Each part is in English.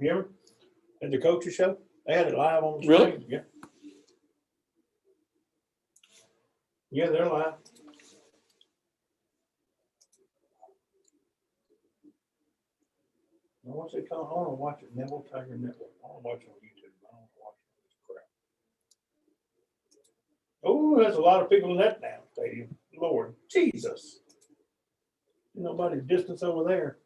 You ever at the coaches show? They had it live on the Really? screen. Yeah. Yeah, they're live. Now, what's it called? I want to watch it. Neville Tiger Network. I want to watch it on YouTube. I don't want to watch this crap. Oh, there's a lot of people in that damn stadium. Lord Jesus. Nobody's distance over there.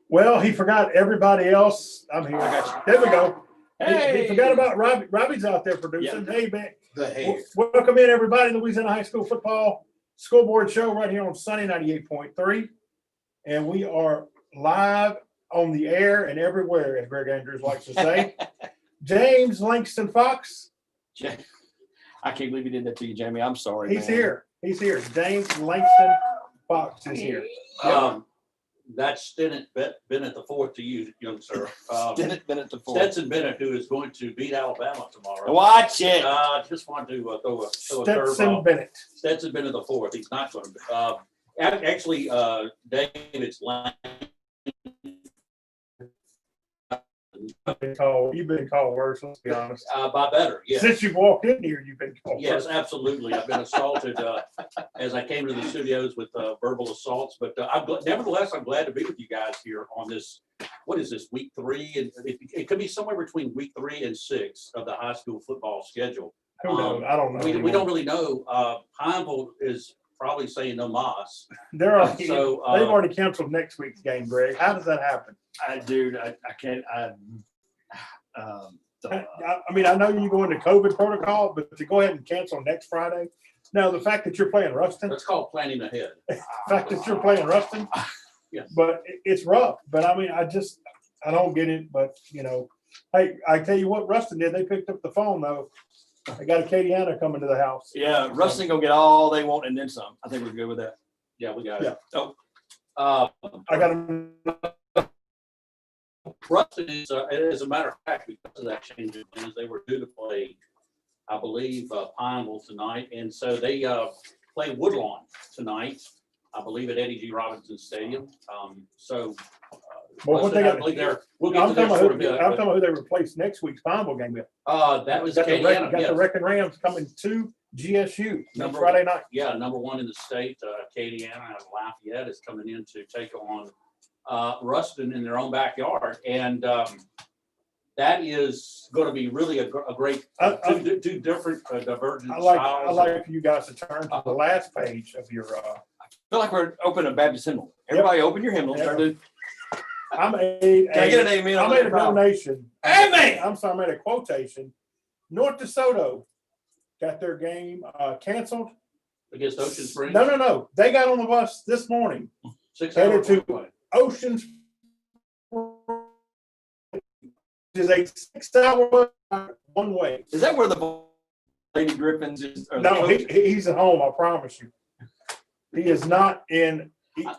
Well, he forgot everybody else. I'm here. I got There we go. Hey. He forgot about Robbie. Robbie's out there producing. Hey, man. The hair. Welcome in, everybody. Louisiana High School Football Scoreboard Show right here on Sunny 98.3. And we are live on the air and everywhere, as Greg Andrews likes to say. James Langston Fox. I can't believe he did that to you, Jamie. I'm sorry. He's man. here. He's here. James Langston Fox is here. That's Stennett Bennett the fourth to you, young sir. Bennett the fourth. Stetson Bennett, who is going to beat Alabama tomorrow. Watch it. Just wanted to throw a Stetson curveball. Bennett. Stetson Bennett the fourth. He's not going to. Actually, David's line. You've been called worse, let's be honest. By better, yes. Since you've walked in here, you've been called Yes, worse. absolutely. I've been assaulted as I came to the studios with verbal assaults, but nevertheless, I'm glad to be with you guys here on this. What is this, week 3? And it could be somewhere between week 3 and 6 of the high school football schedule. Who knows? I don't know. We don't really know. Pineville is probably saying no mas. They're already, So, they've already canceled next week's game, Greg. How does that happen? Dude, I can't. I mean, I know you go into COVID protocol, but to go ahead and cancel next Friday. Now, the fact that you're playing Ruston, That's called planning ahead. the fact that you're playing Ruston, Yes. but it's rough. But I mean, I don't get it. But hey, I tell you what, Ruston did. They picked up the phone though. They got a Acadiana coming to the house. Yeah, Rustin gonna get all they want and then some. I think we're good with that. Yeah, we got Yeah. it. Oh. I got them. Ruston is, as a matter of fact, because of that change in plans, they were due to play, I believe, Pineville tonight, and so they play Woodlawn tonight, I believe at Eddie G. Robinson Stadium. Well, what they got? I believe we'll get I'm to talking their about sort of bit. I'm talking about who they replaced next week's Pineville game with. That was Got the Acadiana, yes. Wrecking Rams coming to GSU next Number Friday night. Yeah, number 1 in the state, Acadiana out of Lafayette is coming in to take on Ruston in their own backyard, and that is going to be really a great two different divergent I styles. like for you guys to turn to the last page of your. I feel like we're opening a Baptist hymnal. Everybody open your hymnal. Yep. Turn to, I made can I get an amen? I on made a that? donation. Amen. I'm sorry, I made a quotation. North DeSoto got their game canceled. Against Ocean Springs. No. They got on the bus this morning. 6 headed hours to- away. Ocean is a 6-hour bus one way. Is that where the Lady Griffins is? Or the No, coach? he's at home. I promise you. He is not in.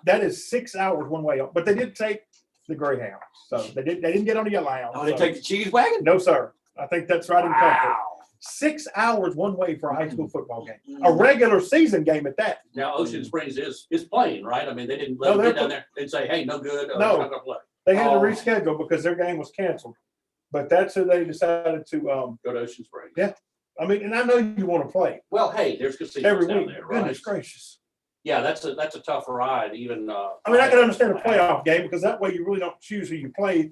That is 6 hours one way. But they did take the Greyhound, so they didn't get on the Yellowhound. Oh, they so- take the cheese wagon? No, sir. I think that's right in comfort. Wow. 6 hours one way for a high school football game, a regular season game at that. Now Ocean Springs is playing, right? I mean, they didn't let No, them they're get down there and say, "Hey, no good. No. We're not gonna play." They had to Oh. reschedule because their game was canceled. But that's who they decided to. Go to Ocean Springs. Yeah. I mean, and I know you want to play Well, hey, there's casinos every down week. there, right? Goodness gracious. Yeah, that's a tough ride. Even I mean, I can understand a playoff game because that way you really don't choose who you play.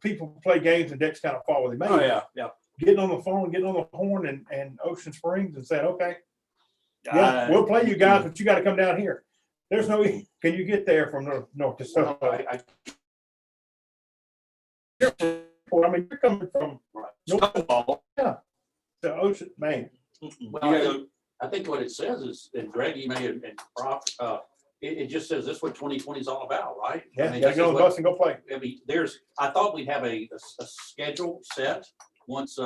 People play games and decks kind of fall where they may. Oh, yeah. Getting on the phone, getting on the horn and Ocean Springs and saying, okay, yeah, we'll play you guys, but you got to come down here. There's no, can you get there from north to south? I mean, you're coming from Snowball. the ocean, man. Well, I think what it says is, and Greg, you may, and Prof, it just says this is what 2020 is all about, right? Yeah, I mean, you got to this get on is the what- bus and go play. I mean, I thought we'd have a schedule set once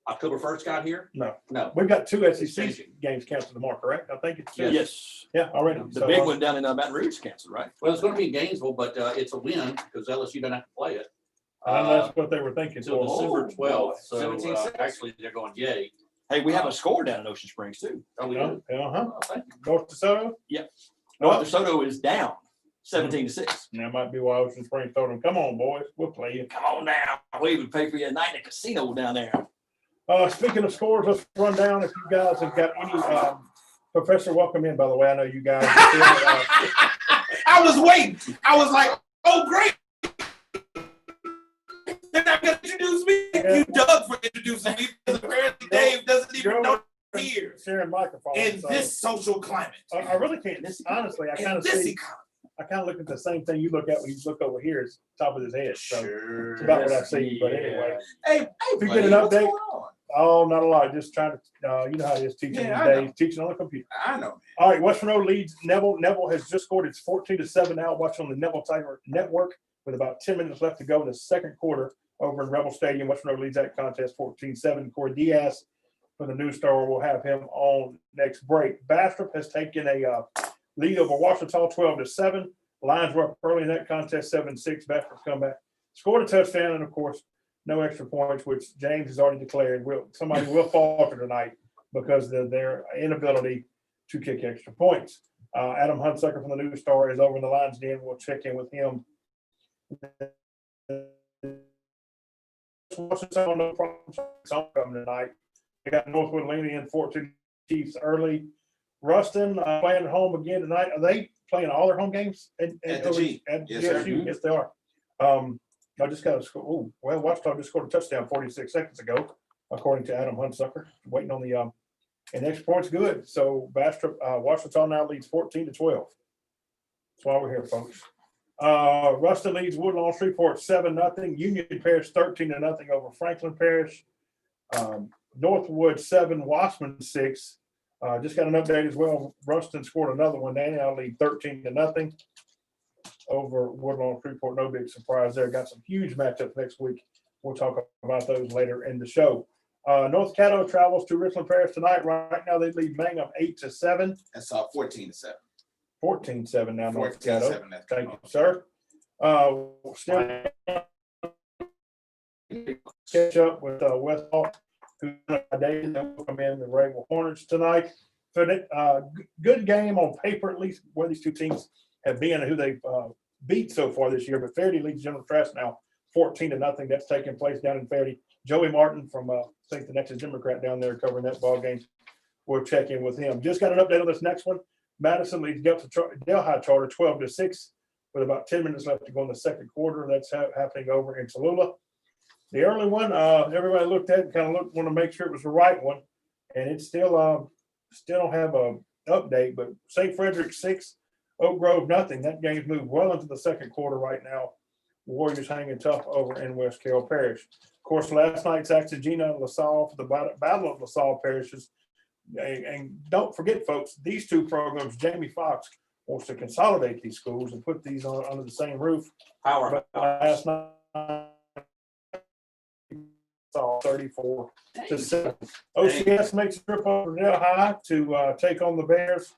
October 1st got here. No. No. We've got 2 It's SEC changing. games canceled tomorrow, correct? I think it's 2. Yes. Yeah, already. The So, big one down in Baton Rouge is canceled, right? Well, it's going to be in Gainesville, but it's a win because LSU doesn't have to play it that's what they were thinking. until for. December 12th. So 17-6. actually, they're going yay. Hey, we have a score down in Ocean Springs, too. Oh, we Yeah, do. uh-huh. Oh, thank you. North DeSoto. North DeSoto is down 17-6. And that might be why Ocean Springs told them, come on, boys, we'll play you. Come on now. We would pay for you a night in a casino down there. Speaking of scores, let's run down if you guys have got any. Professor, welcome in, by the way. I know you guys. I was waiting. I was like, oh, great. They're not going to introduce me. Yeah. You Doug for introducing me because apparently Dave doesn't even know I'm here Sharing microphone. in so, this social climate. I really can't. Honestly, I In kind of this see. economy. I kind of look at the same thing you look at when you look over here. It's top of his head. So Sure. it's about what I've seen. But anyway, Hey, If you buddy, get an what's update- going on? oh, not a lot. Just trying to, you know how it is teaching Yeah, these I know. days, teaching on the computer. I know. All right, West Monroe leads Neville. Neville has just scored. It's 14-7 now. Watch on the Neville Tiger Network with about 10 minutes left to go in the second quarter over in Rebel Stadium. West Monroe leads that contest 14-7. Corey Diaz for the News Star. We'll have him on next break. Bastrop has taken a lead over Washington 12-7. Lions were up early in that contest 7-6. Bastrop come back, scored a touchdown, and of course, no extra points, which James has already declared somebody will falter tonight because of their inability to kick extra points. Adam Hunsucker from the News Star is over in the Lions Den. We'll check in with him. No problem coming tonight. They got Northwood leaning in 14 Chiefs early. Ruston playing at home again tonight. Are they playing all their home games At the G. At Yes, sir. GSU? Yes, they are. I just got to score. Oh, well, Washington just scored a touchdown 46 seconds ago, according to Adam Hunsucker. Waiting on the and extra points good. So Bastrop, Washington now leads 14-12. That's why we're here, folks. Ruston leads Woodlawn Shreveport 7-0. Union Parish 13-0 over Franklin Parish. Northwood 7, Wasserman 6. Just got an update as well. Ruston scored another one. They now lead 13-0 over Woodlawn Shreveport. No big surprise there. Got some huge matchups next week. We'll talk about those later in the show. North Caddo travels to Richland Parish tonight. Right now they lead Mangum 8-7. That's 14-7. 14-7 now, North Caddo. 14-7. That's Thank you, sir. Still catch up with West Hall, who today will come in the Rainbow Hornets tonight. So good game on paper, at least where these two teams have been and who they've beat so far this year. But Faraday leads General Trask now 14-0. That's taking place down in Faraday. Joey Martin from I think the Nexus Democrat down there covering that ball game. We'll check in with him. Just got an update on this next one. Madison leads Delhi Charter 12-6 with about 10 minutes left to go in the second quarter. That's happening over in Tallulah. The early one, everybody looked at and kind of want to make sure it was the right one, and it's still don't have a update. But St. Frederick 6, Oak Grove nothing. That game's moved well into the second quarter right now. Warriors hanging tough over in West Carroll Parish. Of course, last night's Axagena and LaSalle for the Battle of LaSalle parishes. And don't forget, folks, these two programs, Jamie Foxx wants to consolidate these schools and put these under the same roof. Power. But last night, 34-7. OCS makes a trip over to Delhi to take on the Bears.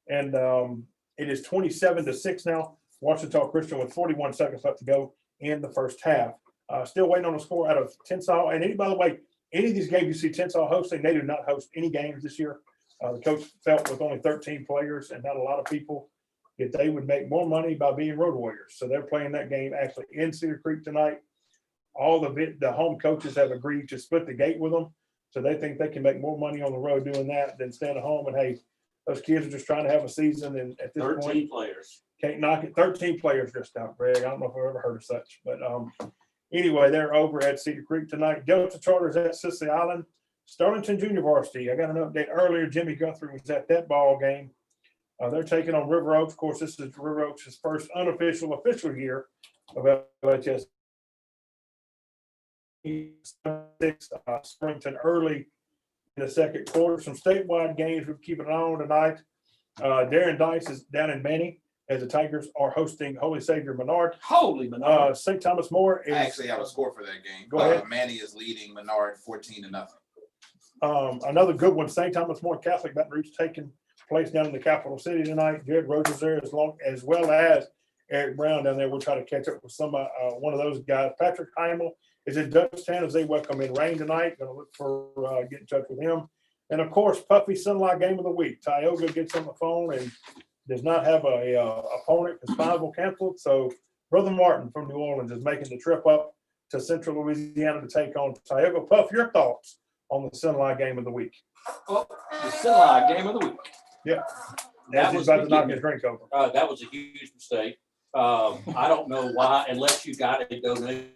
And it is 27-6 now. Washington Christian with 41 seconds left to go in the first half. Still waiting on a score out of Tensile. And by the way, any of these games you see Tensile hosting, they do not host any games this year. The coach felt with only 13 players and not a lot of people that they would make more money by being road warriors. So they're playing that game actually in Cedar Creek tonight. All the home coaches have agreed to split the gate with them. So they think they can make more money on the road doing that than staying at home. And hey, those kids are just trying to have a season. And at this 13 point, players. can't knock it. 13 players just out, Greg. I don't know if I've ever heard of such. But anyway, they're over at Cedar Creek tonight. Delta Charter's at Sicily Island. Sterlington Junior Varsity. I got an update earlier. Jimmy Guthrie was at that ball game. They're taking on River Oaks. Of course, this is River Oaks' first official year of LHS. Springton early in the second quarter. Some statewide games we're keeping an eye on tonight. Darren Dice is down in Manny as the Tigers are hosting Holy Savior Menard. Holy Menard. St. Thomas More is I actually have a score for that game. Go ahead. Manny is leading Menard 14-0. Another good one. St. Thomas More Catholic Baton Rouge taking place down in the capital city tonight. Jared Rogers there as well as Eric Brown down there. We'll try to catch up with one of those guys. Patrick Heimel is in Dutchtown as they welcome in rain tonight. Going to look for get in touch with him. And of course, Puffy Sunlight Game of the Week. Tioga gets on the phone and does not have a opponent because Pineville canceled. So Brother Martin from New Orleans is making the trip up to Central Louisiana to take on Tioga. Puff, your thoughts on the Sunlight Game of the Week? Well, the Silla game of the week. Yeah, That as he's was about to knock the- his drink over. That was a huge mistake. I don't know why, unless you got a donation.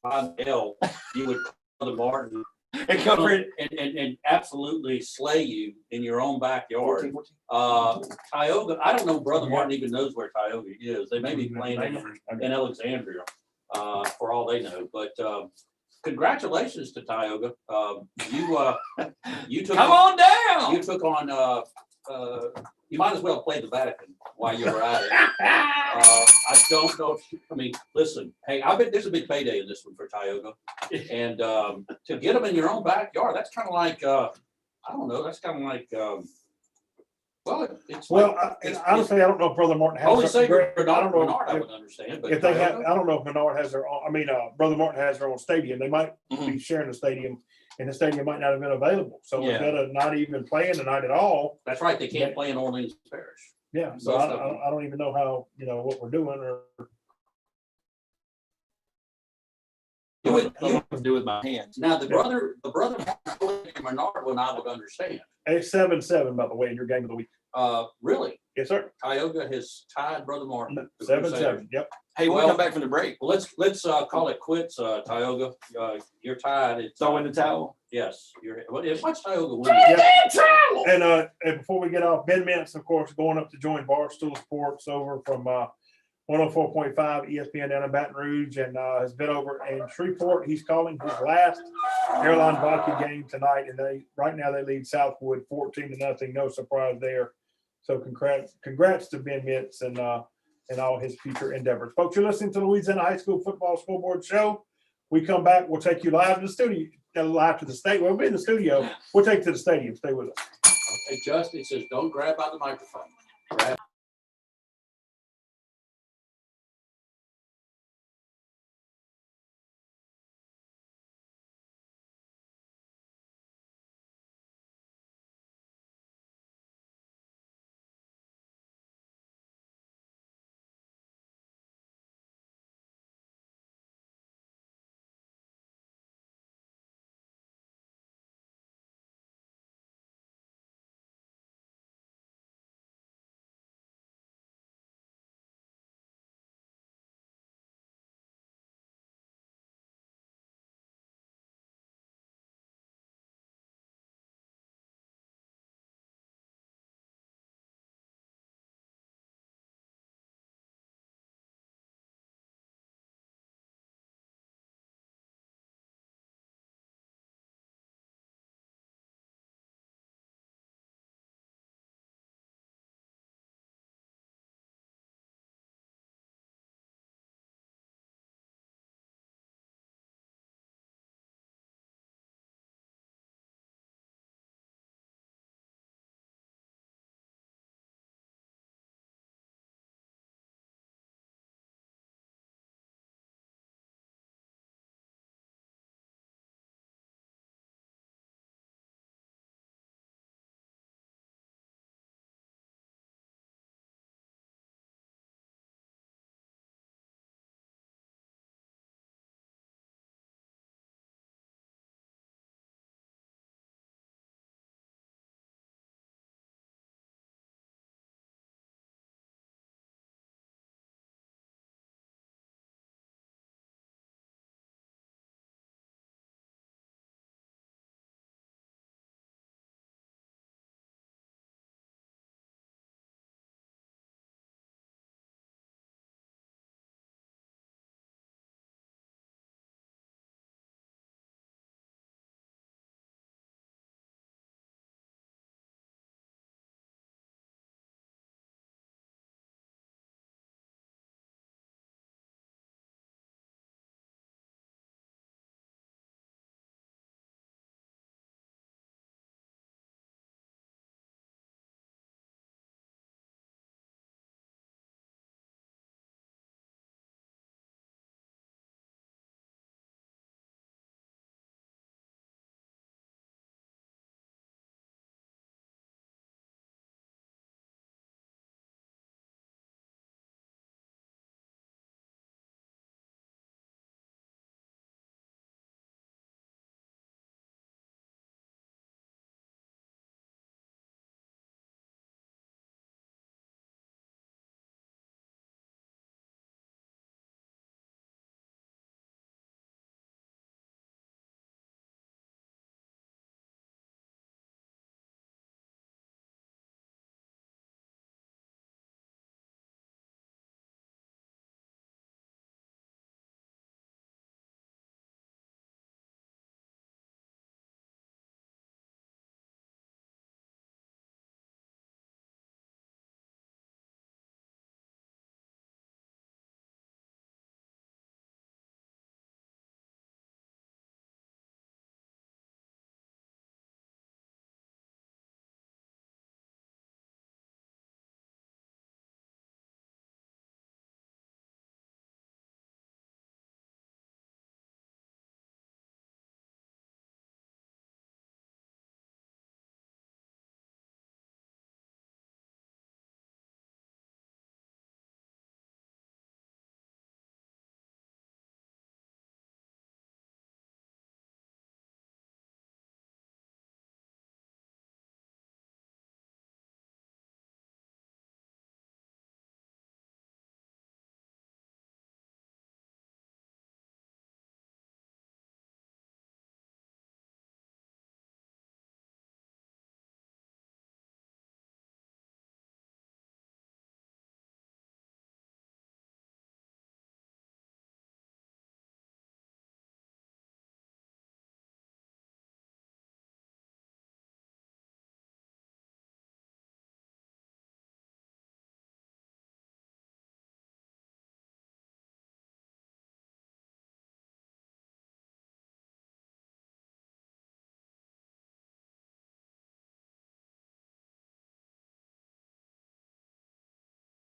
On L, you would call the Martin And cover it. and absolutely slay you in your own backyard. 14. Tioga, I don't know, Brother Yeah. Martin even knows where Tioga is. They may be playing in Alexandria, for all they know, but, congratulations to Tioga. You took. Come on down. You took on, you might as well play the Vatican while you were at it. I don't know, I mean, listen, hey, I bet there's a big payday in this one for Tioga. And to get them in your own backyard, that's kind of like, I don't know, that's kind of like, well, it's like. Well, and honestly, I don't know if Brother Martin has. Only say Greg, I Bernard, don't know Bernard, I if- would understand, but. If they have, Tioga? I don't know if Menard has their own, I mean, Brother Martin has their own stadium. They might be sharing the stadium and the stadium might not have been available. So Yeah. instead of not even playing tonight at all, That's right, they can't play in Orleans Parish. yeah. So Most I of them. I don't even know how, what we're doing or. Do it. Do with my hands. Now, the brother and Bernard one I would understand. It's 7-7, by the way, in your game of the week. Really, Yes, sir. Tioga has tied Brother Martin. the 7-7. Crusaders. Yep. Hey, we'll Well- come back from the break. Well, let's call it quits, Tioga. You're tied. It's Throw in the towel. yes. Watch Tioga win. And before we get off, Ben Mintz, of course, going up to join Barstool Sports over from 104.5 ESPN down in Baton Rouge, and has been over in Shreveport. He's calling his last airline vodka game tonight, and right now they lead Southwood 14-0. No surprise there. So congrats to Ben Mintz and all his future endeavors. Folks, you're listening to the Louisiana High School Football Scoreboard Show. We come back, we'll take you live to the studio, live to the state. We'll be in the studio. We'll take you to the stadium. Stay with us. Hey, Justin says, don't grab by the microphone. Grab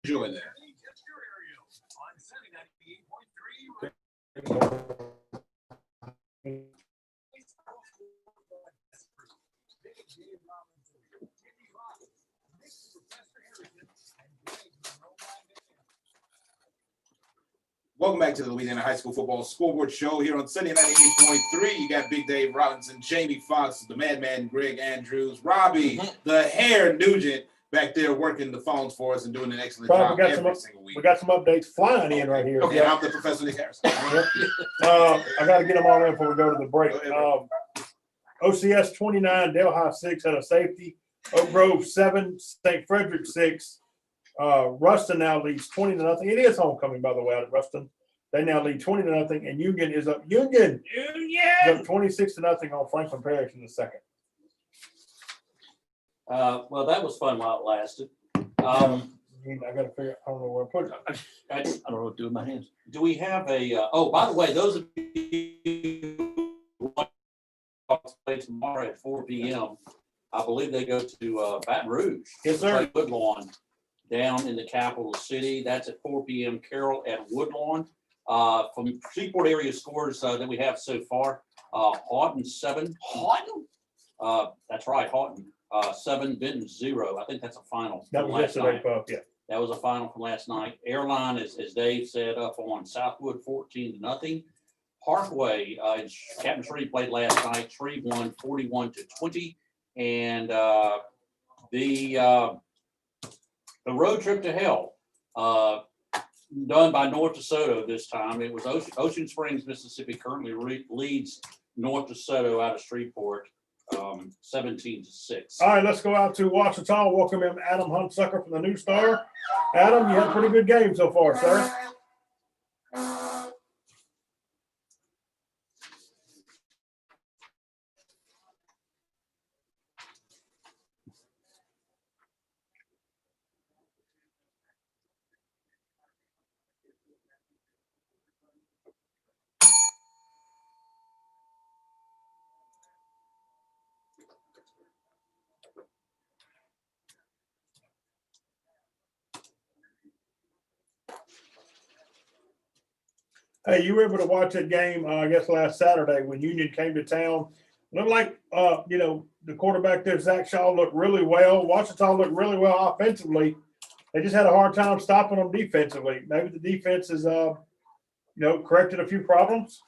Enjoy that. Welcome back to the Louisiana High School Football Scoreboard Show here on Sunday 98.3. You got Big Dave Robinson, Jamie Foxx, the Madman Greg Andrews, Robbie, the Hair Nugent back there working the phones for us and doing an excellent job every single week. We got some updates flying in right here. Okay, I'm the Professor Nick Harrison. I got to get them all in before we go to the break. OCS 29, Delhi 6 had a safety. Oak Grove 7, St. Frederick 6. Ruston now leads 20-0. It is homecoming, by the way, out at Ruston. They now lead 20-0, and Union is up. Union is up 26-0 on Franklin Parish in the second. Well, that was fun while it lasted. I got to figure. I don't know where I put it. I don't know what to do with my hands. Do we have a? Oh, by the way, those of you who want to play tomorrow at 4 p.m., I believe they go to Baton Rouge. Yes, sir. To play Woodlawn down in the capital city. That's at 4 p.m. Carroll at Woodlawn. From Seaport area scores that we have so far, Houghton 7. Houghton? That's right, Houghton 7, Benton 0. I think that's a final. That from was last yesterday, night. Puff. Yeah. That was a final from last night. Airline, as Dave said, up on Southwood 14-0. Parkway, Captain Shreve played last night. Shreve won 41-20. And the road trip to hell, done by North DeSoto this time. It was Ocean Springs, Mississippi currently leads North DeSoto out of Shreveport 17-6. All right, let's go out to Ouachita. Welcome in Adam Huntsucker from the New Star. Adam, you had a pretty good game so far, sir. Hey, you were able to watch that game, I guess, last Saturday when Union came to town. Looked like, the quarterback there, Zach Shaw, looked really well. Ouachita looked really well offensively. They just had a hard time stopping them defensively. Maybe the defense has, corrected a few problems.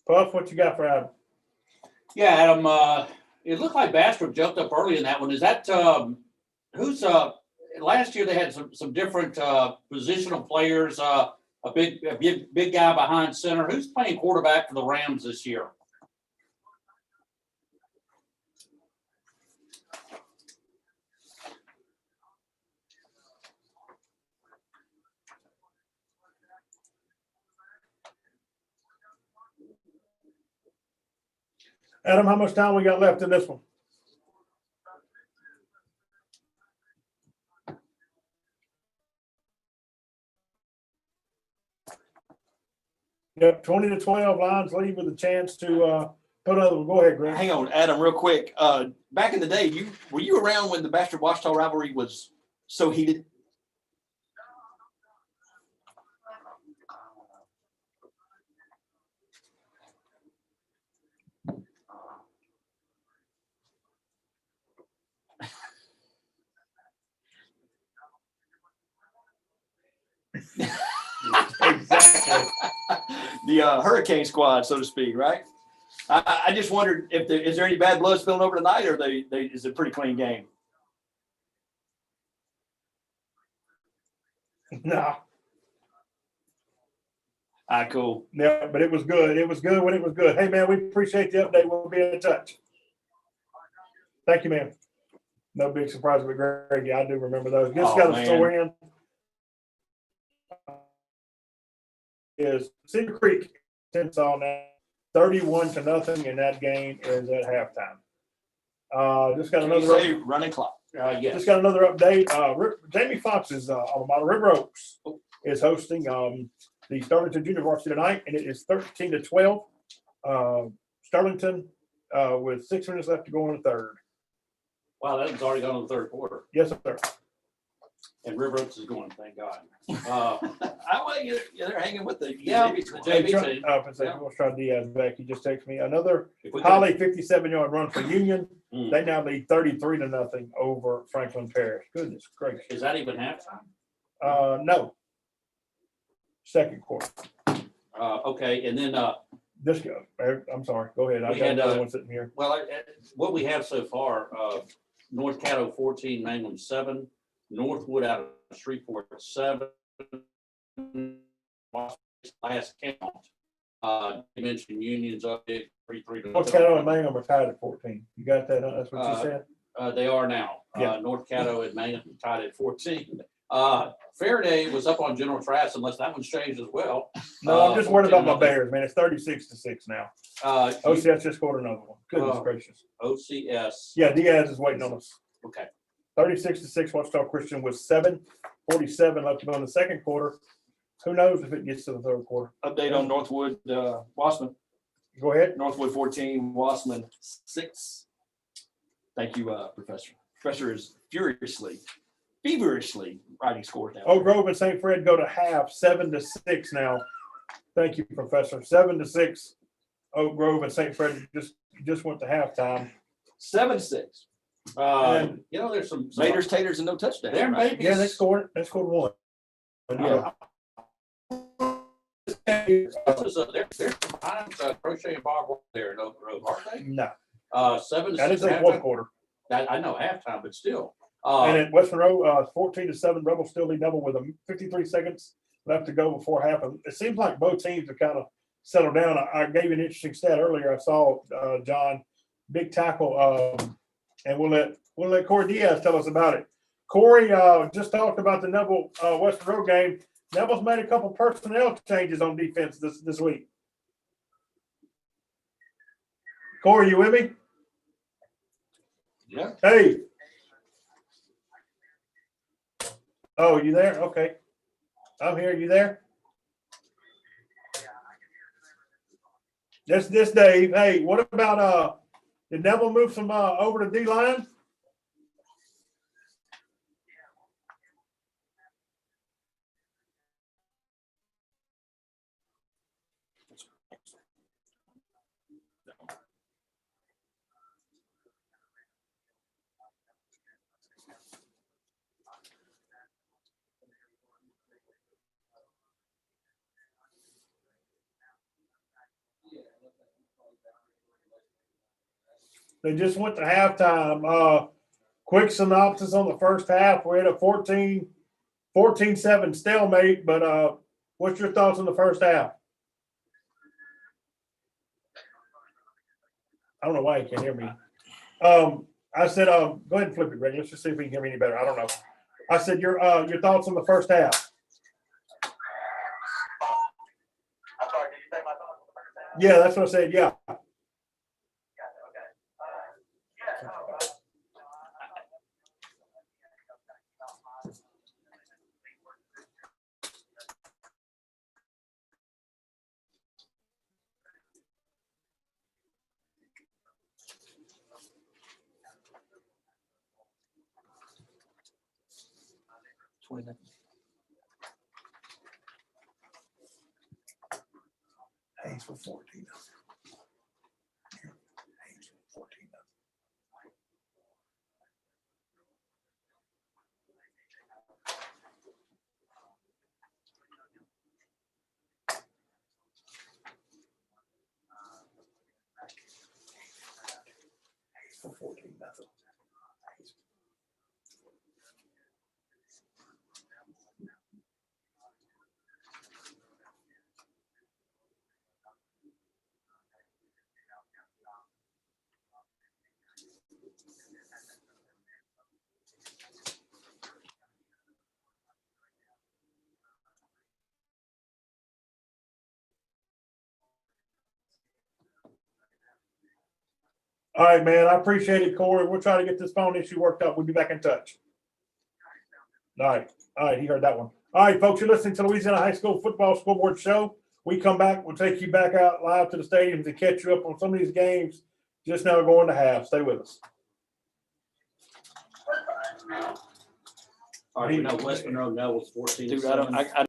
Puff, what you got for Adam? Yeah, Adam, it looked like Bastrop jumped up early in that one. Is that who's last year they had some different positional players, a big guy behind center. Who's playing quarterback for the Rams this year? Adam, how much time we got left in this one? Yep, 20-12. Lions lead with a chance to put another one. Go ahead, Greg. Hang on, Adam, real quick. Back in the day, were you around when the Bastrop Ouachita rivalry was so heated? Exactly. The hurricane squad, so to speak, right? I just wondered if is there any bad blood spilling over tonight, or is it a pretty clean game? No. Cool. Yeah, but it was good. It was good when it was good. Hey, man, we appreciate the update. We'll be in touch. Thank you, ma'am. No big surprise with Greg. Yeah, I do remember those. Just Oh, got a man. story in. Is Cedar Creek sits on that 31-0 in that game is at halftime. Just got Can you another say running clock? Yes. just got another update. Jamie Foxx's alma mater, River Oaks, is hosting the Sterlington Junior Varsity tonight, and it is 13-12. Sterlington with 6 minutes left to go in the third. Wow, that one's already gone in the third quarter. Yes, sir. And River Oaks is going, thank God. They're hanging with the Yeah. JV squad. JV Hey, team. We'll try Diaz back. He just texted me another If we could- Holly 57-yard run for Union. Mm. They now lead 33-0 over Franklin Parish. Goodness gracious. Is that even halftime? No. Second quarter. Okay, and then, This go. I'm sorry. Go ahead. I We got had, another one sitting here. well, what we have so far, North Caddo 14, Mangum 7, Northwood out of Shreveport 7. Last count. You mentioned Union's up big 3-3. North Carolina and Mangum are tied at 14. You got that? That's what you said? They are now. Yeah. North Caddo and Mangum tied at 14. Faraday was up on General Trask, unless that one's changed as well. No, I'm just worried about my 14-0. Bears, man. It's 36-6 now. OCS just scored another one. Goodness Oh. gracious. OCS. Yeah, Diaz is waiting on us. Okay. 36-6. Watchdog Christian with 7:47 left to go in the second quarter. Who knows if it gets to the third quarter? Update on Northwood, Wasserman. Go ahead. Northwood 14, Wasserman 6. Thank you, Professor. Professor is feverishly writing scores down. Oak Grove and St. Fred go to half, 7-6 now. Thank you, Professor. 7-6. Oak Grove and St. Fred just went to halftime. 7-6. There's some. Maters, taters, and no touchdown. There right? may be. Yeah, they scored one. Yeah. There's sometimes Crochet and Bob there in Oak Grove, aren't they? No, 7-6. that is a fourth quarter. I know halftime, but still. And at West Monroe, 14-7, Rebels still lead double with 53 seconds left to go before half. And it seems like both teams have kind of settled down. I gave you an interesting stat earlier. I saw John, big tackle, and we'll let Corey Diaz tell us about it. Corey just talked about the Neville West Monroe game. Neville's made a couple personnel changes on defense this week. Corey, you with me? Yeah. Hey. Oh, you there? Okay. I'm here. You there? This Dave. Hey, what about did Neville move some over to D line? They just went to halftime. Quick synopsis on the first half. We had a 14-7 stalemate, but what's your thoughts on the first half? I don't know why you can't hear me. I said, go ahead and flip it, Greg. Let's just see if we can hear me any better. I don't know. I said, your thoughts on the first half. I'm sorry, did you say my thoughts on the first half? Yeah, that's what I said. Yeah. Yeah, okay. Yeah, no, Hayes for 14. Hayes for 14. Hayes for 14. All right, man. I appreciate it, Corey. We'll try to get this phone issue worked out. We'll be back in touch. All right. All right. He heard that one. All right, folks. You're listening to Louisiana High School Football Scoreboard Show. We come back. We'll take you back out live to the stadium to catch you up on some of these games just now going to half. Stay with us. All right, we know West Monroe Neville's 14. Dude, I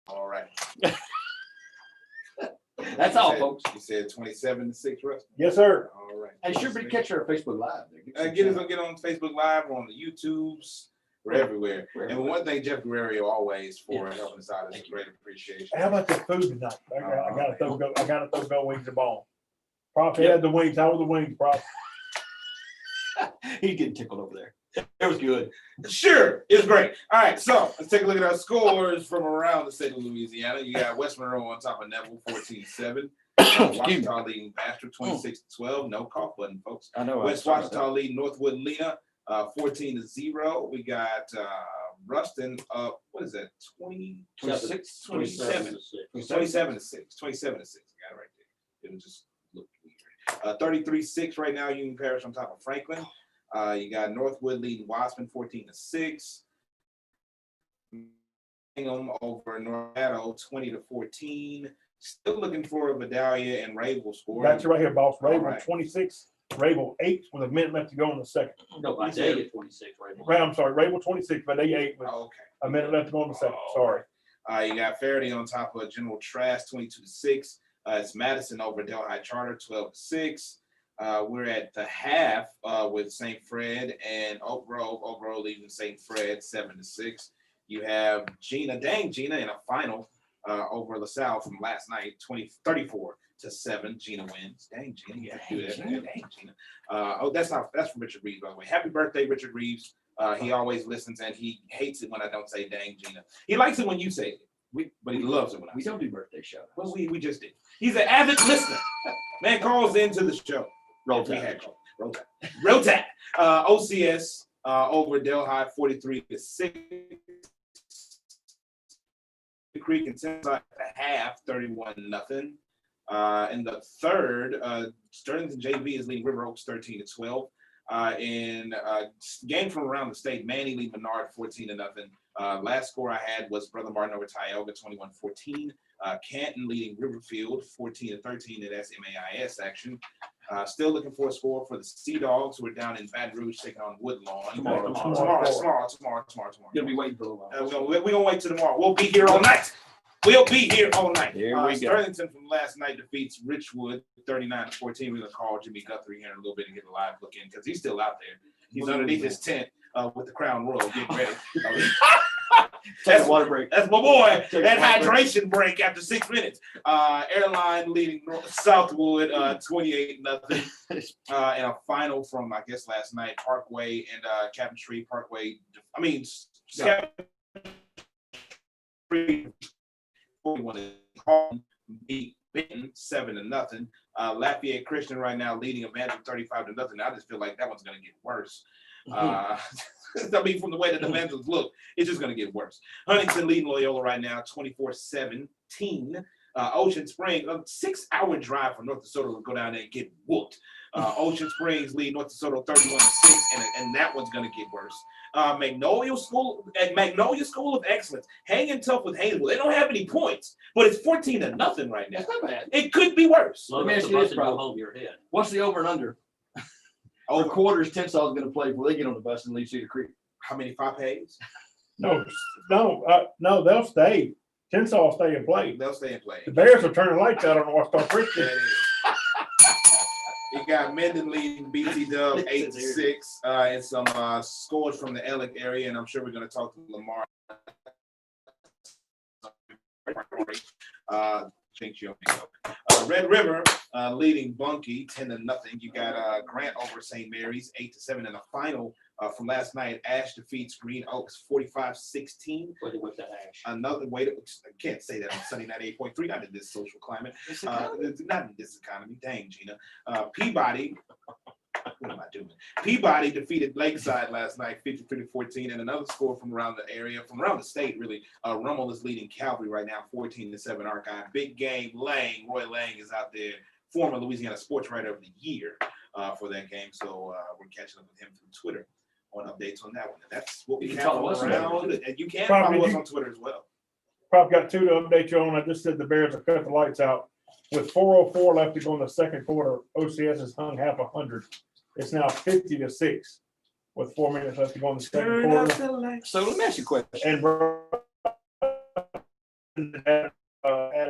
All right. That's all, folks. You said 27-6, Russ? Yes, sir. All right. And sure be catch her on Facebook Live. Get on Facebook Live, on the YouTubes. We're everywhere. And one thing Jeff Guerrero always for helping us out is a great appreciation. How about the food tonight? I gotta throw go wings and ball. Props had the wings. How were the wings, Props? He's getting tickled over there. It was good. Sure, it's great. All right, so let's take a look at our scores from around the state of Louisiana. You got West Monroe on top of Neville, 14-7. Washita leading Bastrop, 26-12. No cough button, folks. I know. West Washita leading Northwood Lena, 14-0. We got Ruston up, what is that, 26, 27. 27-6. 27-6. I got it right there. It was just looked weird. 33-6 right now, Union Parish on top of Franklin. You got Northwood leading Wasman 14-6. Hingham over North Addo 20-14. Still looking for Vidalia and Rabel score. Got you right here, boss. Rabel right. 26, Rabel 8 with a minute left to go in the second. No, by day at 26, right? I'm sorry, Rabel 26, but they 8 with Oh, okay. a minute left to go in the second. Sorry. You got Faraday on top of General Trask 22-6. It's Madison over Delhi Charter 12-6. We're at the half with St. Fred and Oak Grove. Oak Grove leaving St. Fred 7-6. You have Gina in a final over LaSalle from last night, 34-7. Gina wins. Dang, Gina, you have to do that. Dang, Gina. That's from Richard Reeves, by the way. Happy birthday, Richard Reeves. He always listens and he hates it when I don't say dang, Gina. He likes it when you say it, but he loves it when I We say don't do birthday show. Well, we just did. He's an avid listener. Man calls into the show. Roll We Tide. had calls. Roll Tide. OCS over Delhi 43-6. Creek and Tennessee at the half 31-0. In the third, Sterlington JV is leading River Oaks 13-12. In game from around the state, Manny lead Menard 14-0. Last score I had was Brother Martin over Tioga 21-14. Canton leading Riverfield 14-13 in SMAIS action. Still looking for a score for the Sea Dogs, who are down in Baton Rouge taking on Woodlawn. Tomorrow. Tomorrow. You'll be waiting for a while. We're gonna wait till tomorrow. We'll be here all night. We'll be here all night. Here we go. Sterlington from last night defeats Richwood 39-14. We're gonna call Jimmy Guthrie here in a little bit and get a live look in because he's still out there. He's underneath his tent with the Crown Royal getting ready. Take a water break. That's my boy. Take That a water hydration break after 6 minutes. Airline leading Southwood 28-0. And a final from I guess last night, Parkway and Captain Street Parkway. Captain Street 41 beat Benton 7-0. Lafayette Christian right now leading Evangel 35-0. I just feel like that one's gonna get worse. From the way that the Evangels look, it's just gonna get worse. Huntington leading Loyola right now 24-17. Ocean Springs, a 6-hour drive from North DeSoto to go down there and get whooped. Ocean Springs lead North DeSoto 31-6, and that one's gonna get worse. Magnolia School of Excellence hanging tough with Haynesville. They don't have any points, but it's 14-0 right now. That's not bad. It could be worse. Load me up ask the you bus this, and go Rob. home your head. What's the over and under? Over quarters, Tensaw's going to play before they get on the bus and leave Cedar Creek. How many Papas? No, they'll stay. Tensas will stay and play. They'll stay and play. The Bears are turning lights out on Washita Christian. That is. You got Menden leading BT Dub 8-6, and some scores from the Ellick area, and I'm sure we're going to talk to Lamar. Red River leading Bunkie 10-0. You got Grant over St. Mary's 8-7 in the final from last night. Ash defeats Green Oaks 45-16. Whether with that ash. Another way to, I can't say that on Sunday night 8.3, not in this social climate. Not in this economy. Dang, Gina. Peabody. What am I doing? Peabody defeated Lakeside last night, 53-14, and another score from around the area, from around the state, really. Rummel is leading Calvary right now, 14-7 Archive. Big game, Lang, Roy Lang is out there, former Louisiana Sports Writer of the Year for that game. So we're catching up with him through Twitter on updates on that one. And that's what we You can have follow us on around. And you can Probably follow us you- on Twitter as well. Probably got 2 to update you on. I just said the Bears have cut the lights out. With 4:04 left to go in the second quarter, OCS has hung half 100. It's now 50-6 with 4 minutes left to go in the second quarter. So let me ask you a question. And added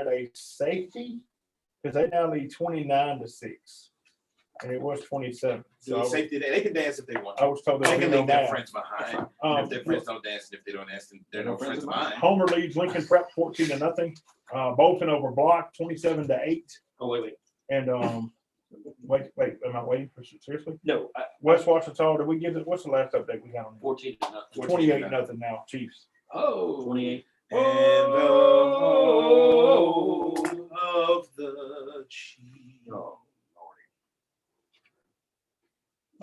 a safety because they now lead 29-6, and it was 27. So So safety, they can dance if they want. I was told They they can were leave their now. friends behind. And Um, if their friends don't dance, and if they don't dance, then they're no friends of mine. Homer leads Lincoln Prep 14-0. Bolton over Block 27-8. Oh, wait. And wait, am I waiting for seriously? No, West Washington, did we give it? What's the last update we got on 14 to nothing. 28-0 now, Chiefs. oh, 28. And the home of the Chiefs.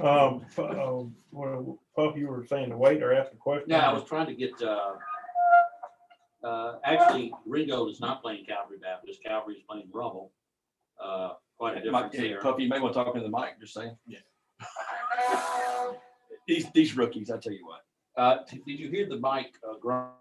Oh, Puff, you were saying to wait or ask a question? Yeah, I was trying to get, actually, Ringo is not playing Calvary Baptist. Calvary is playing Rumble. Quite a difference there. Puppy, you may want to talk into the mic, just saying. Yeah. These rookies, I tell you what. Did you hear the mic groan?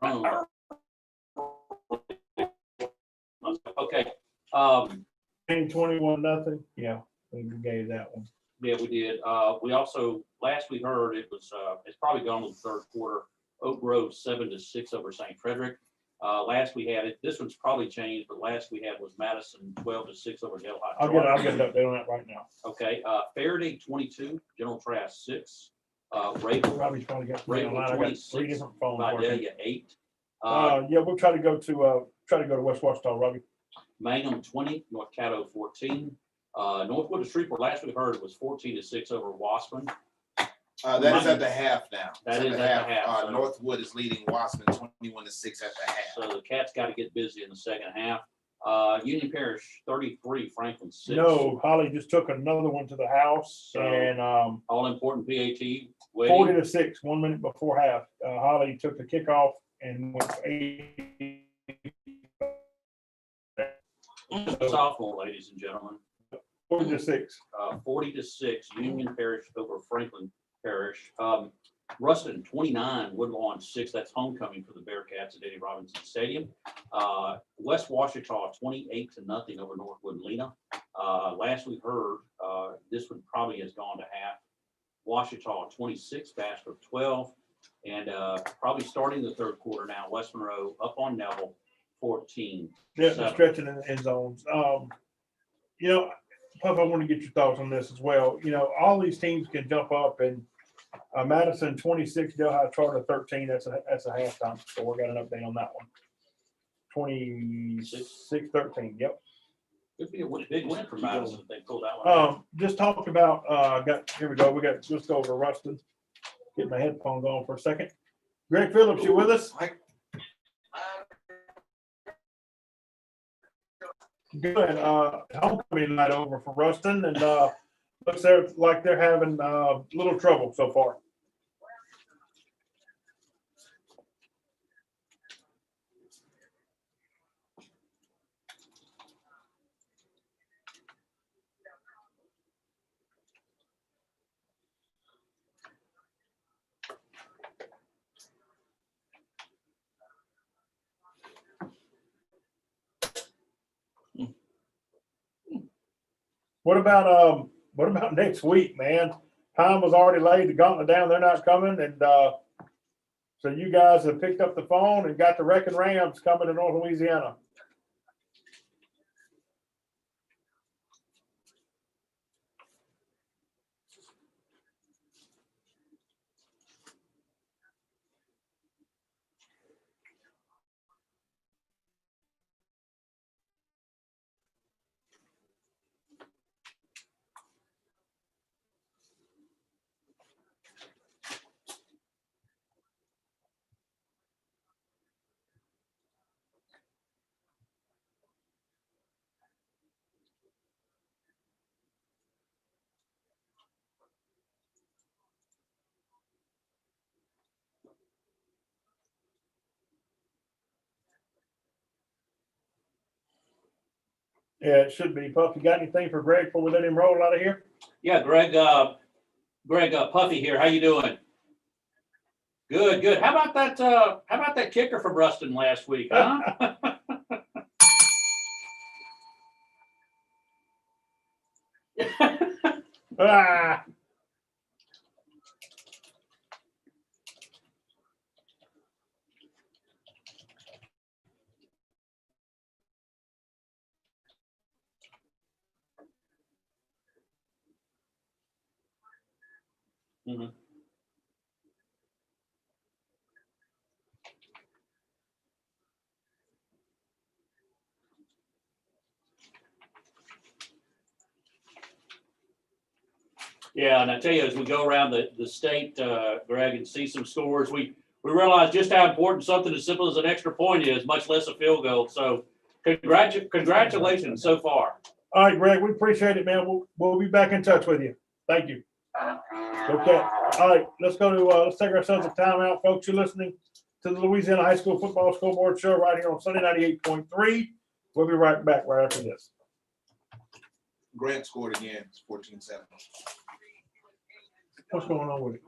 Okay. 21-0. Yeah, we gave that one. Yeah, we did. We also, last we heard, it was, it's probably gone to the third quarter. Oak Grove 7-6 over St. Frederick. Last we had it, this one's probably changed, but last we had was Madison 12-6 over Delhi. I'll get an update on that right now. Okay, Faraday 22, General Trask 6, Rabel, Robbie's probably got three Rabel online. I got 26, three different phones working. Vidalia 8, Yeah, we'll try to go to West Washington, Robbie. Mangum 20, North Caddo 14. Northwood of Shreveport, last we heard, was 14-6 over Wasserman. That is at the half now. That It's is at the half, so- Northwood is leading Wasserman 21-6 at the half. So the Cats got to get busy in the second half. Union Parish 33, Franklin 6. No, Holly just took another one to the house So- and All important PAT. 40-6, 1 minute before half. Holly took the kickoff and went 8. Sophomore, ladies and gentlemen. 40-6. 40-6, Union Parish over Franklin Parish. Ruston 29, Woodlawn 6. That's homecoming for the Bearcats at Eddie Robinson Stadium. West Washita 28-0 over Northwood Lena. Last we heard, this one probably has gone to half. Washita 26, Bastrop 12, and probably starting the third quarter now. West Monroe up on Neville 14. Yeah, Seven. stretching in the end zones. You know, Puff, I want to get your thoughts on this as well. You know, all these teams can jump up and Madison 26, Delhi Charter 13. That's a halftime score. We got an update on that one. 26-13. Yep. Could be a big win for Madison if they pull that one out. Just talked about, here we go. Let's go over to Ruston. Get my headphones on for a second. Greg Phillips, you with us? Good. Homecoming night over for Ruston, and looks like they're having little trouble so far. What about next week, man? Time was already laid, the gauntlet down, they're not coming, and so you guys have picked up the phone and got the Wrecking Rams coming to North Louisiana. Yeah, it should be. Puff, you got anything for Greg before we let him roll out of here? Yeah, Greg, Puffy here. How you doing? Good, good. How about that kicker from Ruston last week, huh? Ah, Mhm. Yeah, and I tell you, as we go around the state, Greg, and see some scores, we realize just how important something as simple as an extra point is, much less a field goal. So congratulations so far. All right, Greg, we appreciate it, man. We'll be back in touch with you. Thank you. Okay. All right, let's go to, let's take ourselves a timeout, folks. You're listening to the Louisiana High School Football School Board Show right here on Sunday 98.3. We'll be right back right after this. Grant scored again. It's 14-7. What's going on with it?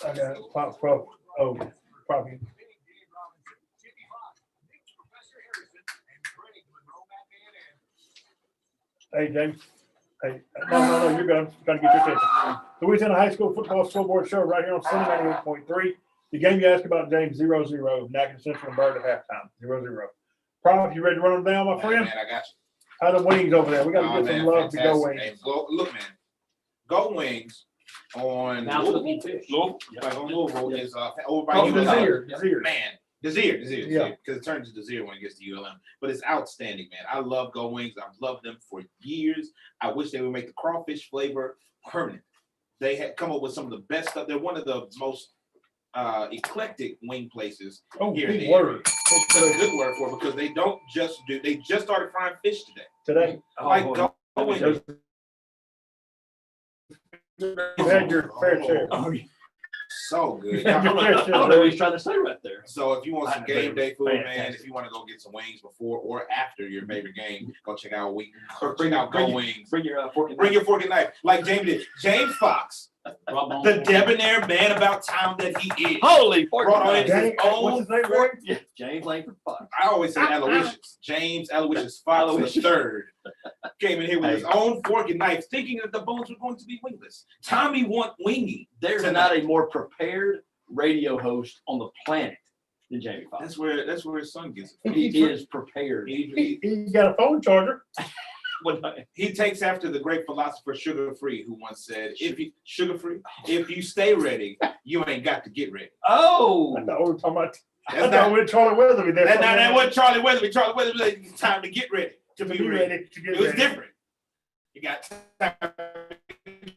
I got probably. Hey, James. Hey, no, you're good. I'm trying to get your attention. Louisiana High School Football School Board Show right here on Sunday 98.3. The game you asked about, James, 0-0. Natchez Central and Bird at halftime. 0-0. Prof, you ready to run them down, my friend? Man, I got you. How the wings over there? We got to Oh, get some man, love to Go fantastic. Wings. Hey, look, man. Go Wings on Now Louisville. looking fish. Like on Louisville is over by Oh, ULM. Desire. Man, Desire, Yeah. because it turns to Desire when it gets to ULM. But it's outstanding, man. I love Go Wings. I've loved them for years. I wish they would make the crawfish flavor permanent. They had come up with some of the best stuff. They're one of the most eclectic wing places Oh, here in big the word. It's a good word for it because they don't just do. They just started frying fish today. Today. Like Oh, Go Wings. You've had your fair share. Oh, yeah. So good. I don't know what he's trying to say right there. So if you want some game day food, man, Fantastic. if you want to go get some wings before or after your favorite game, go check out Or check out Go bring Wings. your fork and Bring knife. your fork and knife, like James did. James Fox, the debonair man about town that he is. Holy fork Brought on and his knife. What's his name, Greg? Yeah, James Langford Fox. I always say Aloysius. James Aloysius Fox Aloysius. the third came in here with his Hey. own fork and knife, thinking that the bones were going to be wingless. Tommy want wingy. There's not a more prepared radio host on the planet than Jamie Foxx. That's where his son gets it. He is prepared. He got a phone charger. He takes after the great philosopher Sugar Free, who once said, if you stay ready, you ain't got to get ready. Oh, I thought we were talking about. I That's thought not, we were Charlie Weatherby. There. that wasn't Charlie Weatherby. Charlie Weatherby said, it's time to get ready. To be ready. To get It was ready. different. You got time. It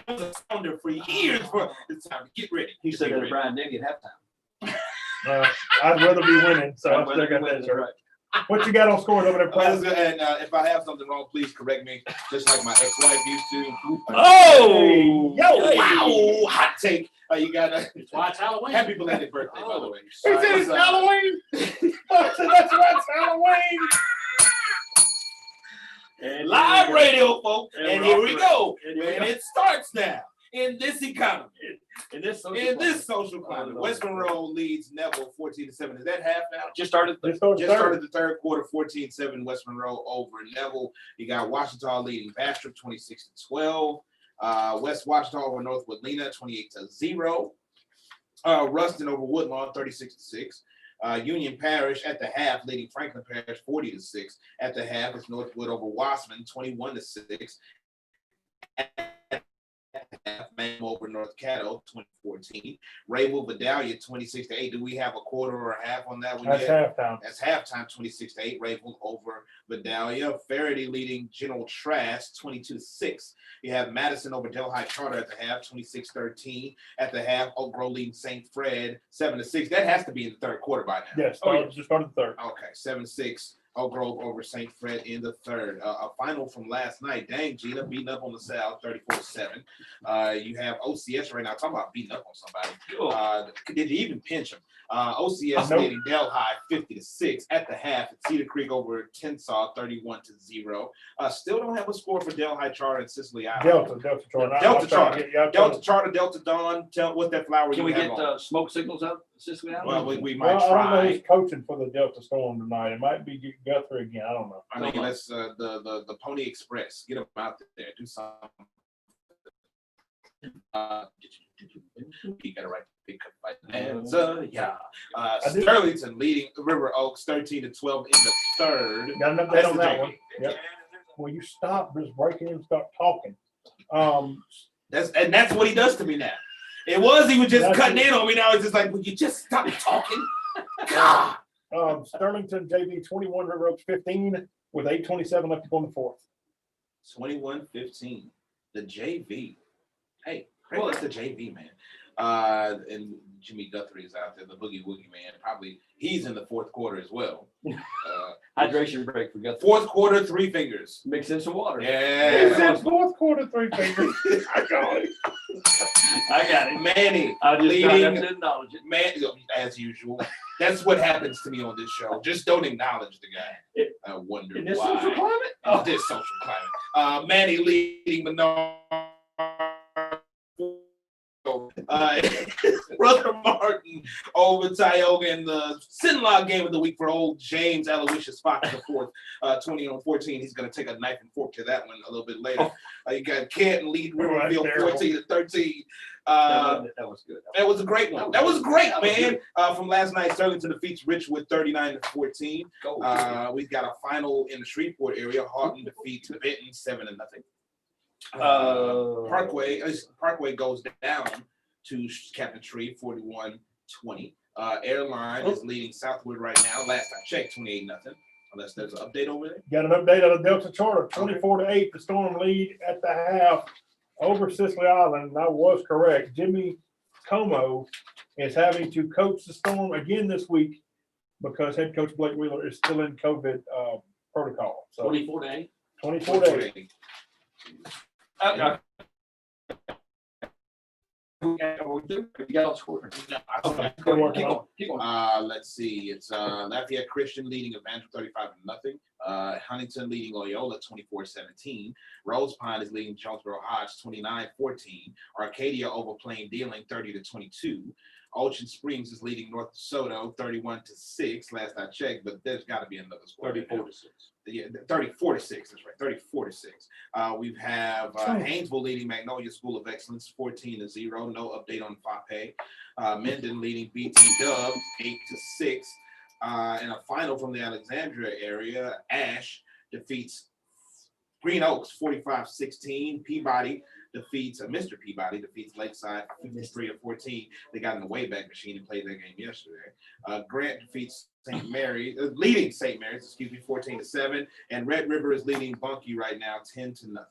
was a sounder for years for it's time to get ready. he To said be that ready. Brian Denny at halftime. I'd rather be winning, so I still got that. That's Shirt. right. What you got on scores over there, Well, Pryor? and if I have something wrong, please correct me, just like my ex-wife used to. Oh, Yo, hey. Wow, hot take. You got a That's why it's Halloween. happy belated birthday, by the way. He said it's Halloween. I said that's right, it's Halloween. And Live radio, folks, And and we're here off we to go. And here we And go. it starts now in this economy, in this social in climate. this social climate. West Monroe leads Neville 14-7. Is that half now? Just started. Just started Just third. started the third quarter, 14-7 West Monroe over Neville. You got Washita leading Bastrop 26-12. West Washita over Northwood Lena 28-0. Ruston over Woodlawn 36-6. Union Parish at the half leading Franklin Parish 40-6. At the half is Northwood over Wasserman 21-6. Mame over North Caddo 2014. Rayville Vidalia 26-8. Do we have a quarter or a half on that one That's yet? halftime. That's halftime 26-8. Rayville over Vidalia. Faraday leading General Trask 22-6. You have Madison over Delhi Charter at the half 26-13. At the half, Oak Grove leading St. Fred 7-6. That has to be in the third quarter by now. Yes, just started the third. Okay, 7-6. Oak Grove over St. Fred in the third. A final from last night. Dang, Gina beating up on the South 34-7. You have OCS right now. Talking about beating up on somebody. Did you even pinch him? OCS Nope. leading Delhi 50-6 at the half. Cedar Creek over Tensas 31-0. Still don't have a score for Delhi Charter and Sicily Island. Delta Charter. Delta Charter. Yeah, Delta Charter, Delta Dawn. Tell what's that flower Can you we have get on? smoke signals out, Sicily Island? Well, we Well, might I don't know try. who's coaching for the Delta Storm tonight. It might be Guthrie again. I don't know. I mean, let's the Pony Express. Get them out there. Do something. You got to write big answer. Yeah. do. Sterlington leading River Oaks 13-12 in the third. Got an update That's on the that JV. one. Yep. Will you stop just breaking in and start talking? That's what he does to me now. It was he was just That's cutting it. in on me. Now it's just like, will you just stop talking? God. Sterlington JV 21, River Oaks 15 with 8:27 left to go in the fourth. 21-15. The JV. Hey, Well, that's the JV, man. And Jimmy Guthrie is out there, the boogie woogie man. Probably he's in the fourth quarter as well. Hydration break for Guthrie. Fourth quarter, 3 fingers. Mix in some water. He Yeah. said fourth quarter, 3 fingers. I got it. I got it. Manny I just leading. tried to acknowledge it. Man, as usual. That's what happens to me on this show. Just don't acknowledge the guy. I wonder In this why. social climate? In this social climate. Manny leading Menard. Brother Martin over Tioga in the Sinlock game of the week for old James Aloysius Fox the fourth, 20-14. He's going to take a knife and fork to that one a little bit later. You got Canton lead Riverville that's terrible. 14-13. That was good. That was a great one. That was great, man. From last night, Sterlington defeats Richwood 39-14. We've got a final in the Shreveport area. Houghton defeats Benton 7-0. Parkway goes down to Captain Tree 41-20. Airline is leading Southwood right now. Last I checked, 28-0. Unless there's an update over there. Got an update on the Delta Charter, 24-8. The Storm lead at the half over Sicily Island. And I was correct. Jimmy Como is having to coach the Storm again this week because head coach Blake Wheeler is still in COVID protocol. So 24-8. 24-8. You got all scored. Okay, Keep good work. going, keep going. Let's see. It's Lafayette Christian leading Evangel 35-0. Huntington leading Loyola 24-17. Rose Pine is leading Jonesboro Hodge 29-14. Arcadia over Plain Dealing 30-22. Ocean Springs is leading North DeSoto 31-6. Last I checked, but there's got to be another score. 34-6. Yeah, 34-6. That's right, 34-6. We have Haynesville leading Magnolia School of Excellence 14-0. No update on FAPE. Mendon leading BT Dub 8-6. And a final from the Alexandria area, Ash defeats Green Oaks 45-16. Peabody defeats Mr. Peabody defeats Lakeside 53-14. They got in the Wayback Machine and played that game yesterday. Grant defeats St. Mary, leading St. Mary's, 14-7. And Red River is leading Bunkie right now 10-0. All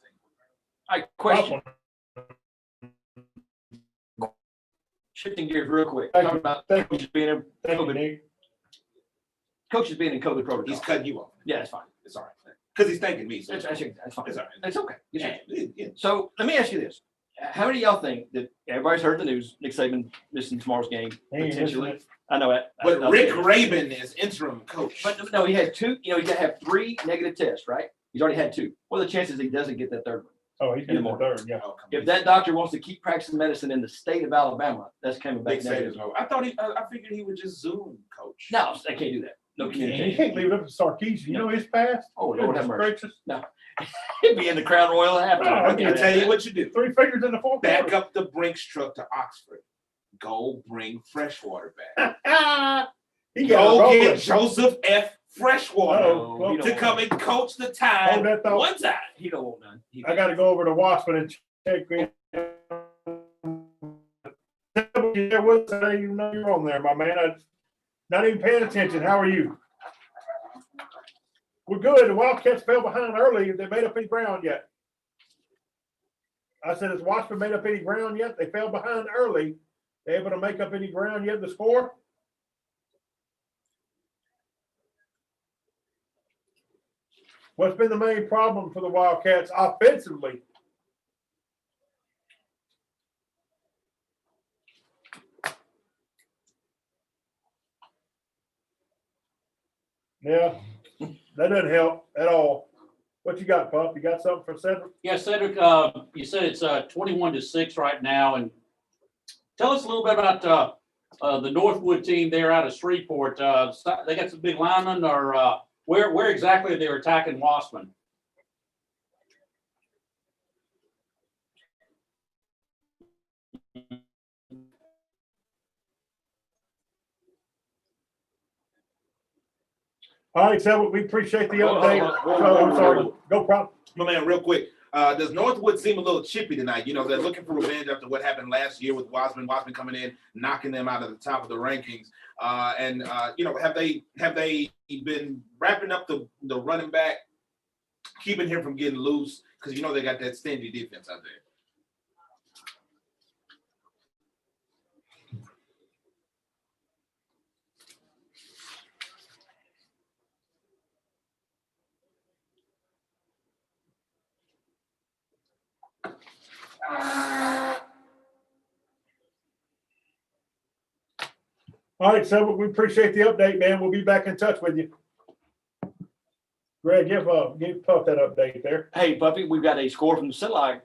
right, question. Shifting gears real quick. Thank Talking you. about Thank you. coaches being in Thank you, COVID, Nick. coaches being in COVID He's protocol. cutting you off. Yeah, it's fine. It's all right. Because he's thanking me. So That's fine. it's all right. It's okay. It's okay. Yeah. So let me ask you this. How many of y'all think that everybody's heard the news, Nick Saban missing tomorrow's game, He ain't potentially? missing I know that. But Rick Rabin is interim coach. But no, he had two, he's got to have 3 negative tests, right? He's already had 2. What are the chances he doesn't get that third one? Oh, he's getting the third, yeah. Oh, come If on. that doctor wants to keep practicing medicine in the state of Alabama, that's coming back Big negative. Saban's over. I thought I figured he would just Zoom coach. No, they can't do that. No You communication. can't leave it up to Sarkeesian. You know his past? Oh, Lord have Goodness mercy. gracious. He'd be in the Crown Royal at Oh, halftime. I I can tell you what you do. 3 fingers in the fourth Back quarter. up the Brinks truck to Oxford. Go bring Freshwater back. He got Go rolling. get Joseph F. Freshwater Oh, well, he to don't come want and coach the Hold time that thought. one time. He don't want none. He- I gotta go over to Waspan and check in. There was, I didn't even know you're on there, my man. I not even paying attention. How are you? We're good. The Wildcats fell behind early. They made up any ground yet? I said, has Waspan made up any ground yet? They fell behind early. They able to make up any ground yet? The score? What's been the main problem for the Wildcats offensively? Yeah, that doesn't help at all. What you got, Pup? You got something for Cedric? Yeah, Cedric, you said it's 21-6 right now, and tell us a little bit about the Northwood team there out of Shreveport. They got some big linemen, or where exactly they're attacking Wasserman? All right, so we appreciate the Hold on, update. hold on, So, I'm hold on, sorry. hold Go, Prop. My man, real quick. Does Northwood seem a little chippy tonight? You know, they're looking for revenge after what happened last year with Wasserman. Wasserman coming in, knocking them out of the top of the rankings. You know, have they been wrapping up the running back, keeping him from getting loose? Because you know they got that stingy defense out there. All right, so we appreciate the update, man. We'll be back in touch with you. Greg, give Puff that update there. Hey, Puppy, we've got a score from the Centerline.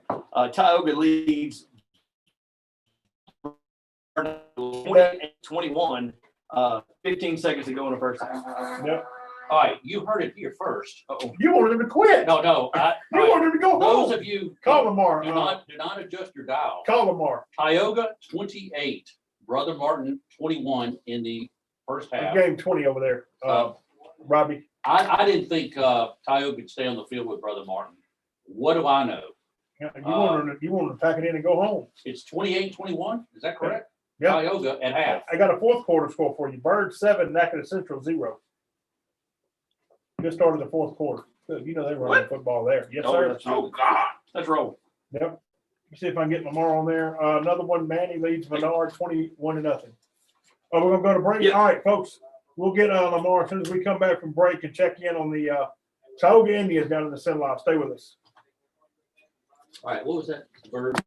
Tioga leads 28-21, 15 seconds to go in the first half. Yep. All right, you heard it here first. Uh-oh. You wanted him to quit. No, You all right. wanted him to go Those home. of you Call Lamar. do not adjust your dial. Call Lamar. Tioga 28, Brother Martin 21 in the first half. Game 20 over there. Robbie. I didn't think Tioga could stay on the field with Brother Martin. What do I know? You wanted him to pack it in and go home. It's 28-21. Is that correct? Yeah. Tioga at half. I got a fourth quarter score for you. Bird 7, Naked Central 0. Just started the fourth quarter. Good. You know they run football there. Yes, Oh, sir. that's- Oh God! Let's roll. Yep. Let me see if I can get Lamar on there. Another one, Manny leads Menard 21-0. Oh, we're gonna go to break. Yeah. All right, folks. We'll get Lamar as soon as we come back from break and check in on the Tioga Indians down in the center line. Stay with us. All right, what was that? Bird.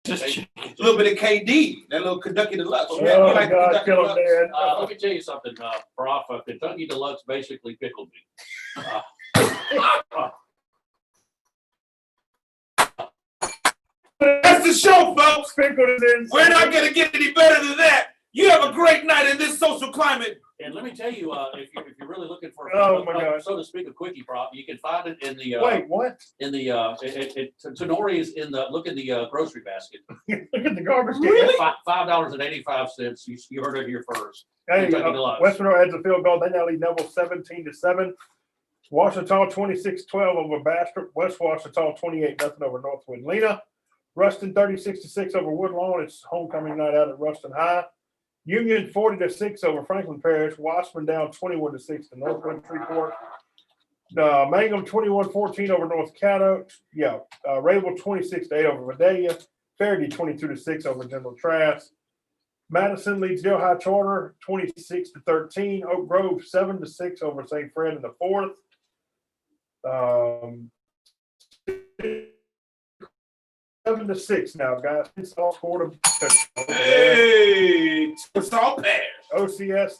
Just Hey, A little bit of KD, that little Kentucky Deluxe. You Oh, like God, Kentucky kill him, Deluxe? Dad. Let me tell you something, Prof. Kentucky Deluxe basically pickled me. That's the show, folks. Sprinkled it in. We're not gonna get any better than that. You have a great night in this social climate. And let me tell you, if you're really looking for, Oh, my God. so to speak, a quickie prop, you can find it in the Wait, what? Tenori is in the look in the grocery basket. Look at the garbage can. Really? $5.85. You heard it here first. Hey, Kentucky Deluxe. West Monroe adds a field goal. They now lead Neville 17-7. Washita 26-12 over Bastrop. West Washita 28-0 over Northwood Lena. Ruston 36-6 over Woodlawn. It's homecoming night out at Ruston High. Union 40-6 over Franklin Parish. Wasserman down 21-6 to Northwood Freeport. Mangum 21-14 over North Caddo. Yeah. Rabel 26-8 over Vidalia. Faraday 22-6 over General Trask. Madison leads Dale High Charter 26-13. Oak Grove 7-6 over St. Fred in the fourth. 7-6 now, guys. It's all scored a Hey, it's all pairs. OCS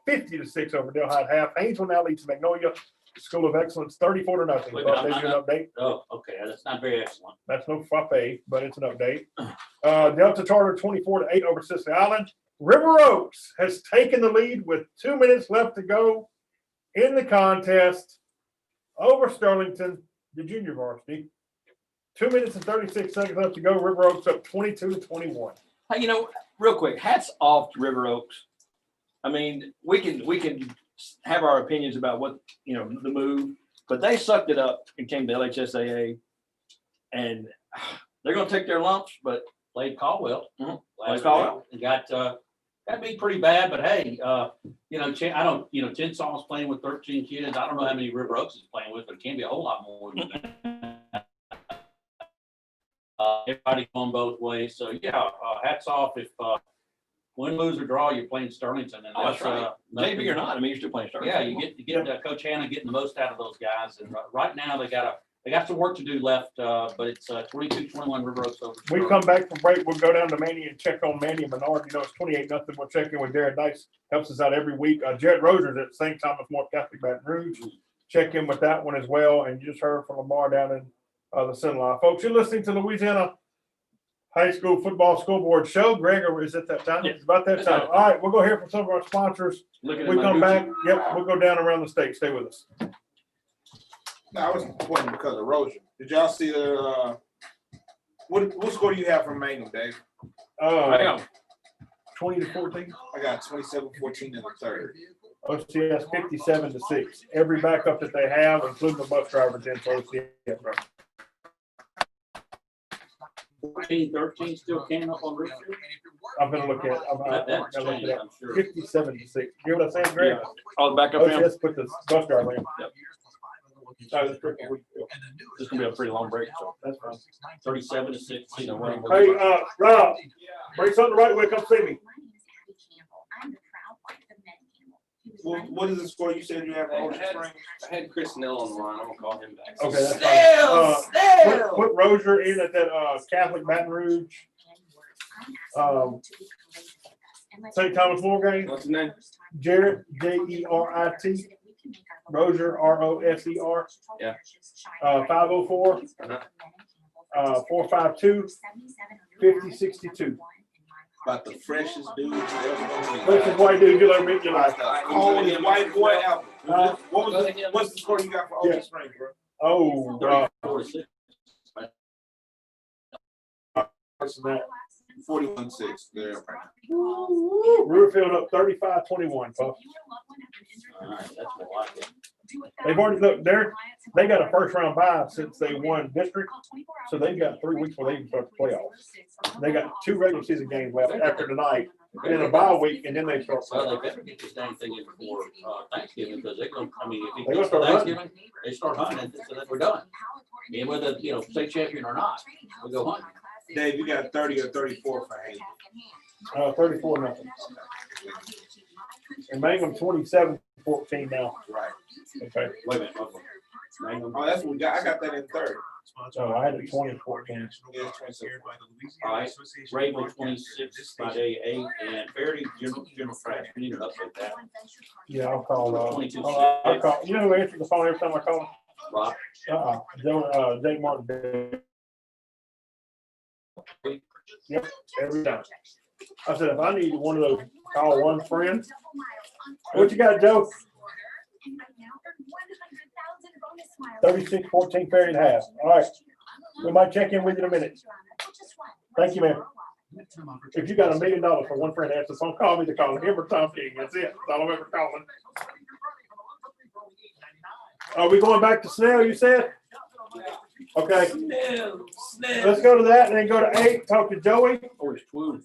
50-6 over Delhi at half. Haynesville now leads Magnolia School of Excellence 34-0. Wait, But I'm they do an not- update. Oh, okay, that's not very excellent. That's no frappe, but it's an update. Delta Charter 24-8 over Sicily Island. River Oaks has taken the lead with 2 minutes left to go in the contest over Sterlington, the junior varsity. 2 minutes and 36 seconds left to go. River Oaks up 22-21. Hey, real quick, hats off to River Oaks. I mean, we can have our opinions about what, the move, but they sucked it up and came to LHSAA, and they're going to take their lumps, but Played Caldwell. Mhm. Last Played Caldwell. week, and got beat pretty bad, but hey, I don't, Chensaw's playing with 13 kids. I don't know how many River Oaks is playing with, but it can be a whole lot more than that. Everybody going both ways. So yeah, hats off if win, lose or draw, you're playing Sterlington, and Oh, that's right. nothing- maybe you're not. I mean, you're still playing Starter. Yeah, you get Coach Hannah getting the most out of those guys, and right now they got some work to do left, but it's 22-21 River Oaks over. We come back from break. We'll go down to Manny and check on Manny and Menard. It's 28-0. We'll check in with Jared Dice. Helps us out every week. Jared Roser's at St. Thomas More Catholic Baton Rouge. Check in with that one as well. And you just heard from Lamar down in the Sinlock. Folks, you're listening to Louisiana High School Football School Board Show. Gregor, is it that time? Yeah. It's about that time. All right, we'll go hear from some of our sponsors. Looking We at my come Gucci. back. Yep, we'll go down around the state. Stay with us. No, I was pointing because of erosion. Did y'all see the what score do you have from Mangum, Dave? Hang on. 20-14. I got 27-14 in the third. OCS 57-6. Every backup that they have, including the bus drivers, in for OCS. 14-13 still can up on Richfield. I'm gonna look at. That's I'm gonna look changed, at I'm sure. 57-6. You know what I'm saying, Greg? Yeah. I'll back up him. OCS put the bus driver in. Yep. Oh, that's pretty cool. This is gonna be a pretty long break. So That's fine. 37-6. Hey, Rob, bring something the right way. Come see me. What is the score you said you have for Ocean Springs? I had Chris Nell on the line. I'm gonna call him back. Okay, that's fine. Snail, Put Rozier in at that Catholic Baton Rouge St. Thomas More game. What's his name? Jarrett, Jerit. Rozier, Roser. Yeah. 504 452 5062. About the freshest dude you ever gonna meet. What's the white dude you'll ever meet in your life? Coldest white boy out. Huh? What's the score you got for Ocean Springs, bro? Oh, 34-6. worse than that. 41-6. There. Riverfield up 35-21, folks. All right, that's what I like. They've already looked there. They got a first round bye since they won district, so they've got 3 weeks before they even start the playoffs. They got 2 regular season games left after tonight, and then a bye week, and then they start. Well, playoffs. they better get this dang thing in before Thanksgiving, because they're gonna, if They're it gonna gets to start Thanksgiving, they start hunting, so that we're done. And whether, state champion or not, we'll go hunting. Dave, you got 30 or 34 for Hayden. 34-0. And Mangum 27-14 now. Right. Okay. Wait a minute. Oh, that's what we got. I got that in third. Oh, I had it 2014. Yeah, All right, Grable 26, Friday 8, and Fairleigh General Trash. We need to update that. Yeah, I'll call, 22. I'll call, you know who answers the phone every time I call him? Rob, Joe, Jake Martin. Yep, every time. I said, if I need one of those, call one friend. What you got, Joe? 36-14 Fairleigh to half. All right. We might check in with you in a minute. Thank you, ma'am. If you got $1 million for one friend, answer the phone, call me to call him or Tom King. That's it. That's all I'm ever calling. Are we going back to Snell, you said? Okay. Let's go to that and then go to 8, talk to Joey. Oh, it's 12.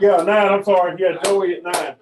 Yeah, 9, I'm sorry. Yeah, Joey at 9.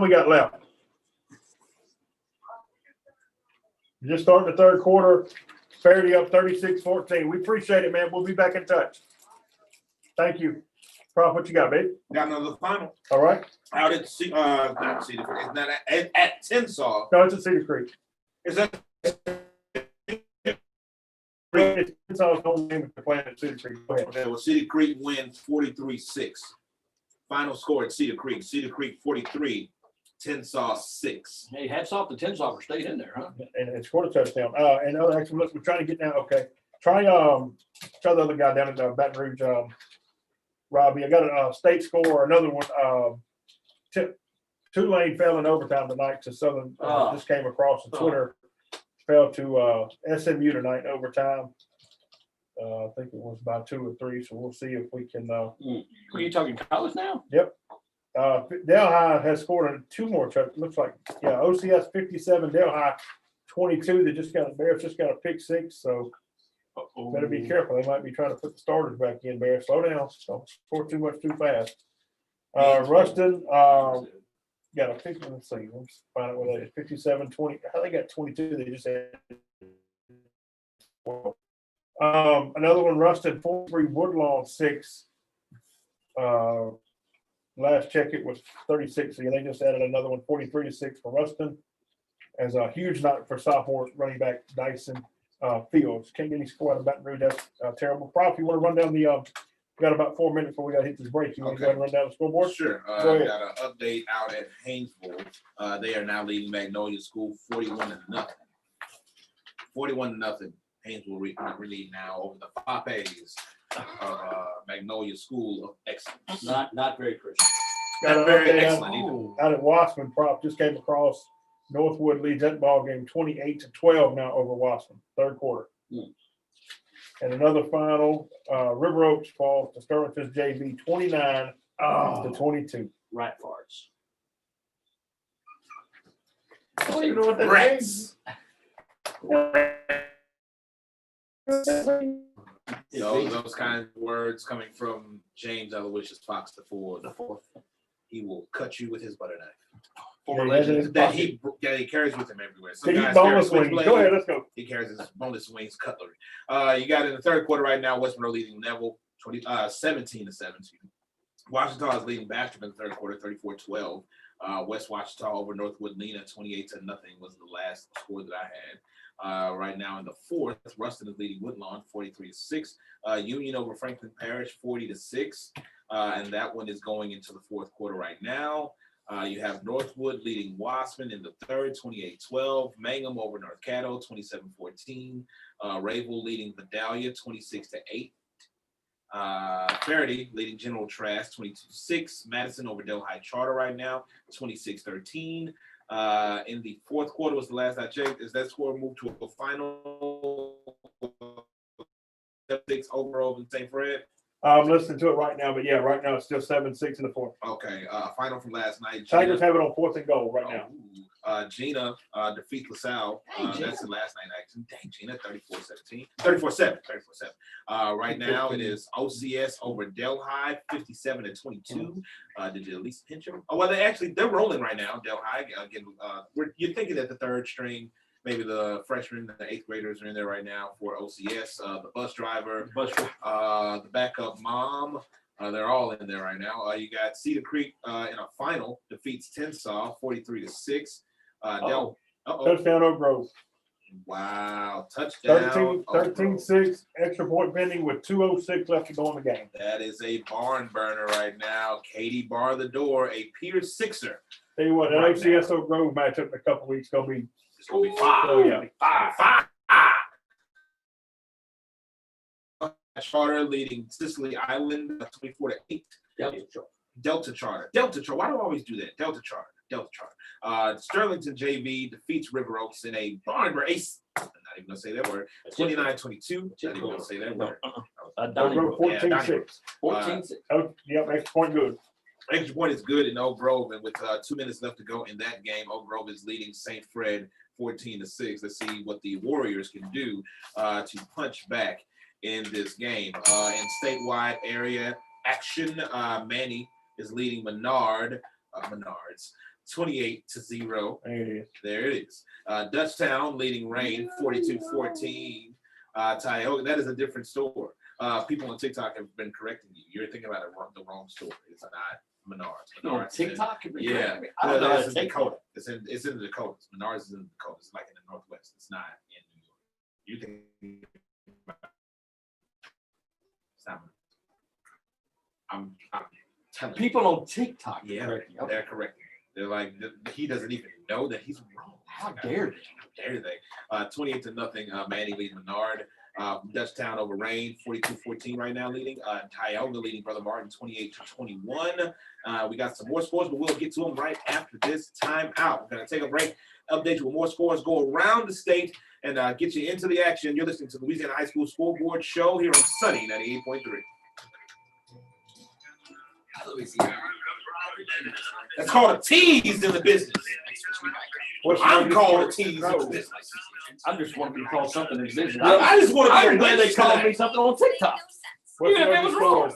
we got left? Just starting the third quarter, Faraday up 36-14. We appreciate it, man. We'll be back in touch. Thank you. Prof, what you got, babe? Got another final All right. out at not Cedar Creek. It's not at Tensaw. No, it's at Cedar Creek. Is that It's all home game to play at Cedar Creek. Go ahead. okay? Well, Cedar Creek wins 43-6. Final score at Cedar Creek. Cedar Creek 43, Tensaw 6. Hey, hats off to Tinsall for staying in there, huh? And it's scored a touchdown. And other actually, look, we're trying to get down. Okay. Try the other guy down at Baton Rouge, Robbie. I got a state score, another one. Tulane fell in overtime tonight to Southern. Just came across the Twitter. Fell to SMU tonight in overtime. I think it was about 2 or 3. So we'll see if we can. Are you talking college now? Delhi has scored 2 more touchdowns. Looks like OCS 57, Delhi 22. They just got a pick 6. So better be careful. They might be trying to put the starters back in. Bear, slow down. Don't score too much too fast. Ruston got a 50. Let's see. Let's find out what that is. 57-20. How they got 22? They just had. Another one. Ruston 43. Woodlawn 6. Last check it was 36. And they just added another one. 43-6 for Ruston. As a huge night for sophomore running back Dyson Fields. Can't get any score out of Baton Rouge. That's terrible. Prof, you want to run down the? We got about 4 minutes before we got to hit this break. You want to go ahead and run down the scoreboard? Sure. Go ahead. Got an update out at Haynesville. They are now leading Magnolia School 41-0. 41-0. Haynesville lead now over the Papes of Magnolia School of Excellence. Not very Christian. Got an Very update excellent either. out at Wasserman. Prop just came across. Northwood leads that ball game 28-12 now over Wasserman. Third quarter. And another final, River Oaks falls to Sterlington's JV 29-22. Rat farts. I don't even know what that Rats. means. Those kinds of words coming from James Aloysius Fox the fourth. He will cut you with his butter knife. Yeah, That he carries with him everywhere. Some Did he guys boneless carry wings? switchblades. Go ahead, let's go. He carries his boneless wings cutlery. You got in the third quarter right now, West Monroe leading Neville 17-7. Washington is leading Bastrop in the third quarter, 34-12. West Washita over Northwood Lena, 28-0 was the last score that I had. Right now in the fourth, Ruston is leading Woodlawn 43-6. Union over Franklin Parish 40-6. And that one is going into the fourth quarter right now. You have Northwood leading Wasserman in the third, 28-12. Mangum over North Caddo, 27-14. Rayville leading Vidalia, 26-8. Faraday leading General Trask, 22-6. Madison over Delhi Charter right now, 26-13. In the fourth quarter was the last I checked. Is that score moved to a final 6 over in St. Fred? I'm listening to it right now, but yeah, right now it's still 7-6 in the fourth. Okay, final from last night. Tigers have it on 4th and goal right now. Gina defeats LaSalle. Gina. That's the last night action. Dang, Gina, 34-17. 34-7. Right now it is OCS over Delhi, 57-22. Did you at least pinch them? Oh, well, they're rolling right now. Delhi, again, you're thinking that the third string, maybe the freshmen, the 8th graders are in there right now for OCS. The bus driver, the backup mom, they're all in there right now. You got Cedar Creek in a final, defeats Tensaw 43-6. Touchdown Oak Grove. Wow, touchdown. 13-6, extra point pending with 2:06 left to go in the game. That is a barn burner right now. Katie bar the door, a Peter Sixer. Tell you what, that Right OCS Oak Grove matchup in a couple weeks gonna be. It's gonna be five. Oh yeah. Five. Charter leading Sicily Island 24-8. Delta Charter. Why do I always do that? Delta Charter. Sterlington JV defeats River Oaks in a barn race. I'm not even gonna say that word. 29-22. Not even gonna say that word. Oak Grove 14-6. 14-6. Oh, yep, extra point good. Extra point is good in Oak Grove, and with 2 minutes left to go in that game, Oak Grove is leading St. Fred 14-6. Let's see what the Warriors can do to punch back in this game. In statewide area action, Manny is leading Menards 28-0. There it is. There it is. Dutchtown leading Rain 42-14. Tioga, that is a different store. People on TikTok have been correcting you. You're thinking about the wrong store. It's not Menards. On Menards is in- TikTok? Yeah, I don't know how it's to in take Dakota. It's in the Dakotas. Menards is in the Dakotas. It's like in the Northwest. It's not in New York. You can. It's not. I'm telling you. People on TikTok. Yeah, correct me. Okay. they're correct. They're like he doesn't even know that he's wrong. How dare they? How dare they? 28-0. Manny leading Menard. Dutchtown over Rain 42-14 right now leading. Tioga leading Brother Martin 28-21. We got some more scores, but we'll get to them right after this timeout. We're gonna take a break. Update you with more scores. Go around the state and get you into the action. You're listening to the Louisiana High School Scoreboard Show here on Sunny 98.3. That's called a tease in the business. I'm called a tease in the business. I just want to be called something in business. I just want to I'm be glad they called me something on TikTok. What's Even if it was wrong.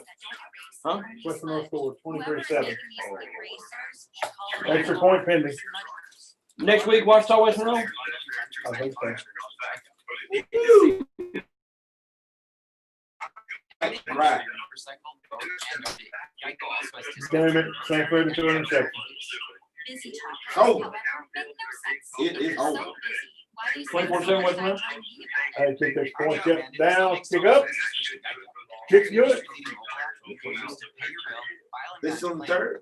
Huh? What's the North score? 23-7. Extra Extra point pending. Next week, Washita West Monroe. I think so. Right. Damn it, Sanford into an interception. Oh. It is over. 24/7 West Monroe. Hey, kick this point up, down, kick up. Kick's good. This is on the third.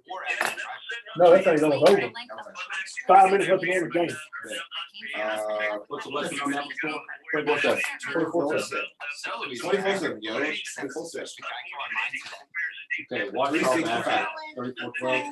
No, that thing's almost over. 5 minutes left in the game. What's the lesson on that score? 24/7. 24-7. 24/7, yo. 24/7. Okay, Washita back. 34-12.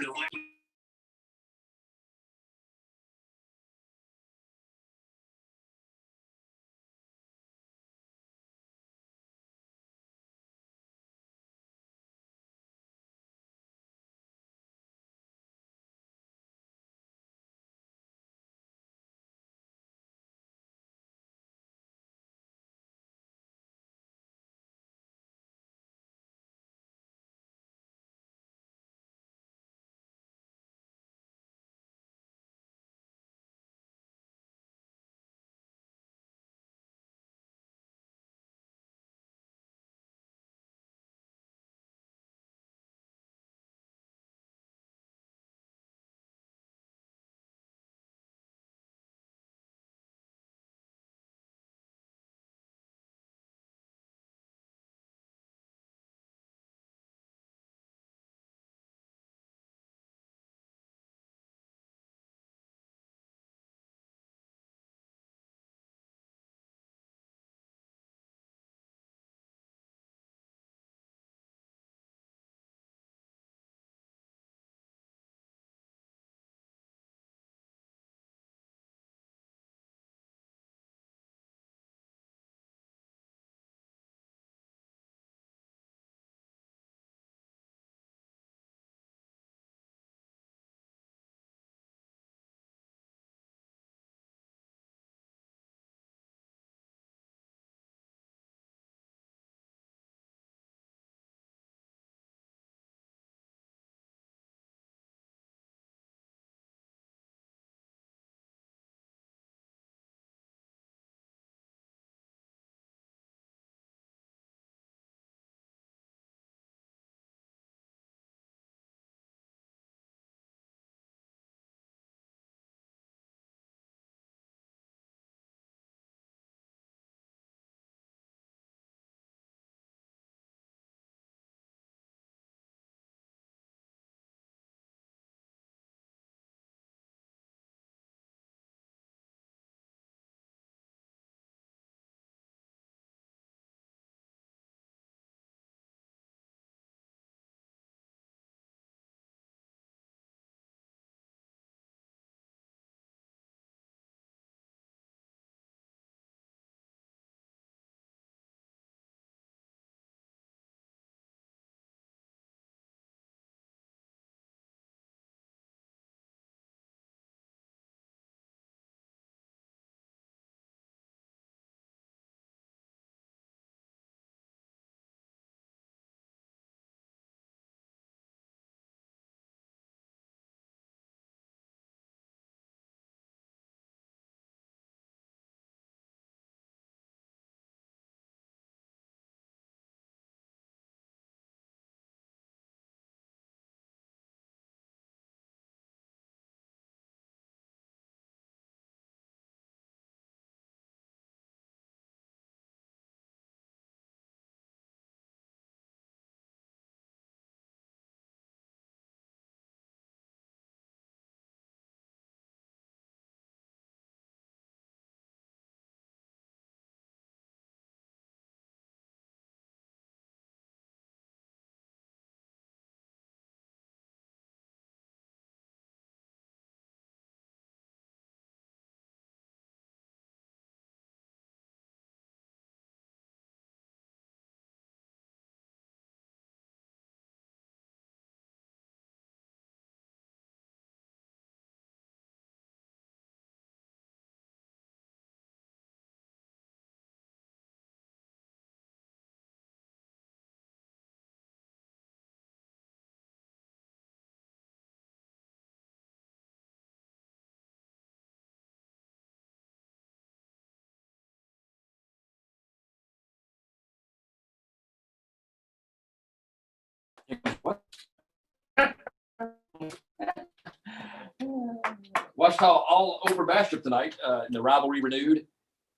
Washita all over Bastrop tonight. The rivalry renewed,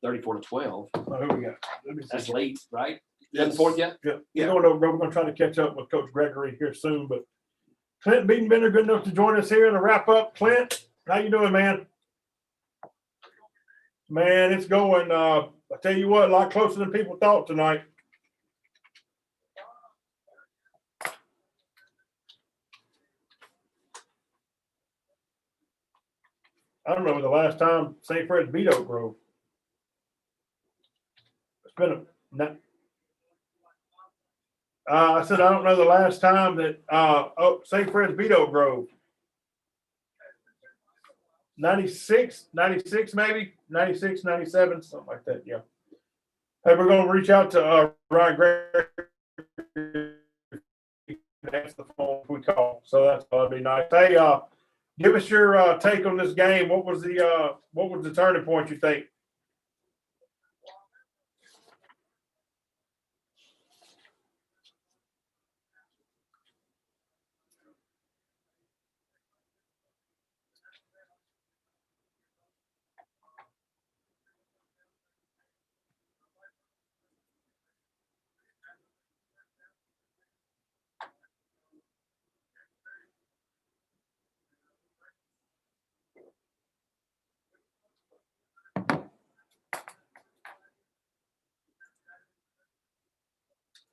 34-12. Oh, who we got? Let me see. That's late, right? You haven't fourth yet? Yeah, we're gonna try to catch up with Coach Gregory here soon, but Clint Beaton-Bender, good enough to join us here to wrap up. Clint, how you doing, man? Man, it's going, I tell you what, a lot closer than people thought tonight. I don't know the last time St. Fred's beat Oak Grove. It's been I said, I don't know the last time that St. Fred's beat Oak Grove. 96 maybe, 96, 97, something like that, yeah. Hey, we're going to reach out to Ryan Gregory. That's the phone we call, so that's going to be nice. Hey, give us your take on this game. What was the turning point, you think?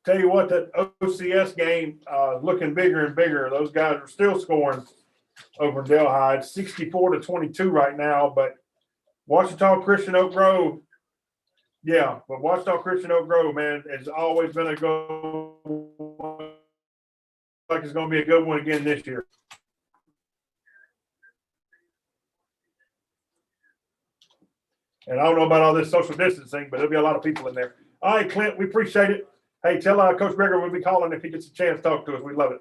Tell you what, that OCS game looking bigger and bigger. Those guys are still scoring over Delhi. It's 64-22 right now, but Washita Christian Oak Grove, yeah, but Washita Christian Oak Grove, man, has always been a go. Like it's going to be a good one again this year. And I don't know about all this social distancing, but there'll be a lot of people in there. All right, Clint, we appreciate it. Hey, tell Coach Gregory we'll be calling if he gets a chance to talk to us. We'd love it.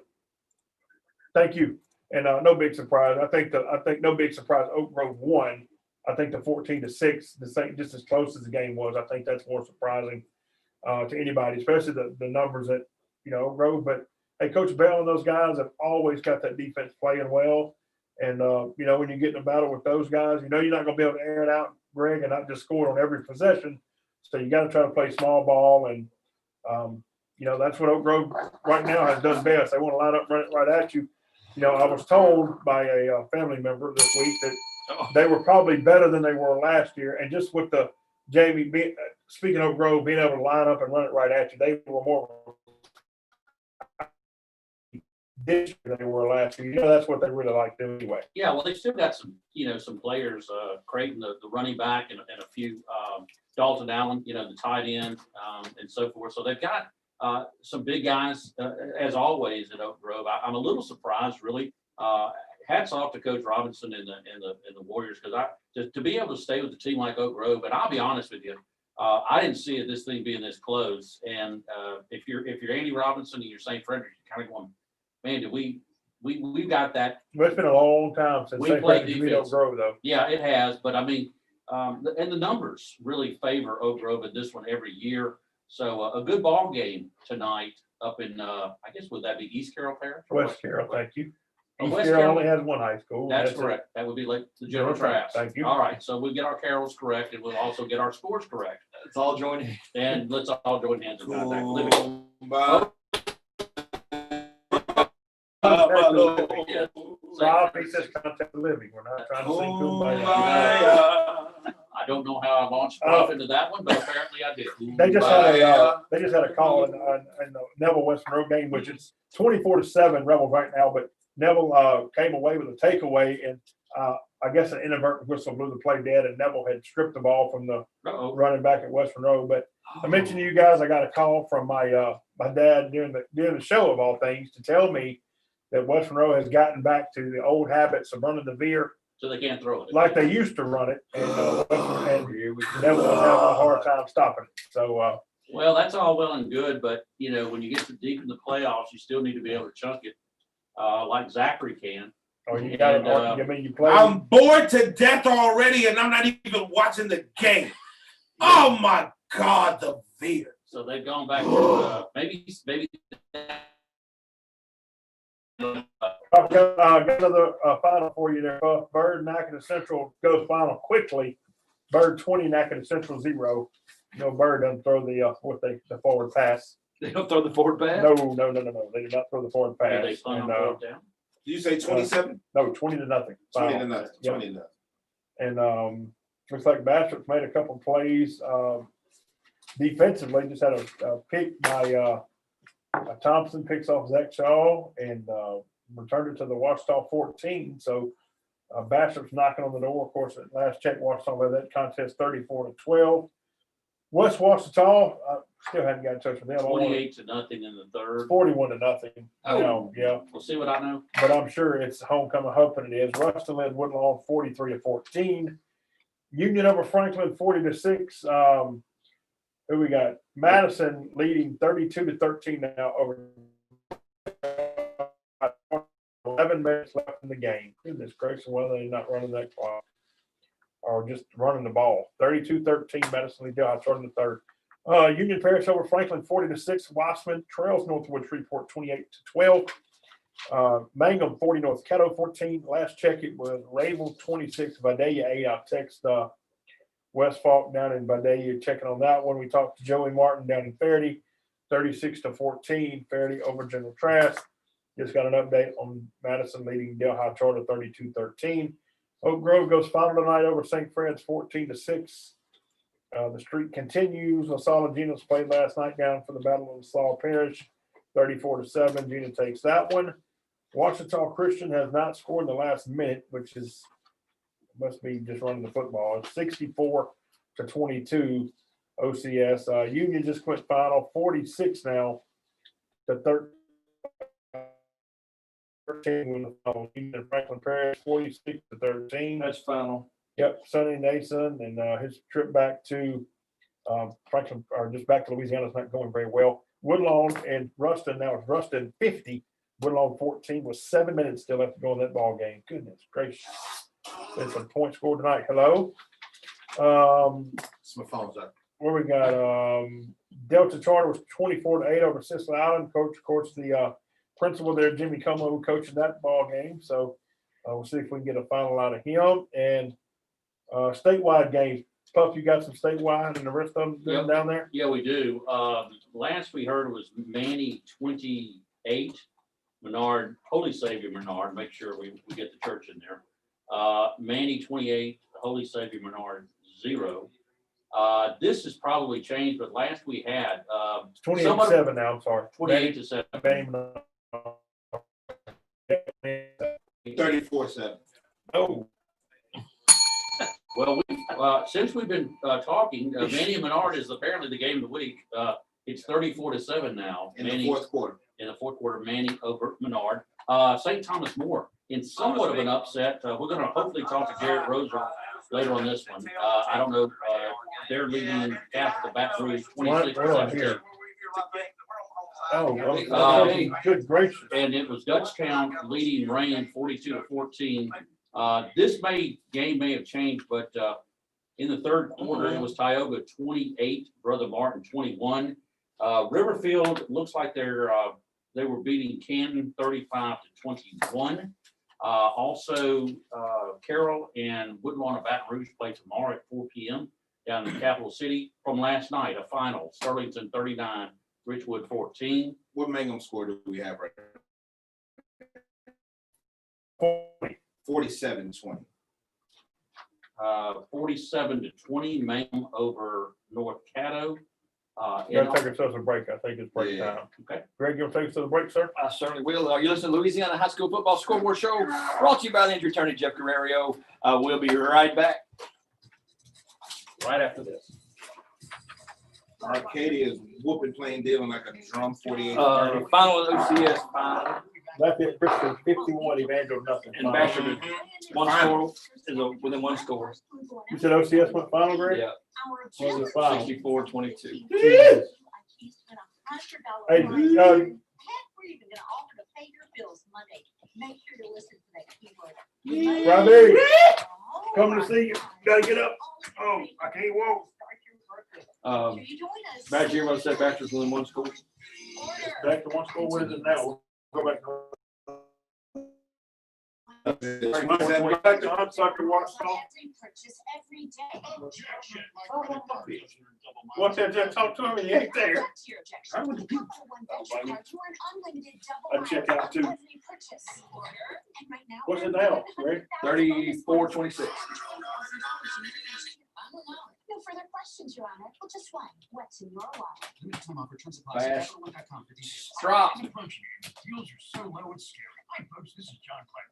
Thank you. And no big surprise. I think no big surprise. Oak Grove won. I think the 14-6, the same, just as close as the game was. I think that's more surprising to anybody, especially the numbers that Oak Grove. But hey, Coach Bell and those guys have always got that defense playing well. And when you get in a battle with those guys, you're not going to be able to air it out, Greg, and not just score on every possession. So you got to try to play small ball and. That's what Oak Grove right now has done best. They want to line up right at you. I was told by a family member this week that they were probably better than they were last year. And just with the speaking of Oak Grove being able to line up and run it right at you, they were more this year than they were last year. That's what they really like to do anyway. Yeah, well, they still got some players, Creighton, the running back, and a few, Dalton Allen, the tight end, and so forth. So they've got some big guys, as always, at Oak Grove. I'm a little surprised, really. Hats off to Coach Robinson and the Warriors, because to be able to stay with a team like Oak Grove, and I'll be honest with you, I didn't see this thing being this close. And if you're Andy Robinson and you're St. Frederick, you're kind of going, man, we've got that. But it's been a long time since We played beat Oak Grove, though. Yeah, it has. But I mean, and the numbers really favor Oak Grove in this one every year. So a good ball game tonight up in, I guess, would that be East Carroll Parish? West Carroll, thank you. Oh, East West Carroll Carroll. only has one high school. That's correct. That would be like the General Traps. Thank you. All right, so we get our carols correct, and we'll also get our scores correct. It's all joining. And let's all join hands in contact living. Yeah. Rob, he says contact living. We're not trying to sing kumbaya. I don't know how I launched off into that one, but apparently I did. They just had a call in the Neville Western Road game, which is 24-7 Rebels right now. But Neville came away with a takeaway, and I guess an inadvertent whistle blew the play dead, and Neville had stripped the ball from the running back at Western Road. But I mentioned to you guys, I got a call from my my dad during the show of all things to tell me that Western Road has gotten back to the old habits of running the veer. So they can't throw it. Like they used to run it, and Neville was having a hard time stopping it. So, well, that's all well and good, but when you get to deep in the playoffs, you still need to be able to chunk it, like Zachary can. you got it. I mean, you play. I'm bored to death already, and I'm not even watching the game. Oh my God, the Veer. So they've gone back to maybe got another final for you there, Buff. Bird, Natchitoches Central goes final quickly. Bird 20, Natchitoches Central 0. No, Bird doesn't throw the forward pass. They don't throw the forward pass? No. They did not throw the forward pass. Did they punt And, on fourth down? Did you say 27? no, 20 to nothing. 20 Final. to nothing. Yep. 20 to nothing. And looks like Bashop's made a couple plays defensively. Just had a pick by Thompson, picks off Zach Shaw and returned it to the Washita 14. So Bashop's knocking on the door. Of course, at last check, Washita led that contest 34-12. West Washita, still hadn't got in touch with them. 28 to nothing in the third. 41 to nothing. Oh. Yeah. We'll see what I know. But I'm sure it's homecoming, hoping it is. Ruston led Woodlawn 43-14. Union over Franklin 40-6. Who we got? Madison leading 32-13 now over 11 minutes left in the game. Goodness gracious, well, they're not running that clock or just running the ball. 32-13, Madison lead Delhi starting the third. Union Parish over Franklin 40-6. Wiseman trails Northwood Shreveport 28-12. Mangum 40, North Caddo 14. Last check, it was Ravel 26, Vidalia 8. I'll text West Falk down in Vidalia checking on that one. We talked to Joey Martin down in Faraday, 36-14. Faraday over General Trask. Just got an update on Madison leading Delhi Charter 32-13. Oak Grove goes final tonight over St. Fred's 14-6. The streak continues. LaSalle and Geno's played last night down for the Battle of LaSalle Parish, 34-7. Geno takes that one. Washita Christian has not scored in the last minute, which must be just running the football. It's 64-22 OCS. Union just went final, 46 now to 13. Union Franklin Parish, 46-13. That's final. Yep, Sonny Nason and his trip back to Franklin, or just back to Louisiana, is not going very well. Woodlawn and Ruston, now it's Ruston 50, Woodlawn 14 with 7 minutes still left to go in that ball game. Goodness gracious. There's a point score tonight. Hello. My phone's up. Where we got Delta Charter was 24-8 over Cicely Island. Coach, of course, the principal there, Jimmy Como, coaching that ball game. So we'll see if we can get a final out of him. And statewide games. Puff, you got some statewide and the rest of them Yep. down there? Yeah, we do. Last we heard was Manny 28, Menard, Holy Savior Menard. Make sure we get the church in there. Manny 28, Holy Savior Menard 0. This has probably changed, but last we had 28-7 now, I'm sorry. 28-7. Bam. 34-7. Oh, Well, since we've been talking, Manny and Menard is apparently the game of the week. It's 34-7 now. In Manny, the fourth quarter. in the fourth quarter, Manny over Menard. St. Thomas More in somewhat of an upset. We're going to hopefully talk to Garrett Roser later on this one. I don't know. They're leading Catholic of Baton Rouge 26-17. here. Oh, Hey. good gracious. And it was Dutchtown leading Rain 42-14. This game may have changed, but in the third quarter, it was Tioga 28, Brother Martin 21. Riverfield looks like they were beating Canton 35-21. Also, Carroll and Woodlawn of Baton Rouge play tomorrow at 4 p.m. down in the capital city. From last night, a final, Sterlington 39, Richwood 14. What Mangum score do we have right now? 47-20. 47-20, Mangum over North Caddo. Gotta take ourselves a break. I think it's break Yeah. time. Okay. Greg, you'll take us to the break, sir? I certainly will. You listen to Louisiana High School Football Scoreboard Show, brought to you by the injury attorney Jeff Guerrero. We'll be right back. Right after this. Arcadia is whooping plain dealing like a drum 48. Final OCS final. Lafayette Christian 51, Evangel nothing. And Bashford one score is within one score. You said OCS went final, Greg? Yeah, What was the final? 64-22. Jesus. Hey, Heck, we're even gonna offer to pay your bills Monday. Make sure to listen to that keyword. Robbie, coming to see you. Gotta get up. Oh, I can't walk. Back here, what I said, Bashford's within one score. Back to one score. What is it now? Go back. Back to Hunsucker Watchdog. Every purchase, every day. What's that? Just talk to him and he ain't there. Object to your objection. How would the people- Capital One Venture Card to earn unlimited double I'd check mileage out, too. on every purchase. Order, and right now, What's it earn now, 100,000 Rick? bonus points. 34.26. No further questions, Your Honor. Well, just one. What's in your wallet? Fast. Drop. Deals are so low, it's scary. Hi, folks, this is John Clark.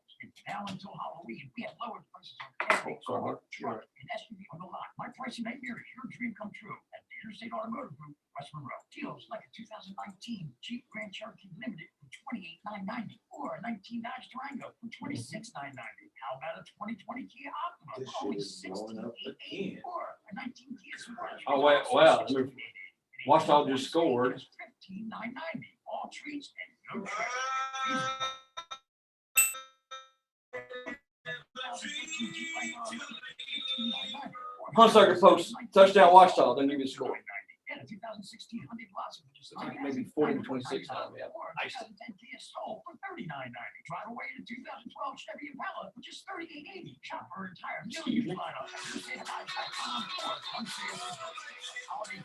Now until Halloween, we have lowered prices on every car, truck, and SUV on the lot. My pricing nightmare is your dream come true at the Interstate Automotive Group, West Monroe. Deals like a 2019 Jeep Grand Cherokee Limited for $28,990 or a 19 Dodge Durango for $26,990. How about a 2020 Kia Optima This for only shit is blowing up again. $16,880 or a 19 Kia Sportage? Oh, wait, well, Watchdog just scored. $15,990. All treats and no tricks. Hunsucker posts touchdown Watchdog, then give you a score. And a 2016 Hyundai Blossom, which is Maybe 40 to 26 now, yeah. Or a 2010 Kia Soul for $39,990. Drive away in a 2012 Chevy Impala, which is $38,880. Shop our entire new used lineup at InterstateHighs.com or Hunsucker. Holiday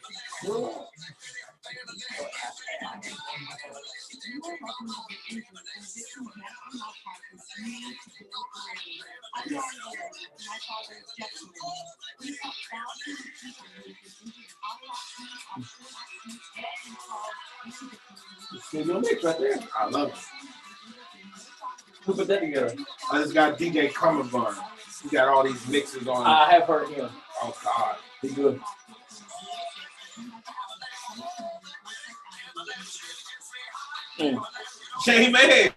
Maybe a mix right there. I love it. Who put that together? I just got DJ Cumberbund. He got all these mixes on. I have heard him. Oh God. He's good. Jamie.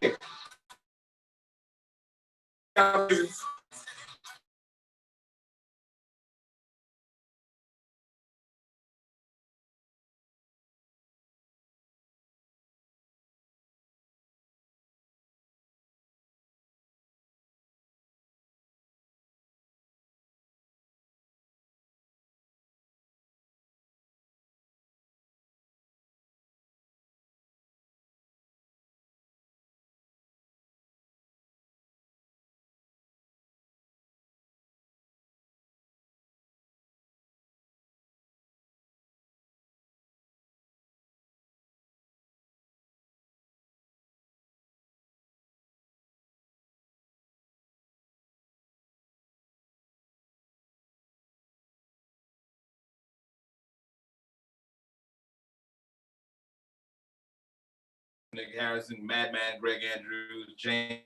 Nick Harrison, Madman, Greg Andrews, James,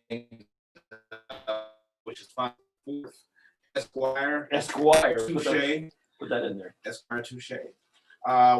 which is 4th, Esquire, Esquire. Touche, Put that in there. Esquire Touche.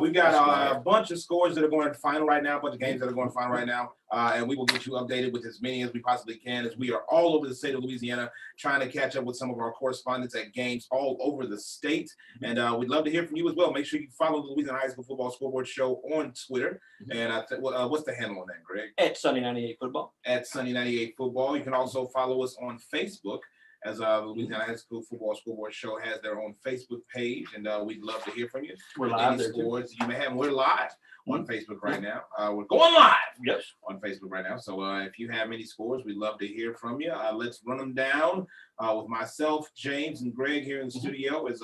We've got a bunch of scores that are going to final right now, a bunch of games that are going to final right now, and we will get you updated with as many as we possibly can, as we are all over the state of Louisiana trying to catch up with some of our correspondents at games all over the state. And we'd love to hear from you as well. Make sure you follow the Louisiana High School Football Scoreboard Show on Twitter. And what's the handle on that, Greg? At Sunny 98 Football. At Sunny 98 Football. You can also follow us on Facebook, as the Louisiana High School Football Scoreboard Show has their own Facebook page, and we'd love to hear from you. We're live Any there too. scores you may have. We're live on Facebook right now. We're going live Yes. on Facebook right now. So if you have any scores, we'd love to hear from you. Let's run them down with myself, James, and Greg here in the studio. As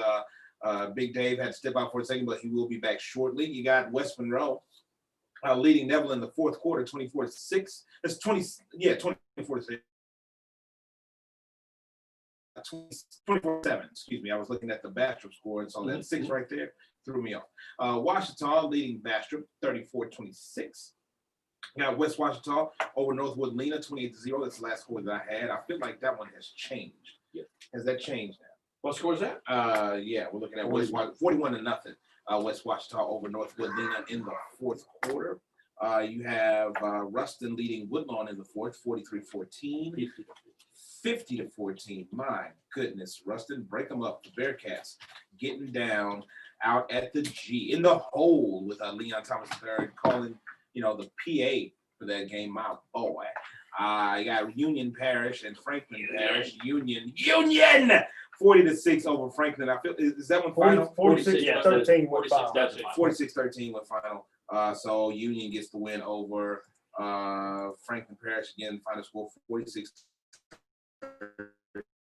Big Dave had to step out for a second, but he will be back shortly. You got West Monroe leading Neville in the 4th quarter, 24-6. That's 24-6. 24-7, excuse me. I was looking at the Bastrop score and saw that 6 right there. Threw me off. Washita leading Bastrop 34-26. Got West Washita over Northwood Lena 28-0. That's the last score that I had. I feel like that one has changed. Yeah. Has that changed now? What score is that? Yeah, we're looking at West 41-0. West Washita over Northwood Lena in the 4th quarter. You have Ruston leading Woodlawn in the 4th, 43-14. 50-14. My goodness, Ruston, break them up. The Bearcats getting down out at the G in the hole with Leon Thomas III calling, the PA for that game. My boy. I got Union Parish and Franklin Parish. Union 40-6 over Franklin. I feel is that one final? 46-13 with five. 46-13 with final. So Union gets the win over Franklin Parish again. Final score 46.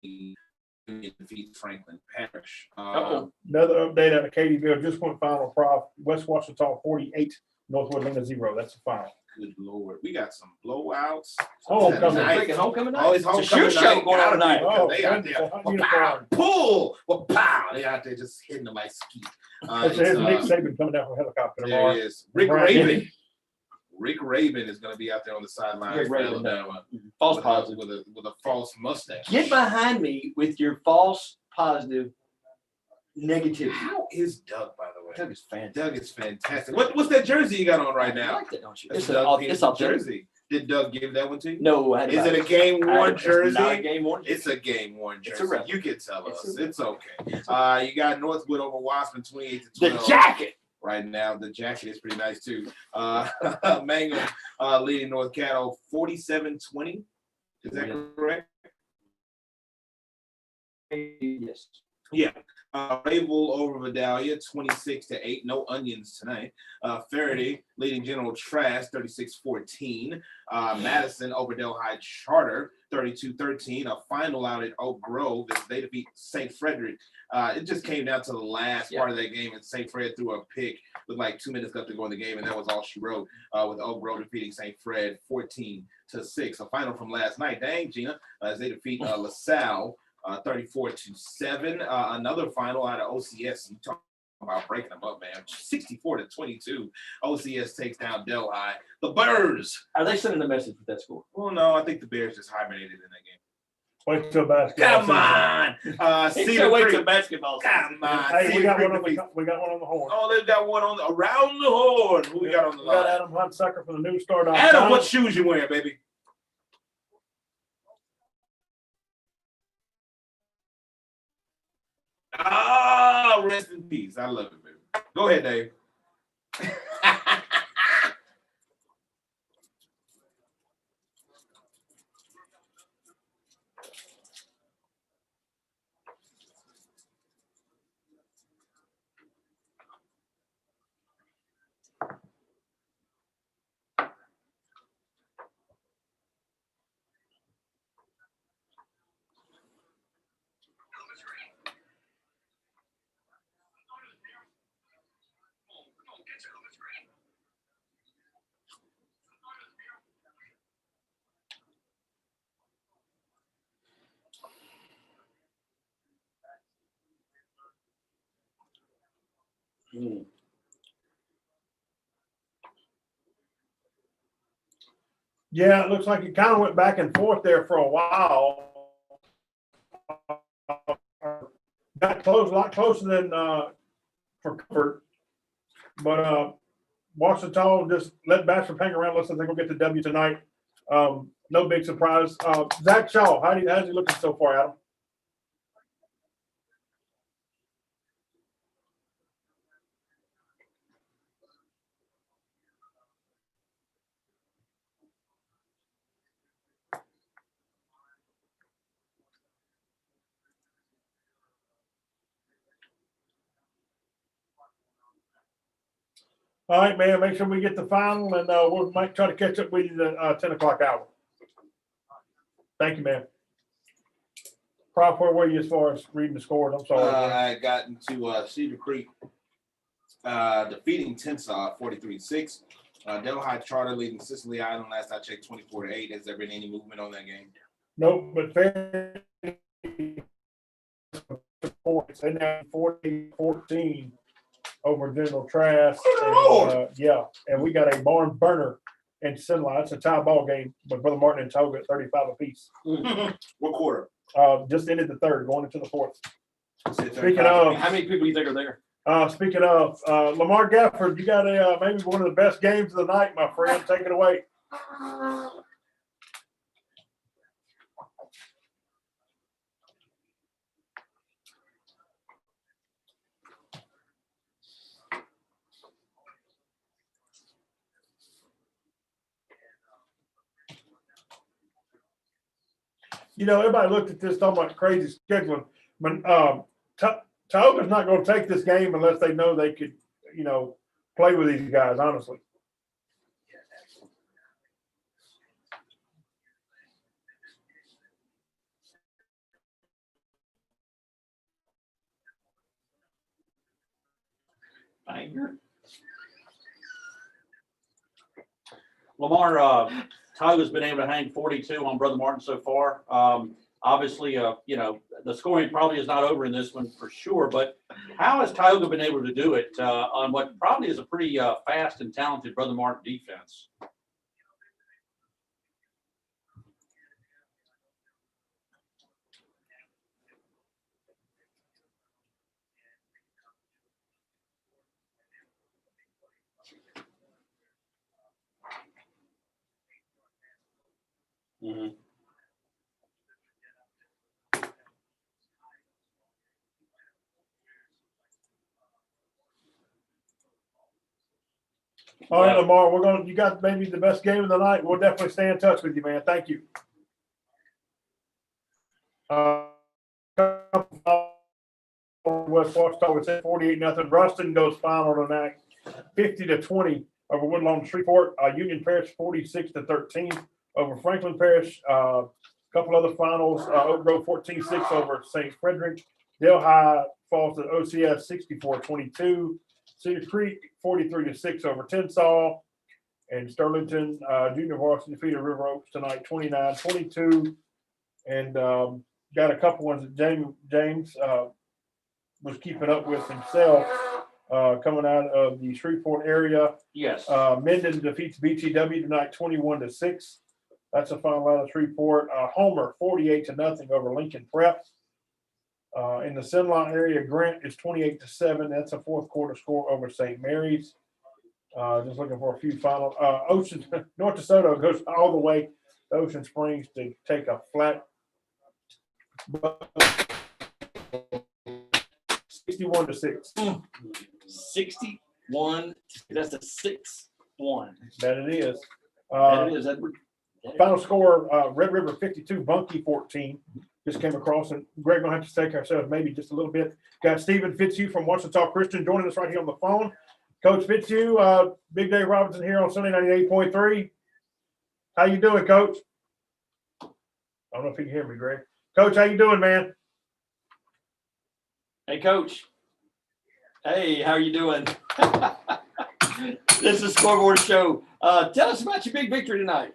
defeat Franklin Parish. Uh-oh. Another update out of Katie'ville, just went final prof, West Washita 48, Northwood Lena 0. That's the final. Good Lord, we got some blowouts. Homecoming. Tonight. Freaking homecoming night. Oh, it's a homecoming shoot show night. going on Gotta be, tonight. because Oh, they out goodness, there. hot Well, uniform. pow, pull, well, pow. They out there just hitting them like skeet. That's It's, Nick Saban coming down from helicopter there tomorrow. he is. Rick Brian Raven. Rick Raven is going to be out there on the sideline Rick for Raven, Alabama False with positive. with a false mustache. Get behind me with your false positive negativity. How is Doug, by the way? Doug is fantastic. Doug is fantastic. What's that jersey you got on right You now? like that, don't you? That's It's Doug it's Peterson authentic. jersey. Did Doug give that one to you? No, I had to Is buy it a game worn It's not a jersey? game worn. It's a game worn It's a jersey. replica. You can tell It's us. a It's okay. You got Northwood over Wasman 28-12. The jacket. Right now, the jacket is pretty nice too. Mangum leading North Cattle 47-20. Is that correct? Yes. Yeah. Rayville over Vidalia 26-8. No onions tonight. Faraday leading General Trask 36-14. Madison over Delhi Charter 32-13. A final out at Oak Grove as they defeat St. Frederick. It just came down to the last part of that game, and St. Fred threw a pick with like 2 minutes left to go in the game, and that was all she wrote. With Oak Grove defeating St. Fred 14-6. A final from last night. Dang, Gina, as they defeat LaSalle 34-7. Another final out of OCS. You talk about breaking them up, man. 64-22. OCS takes down Delhi. The Birds. Are they sending a message with that score? Well, no, I think the Bears just hibernated in that game. Wait till basketball. Come on. He Cedar said wait Creek. till basketball. Come on. Hey, we Cedar got Creek one on defeats- the horn. Oh, they've got one on around the horn. Who we got on the We got line? Adam Hunsucker from the New Star.com. Adam, what shoes you wearing, baby? Ah, rest in peace. I love it, baby. Go ahead, Dave. Yeah, it looks like it kind of went back and forth there for a while. Got close, a lot closer than for comfort. But Washington just let Bachelor hang around. Looks like they're gonna get the W tonight. No big surprise. Zach Shaw, how's he looking so far, Adam? All right, man. Make sure we get the final, and we'll might try to catch up with you at 10 o'clock hour. Thank you, man. Prof, where were you as far as reading the scores? I'm sorry. man. I got into Cedar Creek defeating Tensas 43-6. Delhi Charter leading Sicily Island. Last I checked, 24-8. Has there been any movement on that game? Nope, but fair points. They now 14 over General Trask. And, yeah, and we got a barn burner in Sinai. It's a tie ball game, but Brother Martin and Toga at 35 apiece. What quarter? Just ended the third, going into the fourth. Speaking Speaking of, How many people do you think are there? speaking of, Lamar Gafford, you got a maybe one of the best games of the night, my friend. Take it away. You know, everybody looked at this talking about crazy scheduling. But Toga's not going to take this game unless they know they could, you know, play with these guys, honestly. finger. Lamar, Tyler's been able to hang 42 on Brother Martin so far. Obviously, you know, the scoring probably is not over in this one for sure, but how has Tioga been able to do it on what probably is a pretty fast and talented Brother Martin defense? Mhm. All right, Lamar, you got maybe the best game of the night. We'll definitely stay in touch with you, man. Thank you. West Washita was at 48-0. Ruston goes final tonight, 50-20 over Woodlawn Shreveport. Union Parish 46-13 over Franklin Parish. Couple other finals. Oak Grove 14-6 over St. Frederick. Delhi falls to OCS 64-22. Cedar Creek 43-6 over Tensall. And Sterlington Junior Varsity defeated River Oaks tonight 29-22. And got a couple ones that James was keeping up with himself coming out of the Shreveport area. Yes. Minden defeats BTW tonight 21-6. That's a final out of Shreveport. Homer 48-0 over Lincoln Prep. In the Sinlon area, Grant is 28-7. That's a fourth quarter score over St. Mary's. Just looking for a few final. Ocean North DeSoto goes all the way to Ocean Springs to take a flat 61-6. 61. That's a 6-1. That it is. That it is, Edward. Final score: Red River 52, Bunkie 14. Just came across, and Greg gonna have to take ourselves maybe just a little bit. Got Stephen Fitzhugh from Washita Christian joining us right here on the phone. Coach Fitzhugh, Big Dave Robinson here on Sunday 98.3. How you doing, Coach? I don't know if you can hear me, Greg. Coach, how you doing, man? Hey, Coach. Hey, how you doing? This is Scoreboard Show. Tell us about your big victory tonight.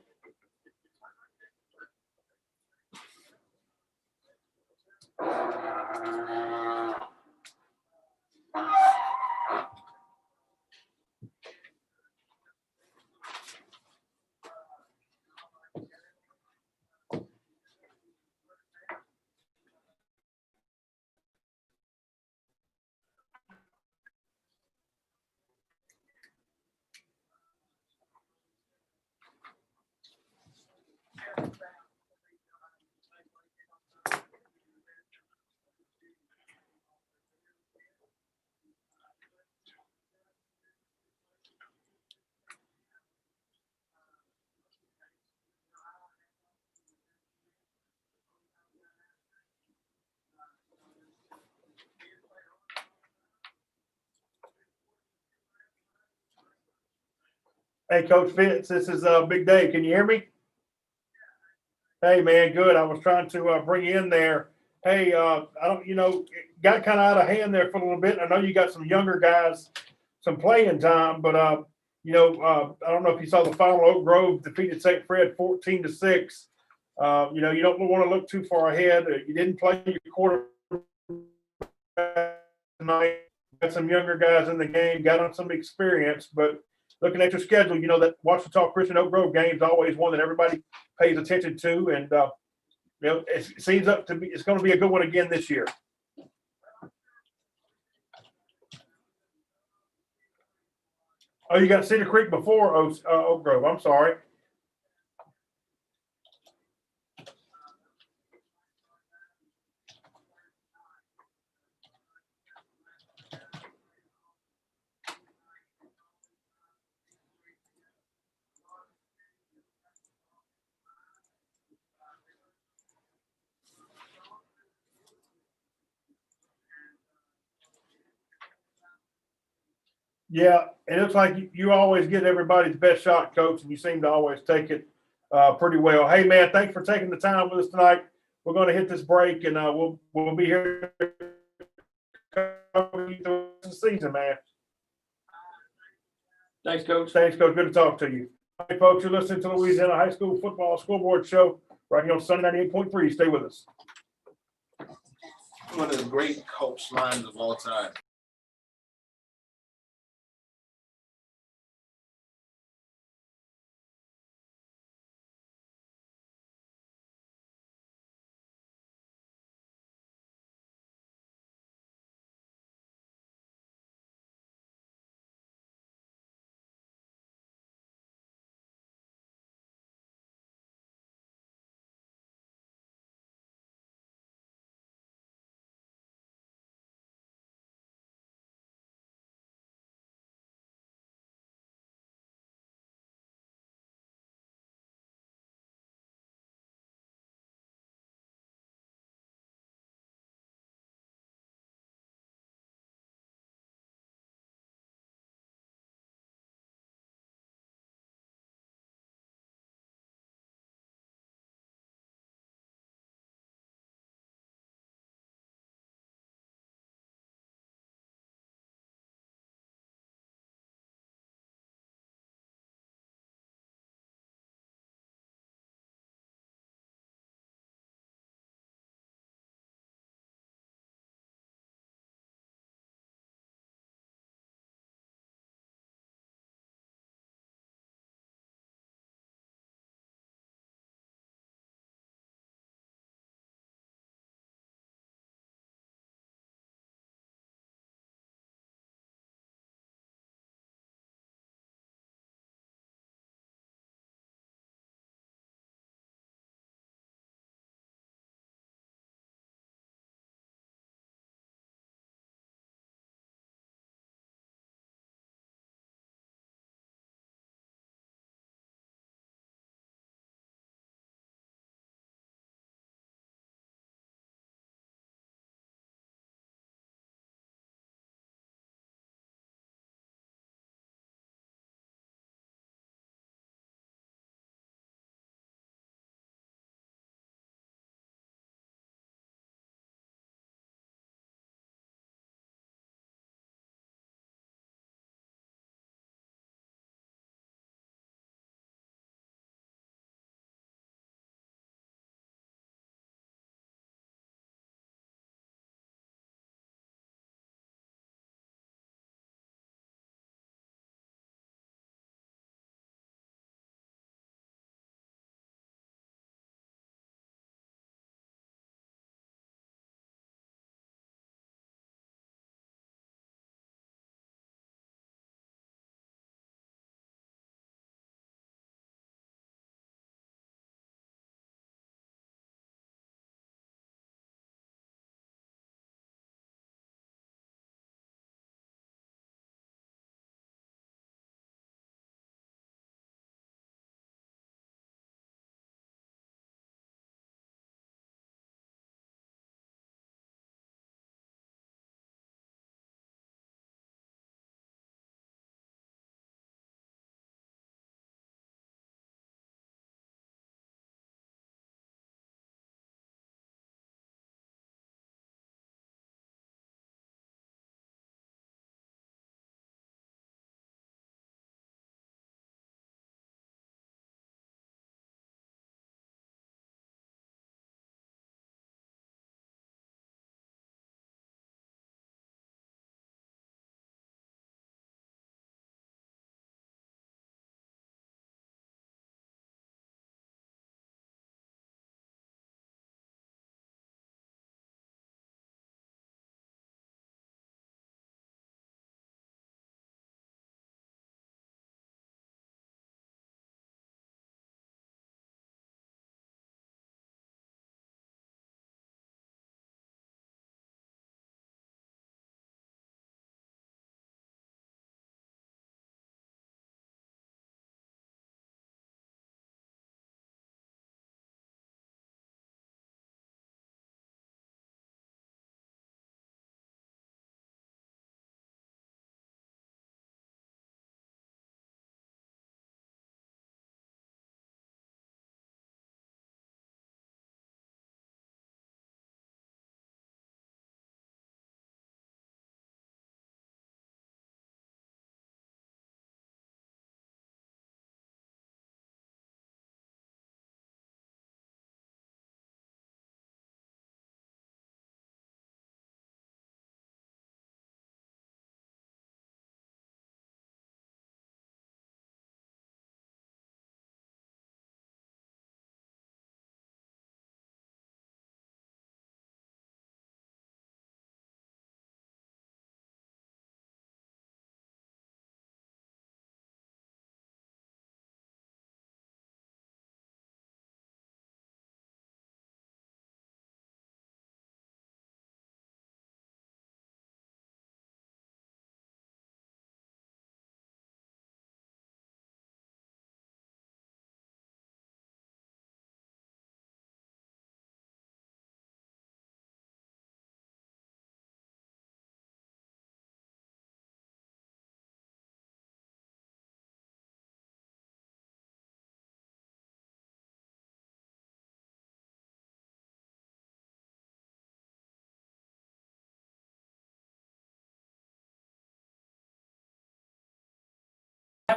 Hey, Coach Fitz, this is Big Dave. Can you hear me? Hey, man, good. I was trying to bring you in there. Hey, I don't, got kind of out of hand there for a little bit. I know you got some younger guys, some playing time, but I don't know if you saw the final. Oak Grove defeated St. Fred 14-6. You don't want to look too far ahead. You didn't play your quarterback tonight. Got some younger guys in the game, got on some experience, but looking at your schedule, that Washita Christian Oak Grove game is always one that everybody pays attention to, and it seems up to be it's going to be a good one again this year. Oh, you got Cedar Creek before Oak Grove. I'm sorry. Yeah, it looks like you always get everybody's best shot, Coach, and you seem to always take it pretty well. Hey, man, thanks for taking the time with us tonight. We're going to hit this break, and we'll be here the season, man. Thanks, Coach. Thanks, Coach. Good to talk to you. All right, folks, you're listening to the Louisiana High School Football Scoreboard Show right here on Sunday 98.3. Stay with us. One of the great coach lines of all time.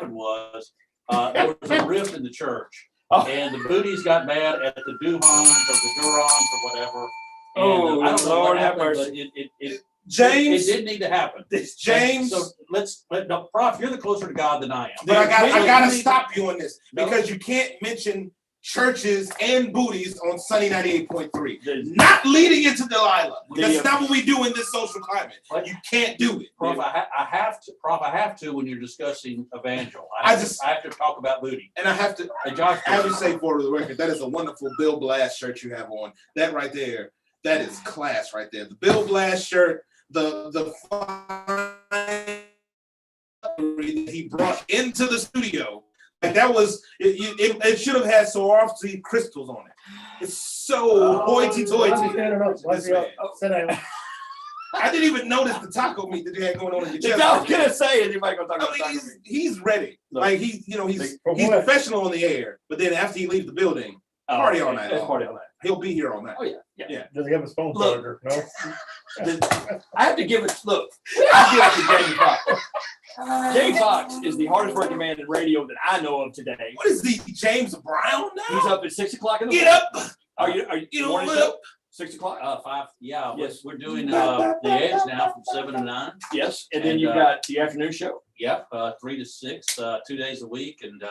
happened was, there was a rift in the church. Oh. And the Booties got mad at the Duhons or the Durons or whatever. And Oh, I don't know Lord what have happened, mercy. but it James, didn't need to happen. James. So no, Prof, you're the closer to God than I am. But I gotta So you stop you on this No. because you can't mention churches and booties on Sunny 98.3. The- Not leading into Delilah. That's The- not what we do in this social climate. What? You can't do it. Prof, I have to when you're discussing Evangel. I I have to talk about booty. And I have to And Josh, I have to say for the record, that is a wonderful Bill Blast shirt you have on. That right there, that is class right there. The Bill Blast shirt, the fine that he brought into the studio. And that was it should have had Swarovski crystals on it. It's so hoity-toity. Standing up, This sit man. down. I didn't even notice the taco meat that you had going on in your chest. I was gonna say, anybody gonna talk I about mean, taco meat? he's ready. Look. Like he's For he's what? professional in the air. But then after he leaves the building, party all night Let's long. party all night. he'll be here all night. Oh, yeah. Does he have his phone Look. charger? No. I have to give it, look, I have to give it to Jamie Foxx. Jamie Foxx is the hardest working man in radio that I know of today. What is the James Brown now? He's up at 6 o'clock in the Get morning. up! Are you Get morning on show? up! 6 o'clock? 5, yeah, Yes. we're doing the Edge now from 7 to 9. Yes, and then And, you've got the afternoon show. Yep, 3 to 6, 2 days a week, and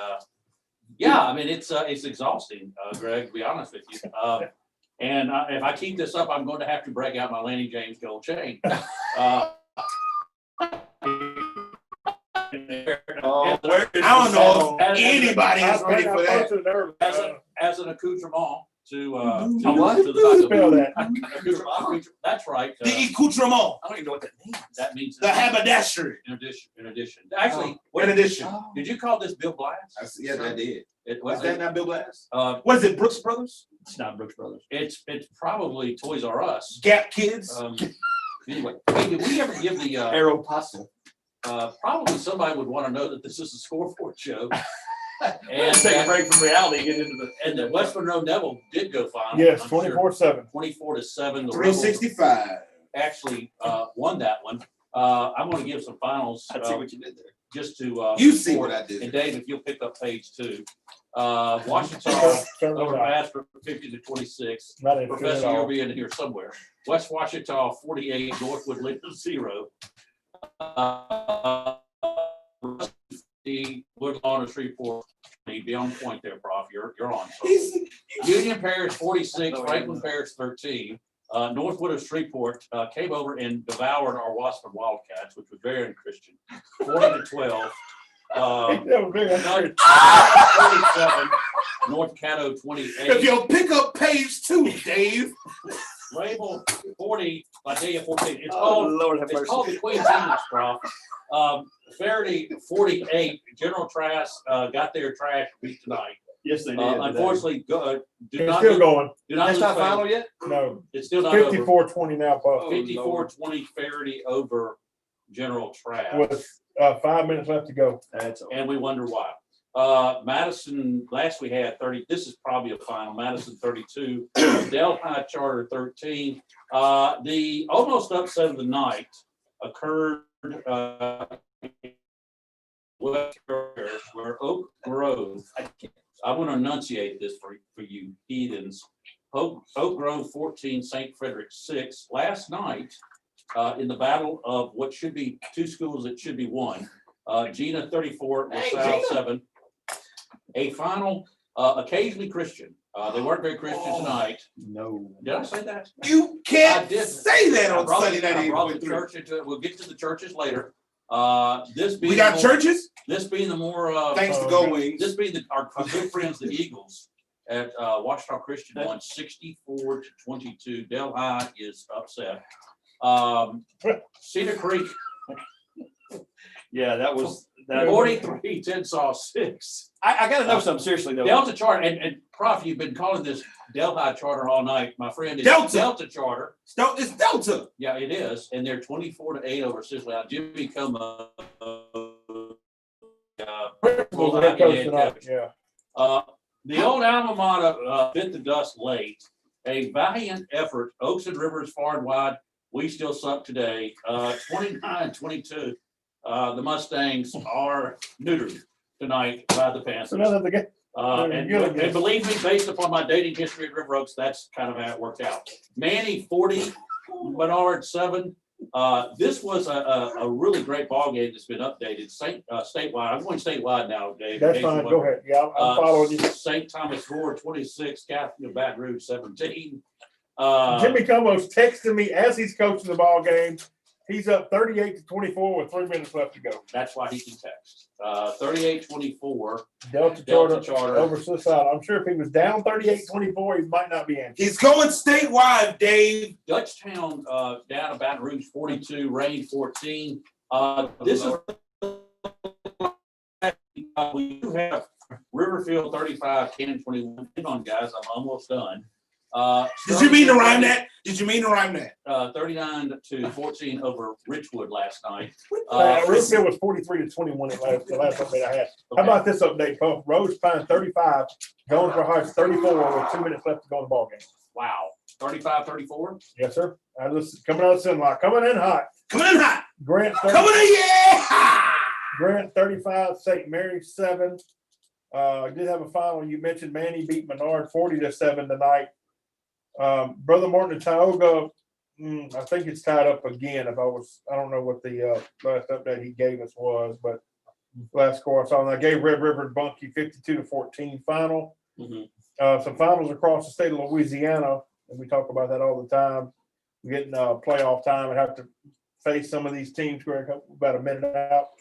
yeah, I mean it's exhausting, Greg. To be honest with you, and if I keep this up, I'm going to have to break out my Lanny James gold chain. Oh, I don't know if As- anybody is ready for that. As an accoutrement to what? to the Spell that. accoutrement. That's right. The accoutrement, I don't even know what that means. That means the haberdashery. in addition. Actually, In addition, did you call this Bill Blast? yes, I did. It Was was that not Bill Glass? was Was it Brooks Brothers? It's not Brooks Brothers. it's probably Toys R Us. Gap Kids? Anyway, hey, did we ever give the Aeropostale. probably somebody would want to know that this is a scoreboard show. Let's take a break from reality, get into the. And the West Monroe Neville did go final. Yes, I'm sure. 24/7. 24-7. The Rebels 365. actually won that one. I'm going to give some finals I see what you did there. just to. You see support- what I did. And Dave, if you'll pick up page 2. Washington Certainly over not. Bastrop 50-26. Not interested at Professor, you'll all. be in here somewhere. West Washita 48, Northwood Lincoln 0. The Woodlawn and Shreveport, be on point there, Prof. You're on. So. Union Parish 46, Franklin Parish 13. Northwood of Shreveport came over and devoured our Wasp Wildcats, which was very unchristian. 40-12. That was very Nugget unfair. 47. North Caddo If 28. you'll pick up page 2, Dave. Label 40, Isaiah 14. It's Oh, called Lord have It's mercy. called the Queen's English, Prof. Faraday 48, General Trask got their trash beat tonight. Yes, they did. Unfortunately, do It's not, still lose- going. do not That's lose not faith. final yet? No. It's still not over. 54-20 now, Buff. 54-20 Faraday over General Trask. With 5 minutes left to go. That's all. And we wonder why. Madison, last we had 30, this is probably a final, Madison 32, Delhi Charter 13. The almost upset of the night occurred where Oak Grove, I want to enunciate this for you heathens. Oak Grove 14, St. Frederick 6. Last night, in the battle of what should be 2 schools that should be 1, Gina 34, LaSalle 7. A final, occasionally Christian. They weren't very Christian tonight. No. Did I say that? You I can't did. say that I on brought Sunday the- I brought the 98.3. church into it. We'll get to the churches later. This being We got the more- churches? This being the more Thanks to Oh, Go okay. Wings. this being our good friends, the Eagles at Washita Christian won 64-22. Delhi is upset. Cedar Creek Yeah, that was. 43, Tensaw 6. I gotta know something seriously though. Delta Charter and Prof, you've been calling this Delhi Charter all night. My friend, it's Delta. Charter. It's Delta. Yeah, it is, and they're 24-8 over Sicily. Now, Jimmy Coma. Principal's the head coach tonight. Yeah. The old alma mater bit the dust late. A valiant effort. Oaks and Rivers far and wide. We still suck today. 29-22. The Mustangs are neutered. tonight by the So Panthers. now that the game, And believe me, based upon my dating history at River Oaks, that's kind of how it worked out. Manny 40, Bernard 7. This was a really great ball game that's been updated statewide. I'm going statewide now, Dave. that's fine. Go ahead. Yeah, I'm following you. St. Thomas Roar 26, Catherine of Baton Rouge 17. Jimmy Como's texting me as he's coaching the ball game. He's up 38-24 with 3 minutes left to go. That's why he can text. 38-24. Delta Delta Charter Charter. over Suicide. I'm sure if he was down 38-24, he might not be answering. He's going statewide, Dave. Dutchtown down at Baton Rouge 42, Rain 14. This is we do have Riverfield 35, Cannon 21. Hang on, guys, I'm almost done. Did you mean to rhyme that? Did you mean to rhyme that? 39-14 over Richwood last night. Riverfield was 43-21 the last update I had. How about this update, folks? Rose Pine 35, Jonesboro Heights 34 with 2 minutes left to go in the ball game. Wow, 35-34. Yes, sir. Coming out of Sinlock, coming in hot. Coming in hot. Grant Coming in, yeah. Grant 35, St. Mary's 7. Did have a final. You mentioned Manny beat Menard 40-7 tonight. Brother Martin and Tioga, I think it's tied up again. I don't know what the last update he gave us was, but last score I saw, and I gave Red River and Bunkie 52-14 final. Mhm. Some finals across the state of Louisiana, and we talk about that all the time. We're getting playoff time and have to face some of these teams. We're about a minute out.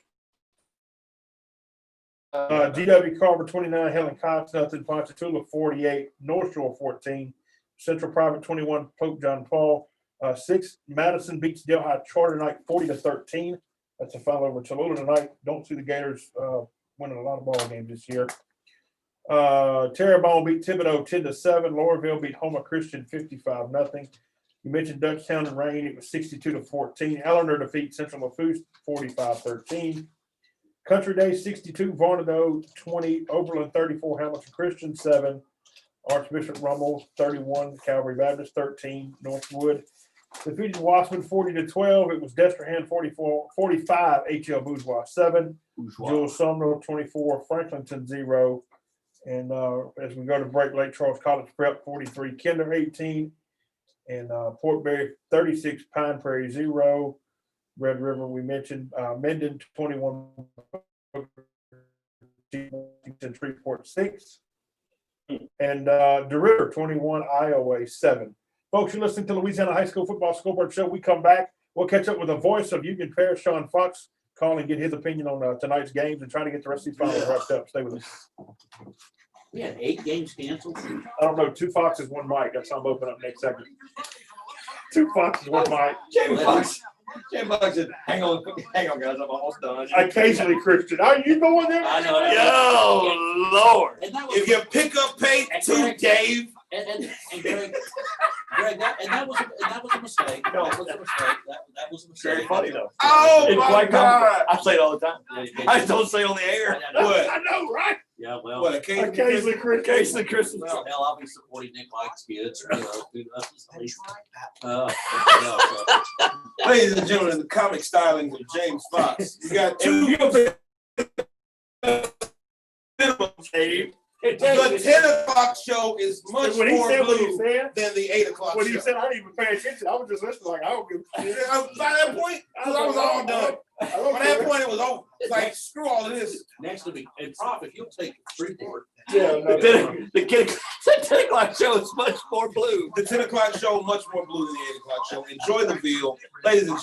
GW Carver 29, Helen Cox nothing, Ponchatoula 48, North Shore 14, Central Private 21, Pope John Paul 6. Madison beats Delhi Charter tonight 40-13. That's a final over Cholula tonight. Don't see the Gators winning a lot of ball games this year. Terrebonne beat Thibodeau 10-7. Laurelville beat Houma Christian 55-0. You mentioned Dutchtown and Rain. It was 62-14. Eleanor defeats Central Lafourche 45-13. Country Day 62, Varnado 20, Oberlin 34, Hamilton Christian 7, Archbishop Rummel 31, Calvary Baptist 13, Northwood defeated Wassman 40-12. It was Destrehan 45, HL Bourgeois 7, Jules Sumner 24, Franklinton 0. And as we go to break, Lake Charles College Prep 43, Kinder 18, and Port Barry 36, Pine Prairie 0. Red River, we mentioned, Menden 21, Shreveport 6, and DeRiver 21, Iowa 7. Folks, you're listening to Louisiana High School Football Scoreboard Show. We come back, we'll catch up with the voice of Union Parish, Sean Fox, call and get his opinion on tonight's games and trying to get the rest of these finals wrapped up. Stay with us. We had 8 games canceled. I don't know, 2 Foxes, 1 Mike. That's how I'm opening up next segment. 2 Foxes, 1 Mike. Jamie Foxx said, hang on, guys, I'm almost done. Occasionally, Christian. Are you going there? I know. Yo, Lord. And that was If your pickup paid too, Dave. and Greg, that was a mistake. No. That was a mistake. That was a mistake. Very funny though. Oh It's my quite God. comical. I say it all the time. I just don't say it on the air. What? I know, right? Yeah, well, What? Occasionally. Occasionally, Christian. Occasionally, Christmas. well, hell, I'll be supporting Nick Mike's kids. That's just the least. Ladies and gentlemen, the comic stylings of James Fox. You got 2 Dave. The 10 o'clock show is much When he more said what he blue said, than the 8 o'clock when he show. said, I didn't even pay attention. I was just listening like, I don't give a shit. By that point, because I was all done. By that point, it was over. It's like, screw all of this. Next to me, and Prof, if you'll take Freeport. Yeah, no, The 10 o'clock show is much more blue. The 10 o'clock show, much more blue than the 8 o'clock show. Enjoy the veal. Ladies and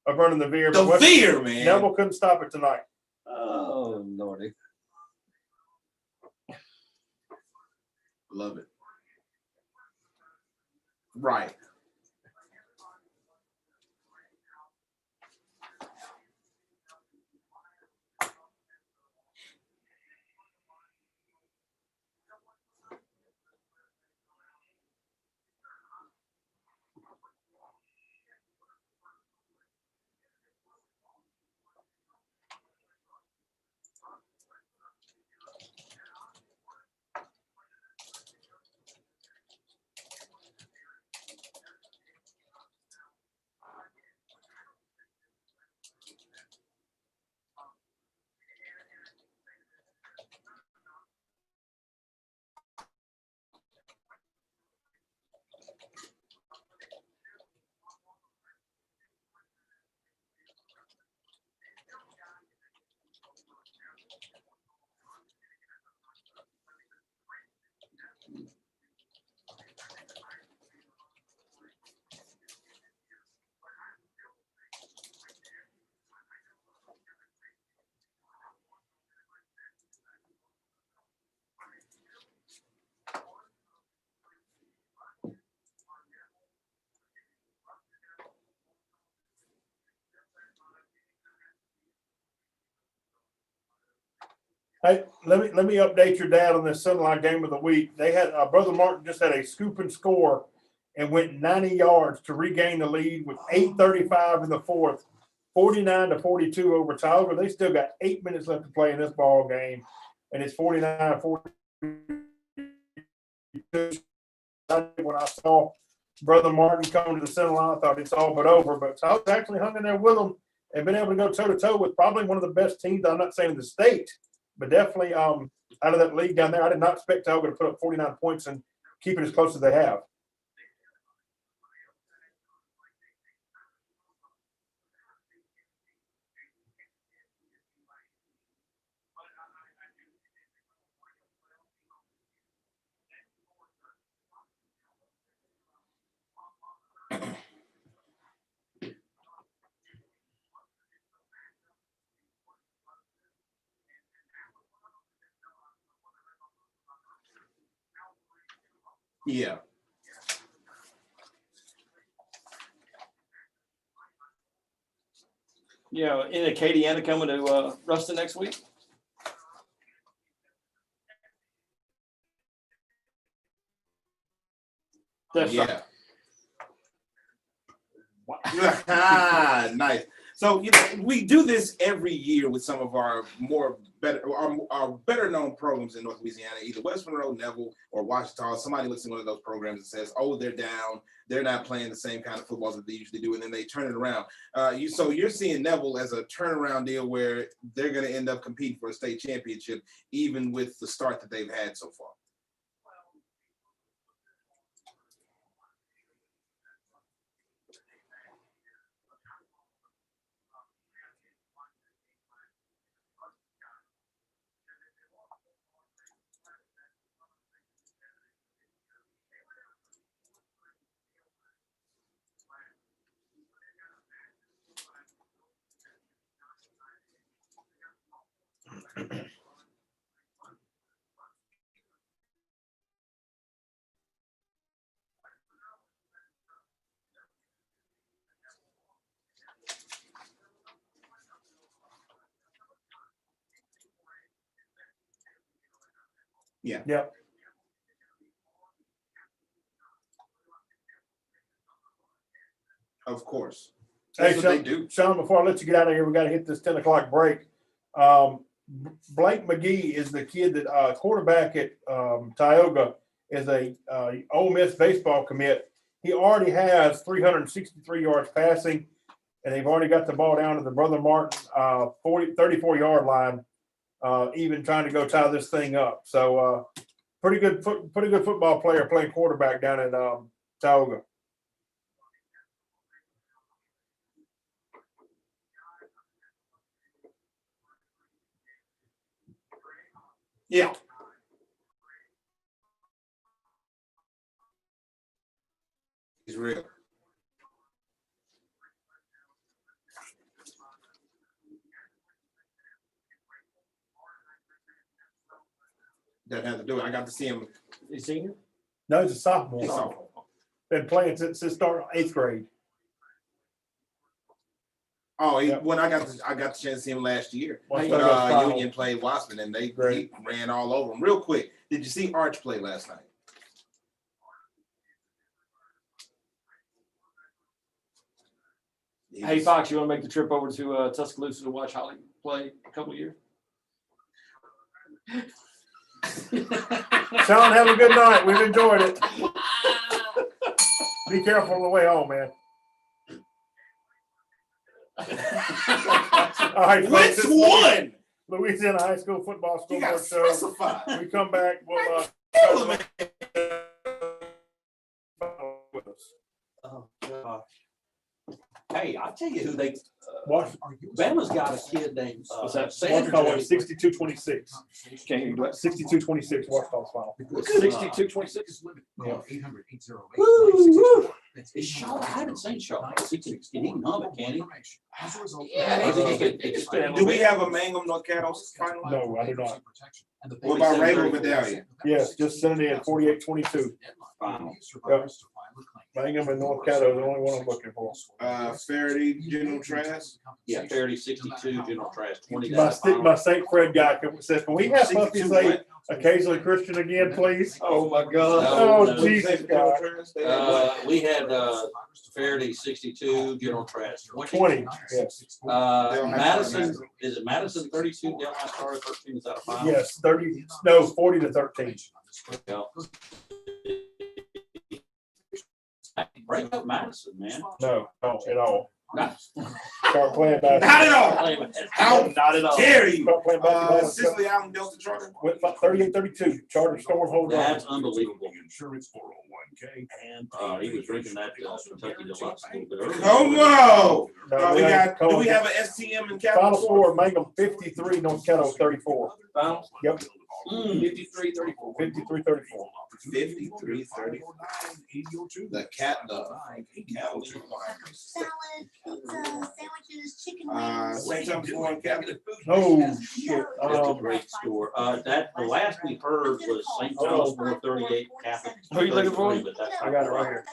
of running the veer. The but West- veer, man. Neville couldn't stop it tonight. Oh, Lordy. Love it. Right. Hey, let me update your dad on this Sunline game of the week. They had Brother Martin just had a scoop and score and went 90 yards to regain the lead with 8:35 in the fourth, 49-42 over Tioga. They still got 8 minutes left to play in this ball game, and it's 49-42. When I saw Brother Martin come to the center line, I thought it's all but over. But Tioga actually hung in there with them and been able to go toe to toe with probably one of the best teams. I'm not saying in the state, but definitely out of that league down there. I did not expect Tioga to put up 49 points and keep it as close as they have. Yeah. You know, in Acadiana coming to Ruston next week. That's Yeah. Nice. So we do this every year with some of our our better known programs in North Louisiana, either West Monroe, Neville, or Washita. Somebody looks at one of those programs and says, "Oh, they're down. They're not playing the same kind of football that they usually do," and then they turn it around. So you're seeing Neville as a turnaround deal where they're going to end up competing for a state championship, even with the start that they've had so far. Yeah. Yep. Of course. Hey, That's what they do. Sean, before I let you get out of here, we got to hit this 10 o'clock break. Blake McGee is the kid that quarterback at Tioga is a Ole Miss baseball commit. He already has 363 yards passing, and they've already got the ball down to the Brother Martin 34-yard line, even trying to go tie this thing up. So pretty good football player playing quarterback down in Tioga. Yeah. He's real. Doesn't have to do it. I got to see him. You senior? No, he's a sophomore. He's a sophomore. Been playing since his start 8th grade. Oh, Yeah. when I got the chance to see him last year. Watched When those final. Union played Wasp, and he Great. ran all over him. Real quick, did you see Arch play last night? He Hey was- Fox, you want to make the trip over to Tuscaloosa to watch Holly play a couple of years? Sean, have a good night. We've enjoyed it. Be careful on the way home, man. All right, folks, Which this is one? Louisiana High School Football You got to Scoreboard Show. specify. We come back, we'll Kill him, man. with us. Oh, God. Hey, I'll tell you who they, Watch, Bama's got a kid named, What's that? watch Sanders. call 62-26. Can't hear you. What? 62-26, watch call's final. 62-26. Yeah. Woo, Is Shaw, I haven't seen Shaw. Can he numb it, can he? Yeah, he can- Do we have a Mangum North Cattles final? No, I do not. What about Rainbow Medallion? Yes, just send it in 48-22. Final. Yep. Mangum and North Caddo are the only one I'm looking for. Faraday, General Trask. Yeah, Faraday 62, General Trash 20. My St. Fred guy says, can we have Buffy 62 say what? occasionally Christian again, please? Oh my No, God. Oh, no. Jesus, God. We had Faraday 62, General Trash 20, yes. Madison, is it Madison 32, Del High Star 13? Is that a final? Yes, 30, no, 40-13. Yeah. Break up Madison, man. No, no, at all. No. Start playing Not basketball. at all. How Not at all. dare you? Start playing basketball. Sicily Allen Delta Charter. Went about 38-32. Charter storm hold on. That's unbelievable. Insurance 401k and. He was drinking that Kentucky Deluxe a little bit earlier. Come on. No, We we ain't got. Do calling we it. have an STM in Final Capital? score, Mangum 53, North Caddo 34. Final? Yep. 53-34. 53-34. 53-30. The cat dog. Salad, pizza, sandwiches, chicken wings. St. Thomas Warren Catholic. Oh, shit. That's a great score. The last we heard was St. Thomas 438 Catholic. Who are you looking for? 33, but that's I got it right here.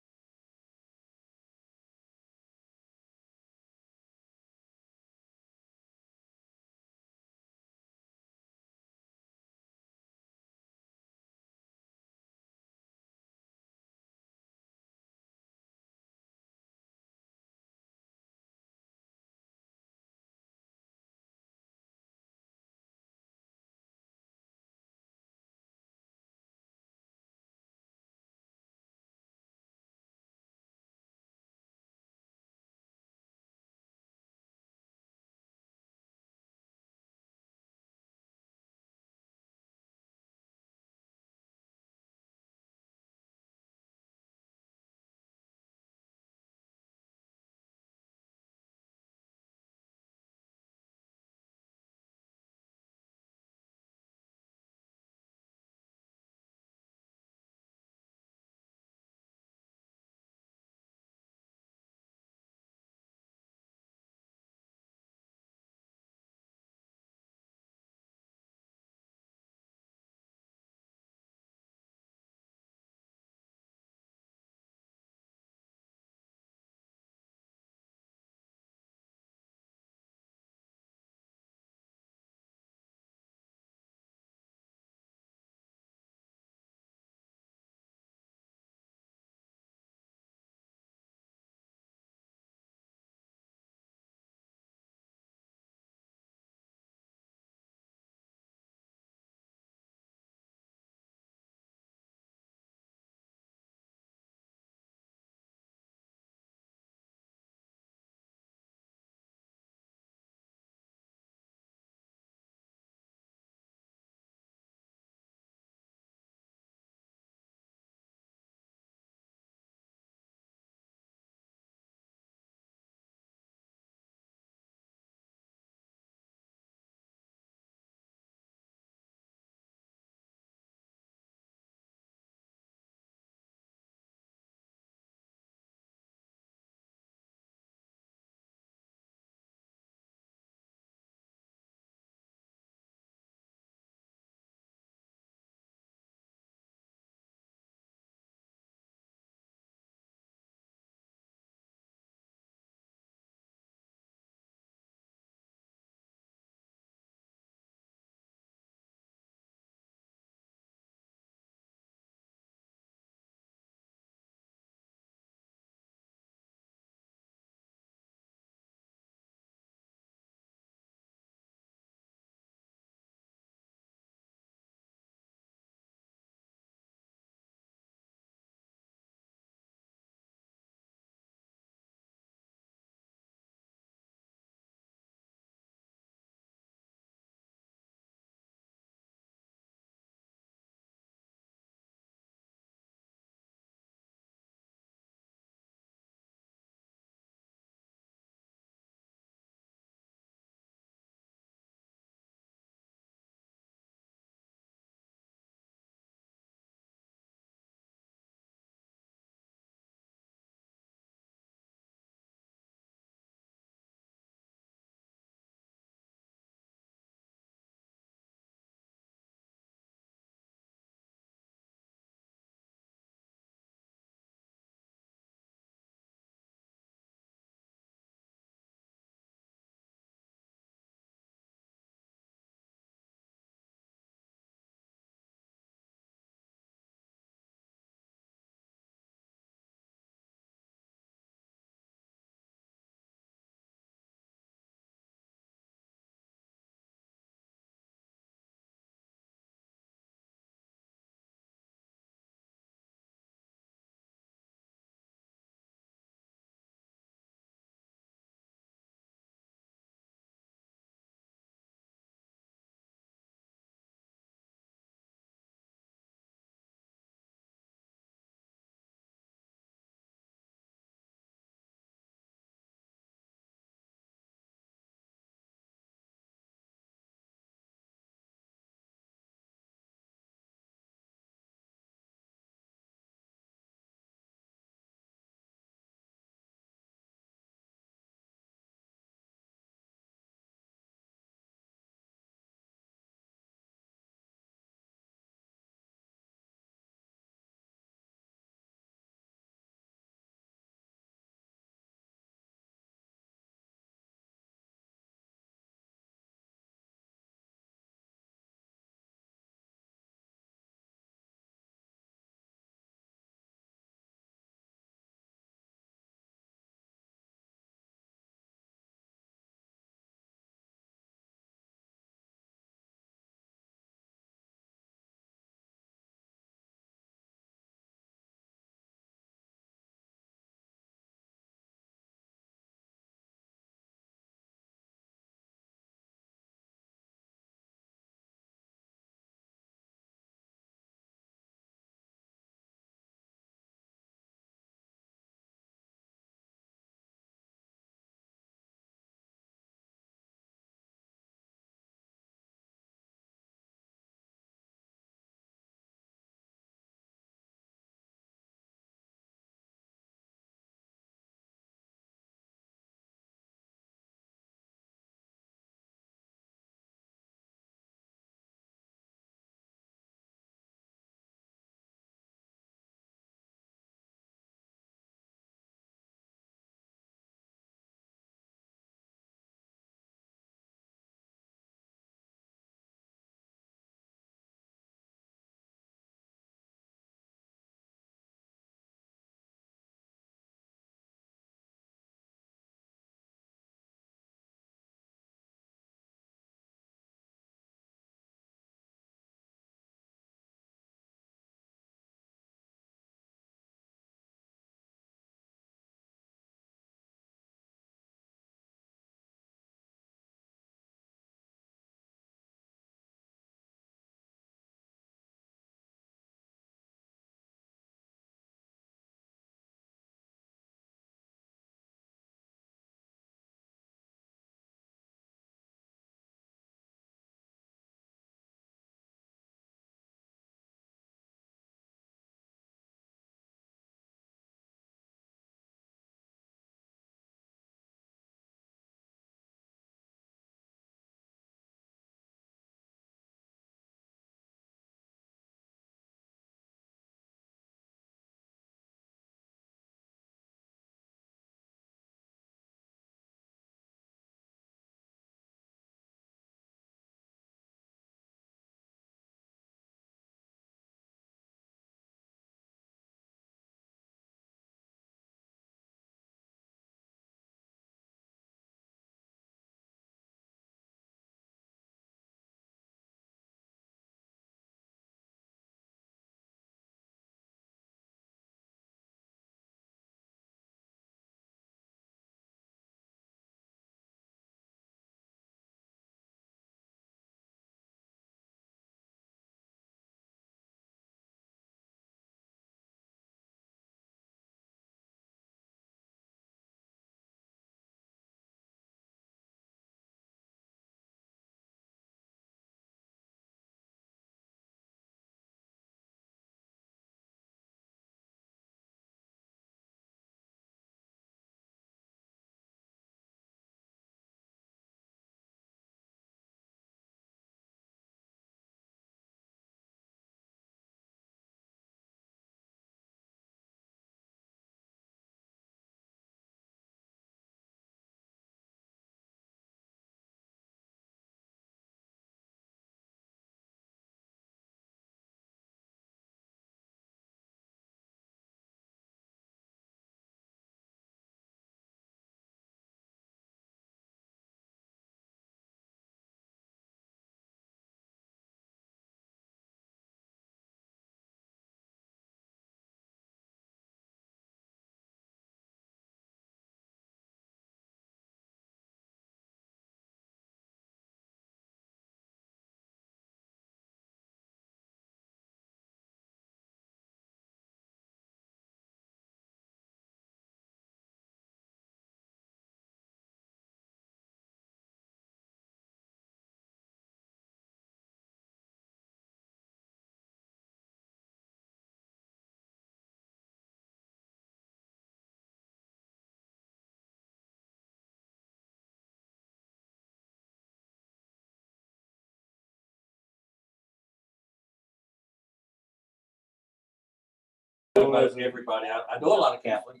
about everybody. I know a lot of Catholics.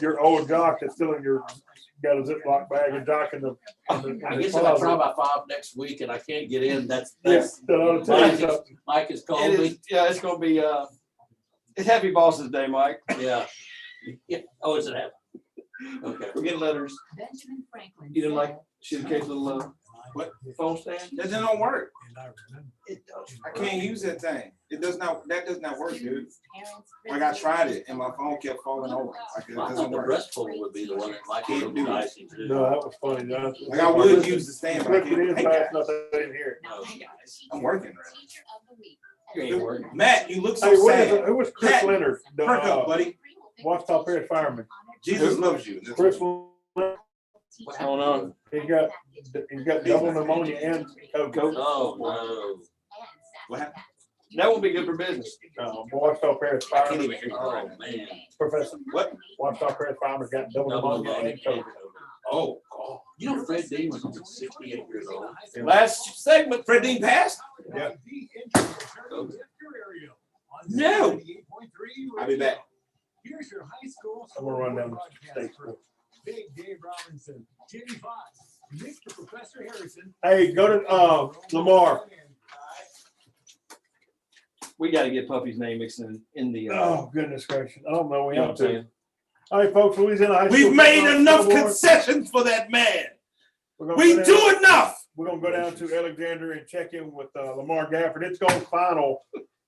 Your old jock that's still in your, got a Ziploc bag and jock in the. I guess if I try by 5 next week and I can't get in, that's, Mike has called It me. is, yeah, it's gonna be, it's Happy Bosses Day, Mike. Yeah. Yeah. Oh, is it happening? Okay. We're getting letters. Benjamin Franklin. You didn't like, said, should case little, What? phone stand? That don't work. It does. I can't use that thing. It does not, that does not work, dude. Students, parents, Like I tried it and my phone kept falling over. Like it Well, I doesn't thought the work. breast pole would be the one that Mike would be dicey too. No, that was funny. John. Like I would use the stand, but I Clicked it in can't. Hey, fast guys. enough that they didn't hear it. now, Oh, guys, I'm working, Teacher of the week. You ain't working. Matt, you look so Hey, what is it? sad. Who was Chris Pat, Leonard? The, Perk up, buddy. Washita Parish fireman. Jesus loves you. Chris Leonard, What's going on? he's got double pneumonia and COVID. Oh, no. What happened? That won't be good for business. Washita Parish I can't fireman, even hear you. Oh, man. Professor, What? Washita Parish fireman got double Double pneumonia and pneumonia. COVID. Oh, You know, Fred Dean was 68 years old. Last segment. Fred Dean passed? Yeah. No. I'll be back. Here's your high school. I'm gonna run down the state. Big Dave Robinson, Jimmy Fox, Mr. Professor Harrison. Hey, go to, Lamar. We gotta get Puffy's name mixed in the, Oh, goodness gracious. I don't know. We you know have what I'm to. saying? All right, folks, Louisiana High School. We've made football enough scoreboard. concessions for that man. We're gonna We go do down- enough. We're gonna go down to Alexander and check in with Lamar Gafford. It's going final.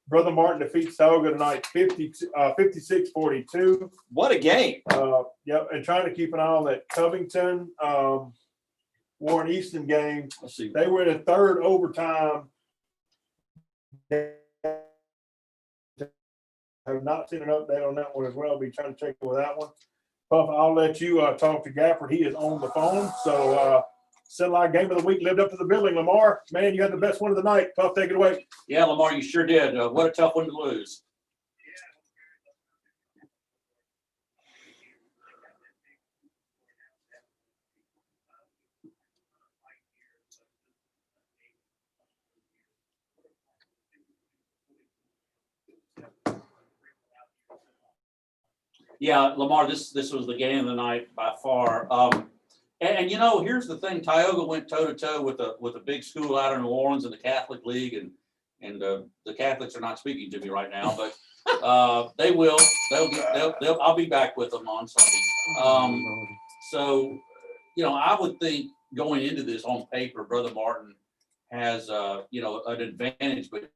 Brother Martin defeats Tioga tonight, 56-42. What a game. Yep, and trying to keep an eye on that Covington, Warren Easton game. Let's see. They were in a third overtime. Have not seen an update on that one as well. Be trying to check with that one. Puff, I'll let you talk to Gafford. He is on the phone. So Sunlight game of the week lived up to the billing. Lamar, man, you had the best one of the night. Puff, take it away. Yeah, Lamar, you sure did. What a tough one to lose. Yeah, Lamar, this was the game of the night by far. And you know, here's the thing: Tioga went toe to toe with a big school out in New Orleans in the Catholic League, and the Catholics are not speaking to me right now, but they will. They'll. I'll be back with them on Sunday. So, you know, I would think going into this on paper, Brother Martin has you know, an advantage, but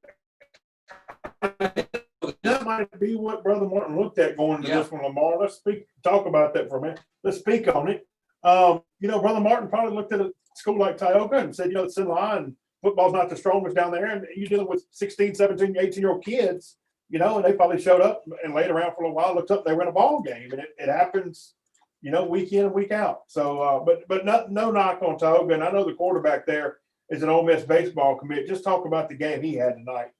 That might be what Brother Martin looked at going to Yeah. this one, Lamar. Let's talk about that for a minute. Let's speak on it. You know, Brother Martin probably looked at a school like Tioga and said, you know, it's in line. Football's not the strongest down there. And you're dealing with 16, 17, 18-year-old kids, you know, and they probably showed up and laid around for a while, looked up, they were in a ball game. And it happens, you know, week in and week out. So, but no knock on Tioga. And I know the quarterback there is an Ole Miss baseball commit. Just talk about the game he had tonight.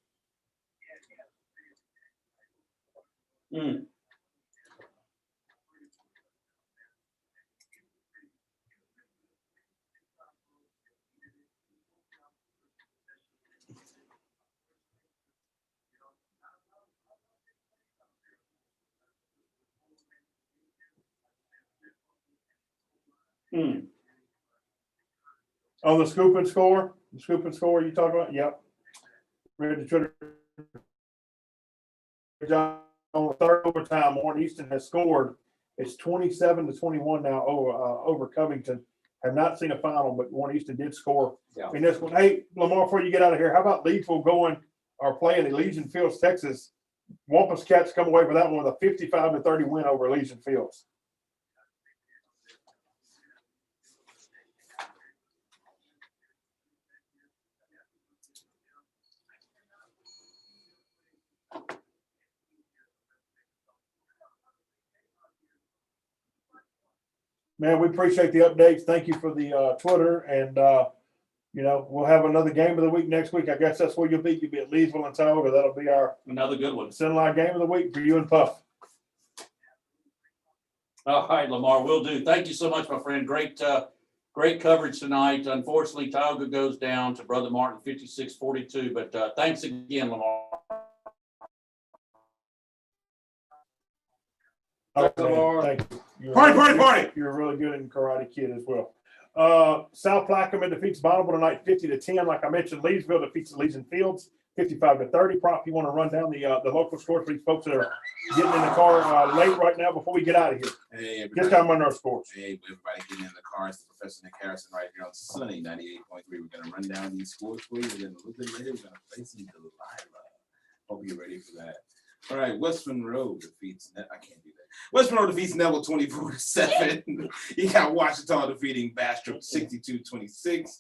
mm, mm. On the scoop and score you talk about? Yep. Ready to try to- on the third overtime, Warren Easton has scored. It's 27-21 now over Covington. Have not seen a final, but Warren Easton did score Yeah. in this one. Hey, Lamar, before you get out of here, how about Leedsville going or playing Elysian Fields, Texas? Wampus Cats come away with that one with a 55-30 win over Elysian Fields. Man, we appreciate the updates. Thank you for the Twitter. And, you know, we'll have another game of the week next week. I guess that's where you'll be. You'll be at Leesville and Tioga. That'll be our Another good one. Sunlight game of the week for you and Puff. All right, Lamar, will do. Thank you so much, my friend. Great coverage tonight. Unfortunately, Tioga goes down to Brother Martin 56-42, but thanks again, Lamar. Oh, Come man, on. thank you. You're Party, really- party, party. You're really good in Karate Kid as well. South Plaquemine defeats Bonneville tonight 50-10. Like I mentioned, Leesville defeats Elysian Fields 55-30. Prop, you want to run down the local scores for these folks that are getting in the car late right now before we get out of here? Hey, Just everybody. time run our scores. Hey, everybody getting in the car. It's Professor Nick Harrison right here on Sunny 98.3. We're going to run down these scores for you. And then a little bit later, we're going to play some Delilah. Hope you're ready for that. All right, West Monroe defeats, I can't do that. West Monroe defeats Neville 24-7. You got Washita defeating Bastrop 62-26.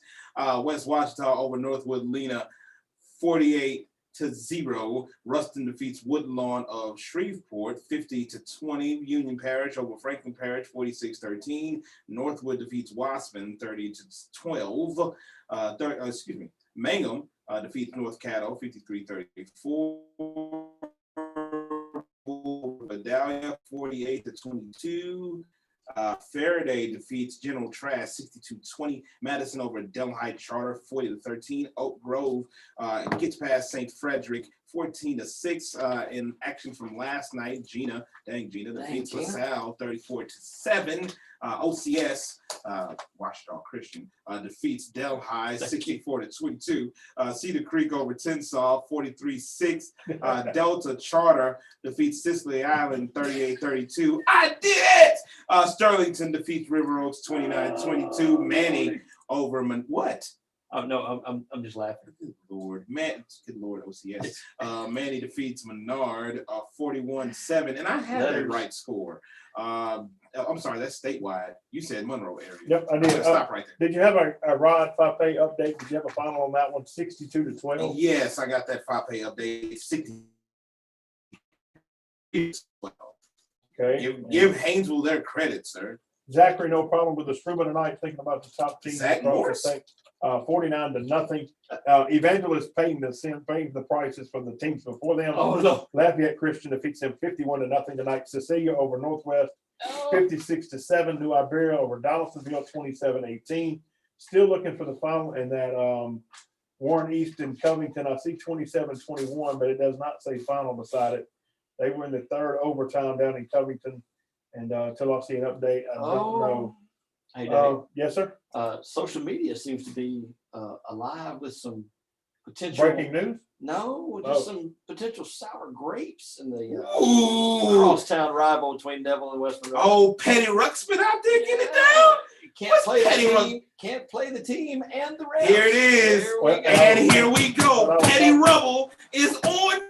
West Washita over Northwood Lena 48-0. Ruston defeats Woodlawn of Shreveport 50-20. Union Parish over Franklin Parish 46-13. Northwood defeats Wasman 30-12. Mangum defeats North Caddo 53-34. Vidalia 48-22. Faraday defeats General Trash 62-20. Madison over Delhi Charter 40-13. Oak Grove gets past St. Frederick 14-6. In action from last night, Gina defeats LaSalle 34-7. OCS Washita Christian defeats Delhi 64-22. Cedar Creek over Tensall 43-6. Delta Charter defeats Sicily Island 38-32. I did it! Sterlington defeats River Oaks 29-22. Manny over what? Oh, no, I'm just laughing. Good Lord, good Lord, OCS. Manny defeats Menard 41-7, and I had the Letters. right score. I'm sorry, that's statewide. You said Monroe area. Yep, I I'm did. gonna stop right there. Did you have a Rod 5-pay update? Did you have a final on that one? 62-12. Yes, I got that 5-pay update. 60. Okay. Give Haynesville their credit, sir. Zachary, no problem with the Struba tonight. Thinking about the top team. Zach Morris. 49-0. Evangelist paying the prices for the teams before them. Oh, no. Lafayette Christian defeats them 51-0 tonight. Cecilia over Northwest 56-7. New Iberia over Donaldsonville 27-18. Still looking for the final, and that Warren East and Covington. I see 27-21, but it does not say final beside it. They were in the third overtime down in Covington, and until I see an update, I don't know. Hey, Dave, Yes, sir. social media seems to be alive with some potential. Breaking news. No, just some potential sour grapes in the Ooh. crosstown rival between Neville and West Monroe. Oh, Petty Ruxpin out there getting it down. Can't What's play the Petty team. Can't play the team and the rest. Here it is. Here we go. And here we go. Petty Rubble is on.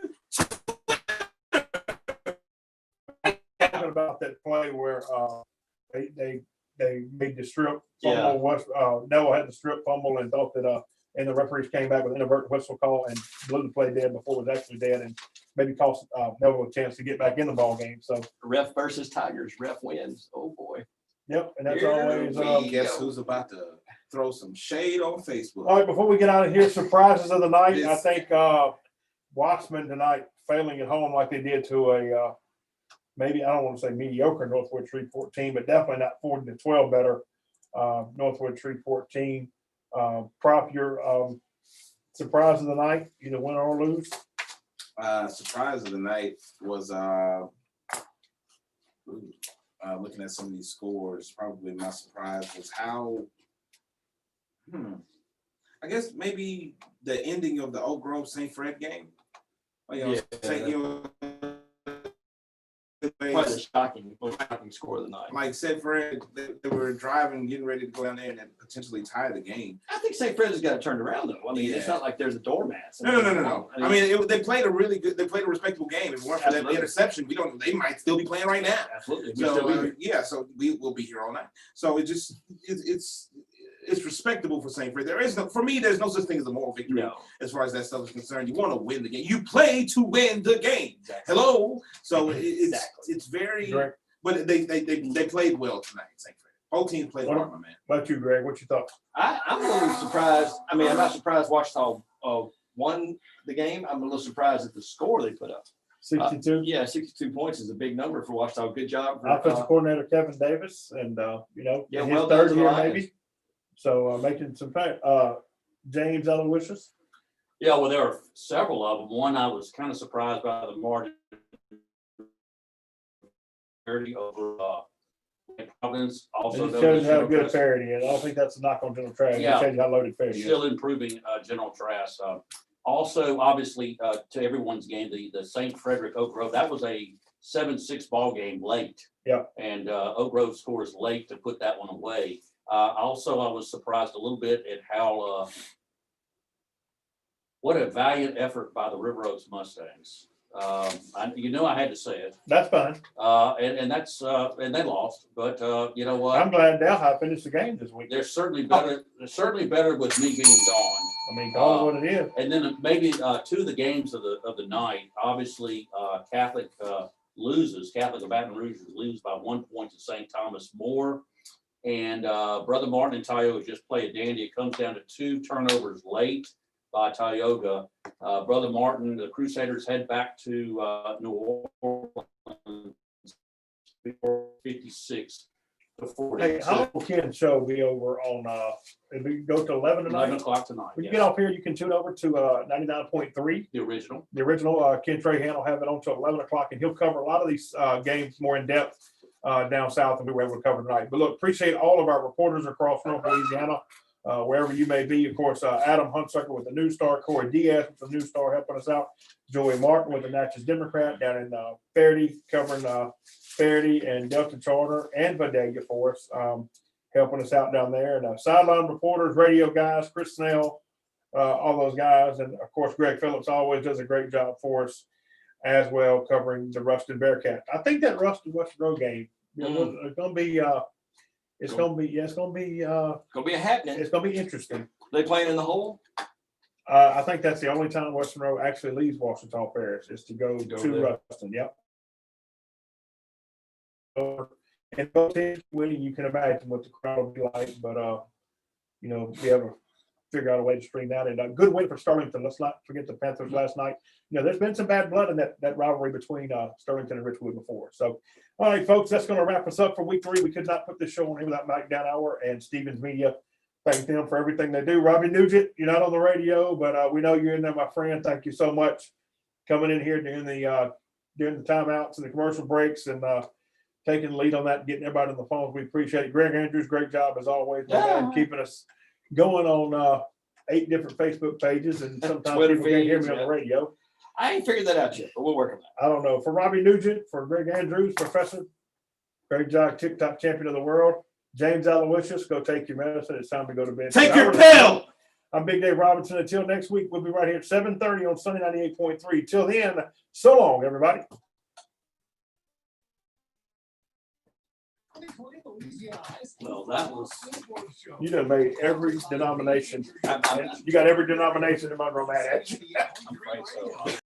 Talking about that play where they made the strip Yeah. fumble. Neville had the strip fumble and thought that and the referees came back with an inadvertent whistle call and blew the play dead before it was actually dead, and maybe cost Neville a chance to get back in the ball game. So Ref versus Tigers. Ref wins. Oh boy. yep, and that's Here always. we Guess who's about to throw some shade on Facebook? All right, before we get out of here, surprises of the night. I Yes. think Wattsman tonight failing at home like they did to a maybe, I don't want to say mediocre Northwood Shreveport team, but definitely not 40-12 better Northwood Shreveport team. Prop, your surprise of the night, either win or lose. Surprise of the night was looking at some of these scores. Probably my surprise was how I guess maybe the ending of the Oak Grove St. Fred game. Yeah. Quite a shocking score of the night. Like St. Fred, they were driving, getting ready to go down there and potentially tie the game. I think St. Fred has got it turned around though. I mean, it's Yeah. not like there's a doormat. No. I mean, they played a really good. They played a respectable game. If it weren't for that Absolutely. interception, they might still be playing right now. Absolutely. We So still be here. yeah, so we will be here all night. So it's respectable for St. Fred. For me, there's no such thing as a moral victory No. as far as that stuff is concerned. You want to win the game. You play to win the game. Hello. So it's very. Greg, But they played well tonight, St. Fred. Both teams played well, my man. what about you, Greg? What you thought? I'm a little surprised. I mean, I'm not surprised Washita won the game. I'm a little surprised at the score they put up. 62. Yeah, 62 points is a big number for Washita. Good job. For, Offensive coordinator Kevin Davis, and Yeah, his well done third to the year Lions. maybe. So making some fact. James Aloysius. Yeah, well, there are several of them. One, I was kind of surprised by the margin parity over Providence. Also It known shows as you how General good Trask. Parity is. I don't think that's a knock on General Trask. It Yeah. shows you how loaded Parity is. Still improving General Trask. Also, obviously, to everyone's game, the St. Frederick Oak Grove, that was a 7-6 ball game late. Yeah. And Oak Grove scores late to put that one away. Also, I was surprised a little bit at how what a valiant effort by the River Oaks Mustangs. I had to say it. That's fine. And that's and they lost, but you know what? I'm glad Delhi finished the game this week. They're certainly better. They're certainly better with me being gone. I mean, call it what it is. And then maybe two of the games of the night. Obviously, Catholic loses. Catholic of Baton Rouge lose by 1 point to St. Thomas More. And Brother Martin and Tioga just play a dandy. It comes down to 2 turnovers late by Tioga. Brother Martin, the Crusaders head back to New Orleans before 56 to 40. Hey, how long will Ken's show be over on, if we go to 11 tonight? 11 o'clock tonight. When you Yes. get off here, you can tune over to 99.3. The original. The original Ken Trahan will have it on till 11 o'clock, and he'll cover a lot of these games more in depth down south than we were able to cover tonight. But look, appreciate all of our reporters across North Louisiana, wherever you may be. Of course, Adam Hunsucker with the News Star, Corey Diaz with the News Star helping us out, Joey Martin with the Natchez Democrat down in Faraday, covering Faraday and Delta Charter and Vidalia for us, helping us out down there. And sideline reporters, radio guys, Chris Snell, all those guys. And of course, Greg Phillips always does a great job for us as well, covering the Ruston Bearcats. I think that Ruston Western Road game, it's going to be, it's going to be Gonna be a happening. it's going to be interesting. They playing in the hole? I think that's the only time Western Road actually leaves Washington Parish is to go Go to there. Ruston. Yep. And both teams winning, you can imagine what the crowd will be like. But we have to figure out a way to string that in. A good win for Sterlington. Let's not forget the Panthers last night. There's been some bad blood in that rivalry between Sterlington and Richwood before. So, all right, folks, that's going to wrap us up for week 3. We could not put this show on here without Mike Downhour and Stevens Media. Thank them for everything they do. Robbie Nugent, you're not on the radio, but we know you're in there, my friend. Thank you so much coming in here during the timeouts and the commercial breaks and taking the lead on that and getting everybody on the phones. We appreciate it. Greg Andrews, great job as always, my man, keeping us going on 8 different Facebook pages, and sometimes Twitter people can't hear me feeds, on the radio. I ain't figured that out yet, but we'll work on that. I don't know. For Robbie Nugent, for Greg Andrews, Professor, great job, TikTok champion of the world. James Aloysius, go take your medicine. It's time to go to bed. Take your pill. I'm Big Dave Robinson. Until next week, we'll be right here at 7:30 on Sunday 98.3. Till then, so long, everybody. Well, that was. You done made every denomination. You got every denomination in Monroe mad at you. I'm afraid so.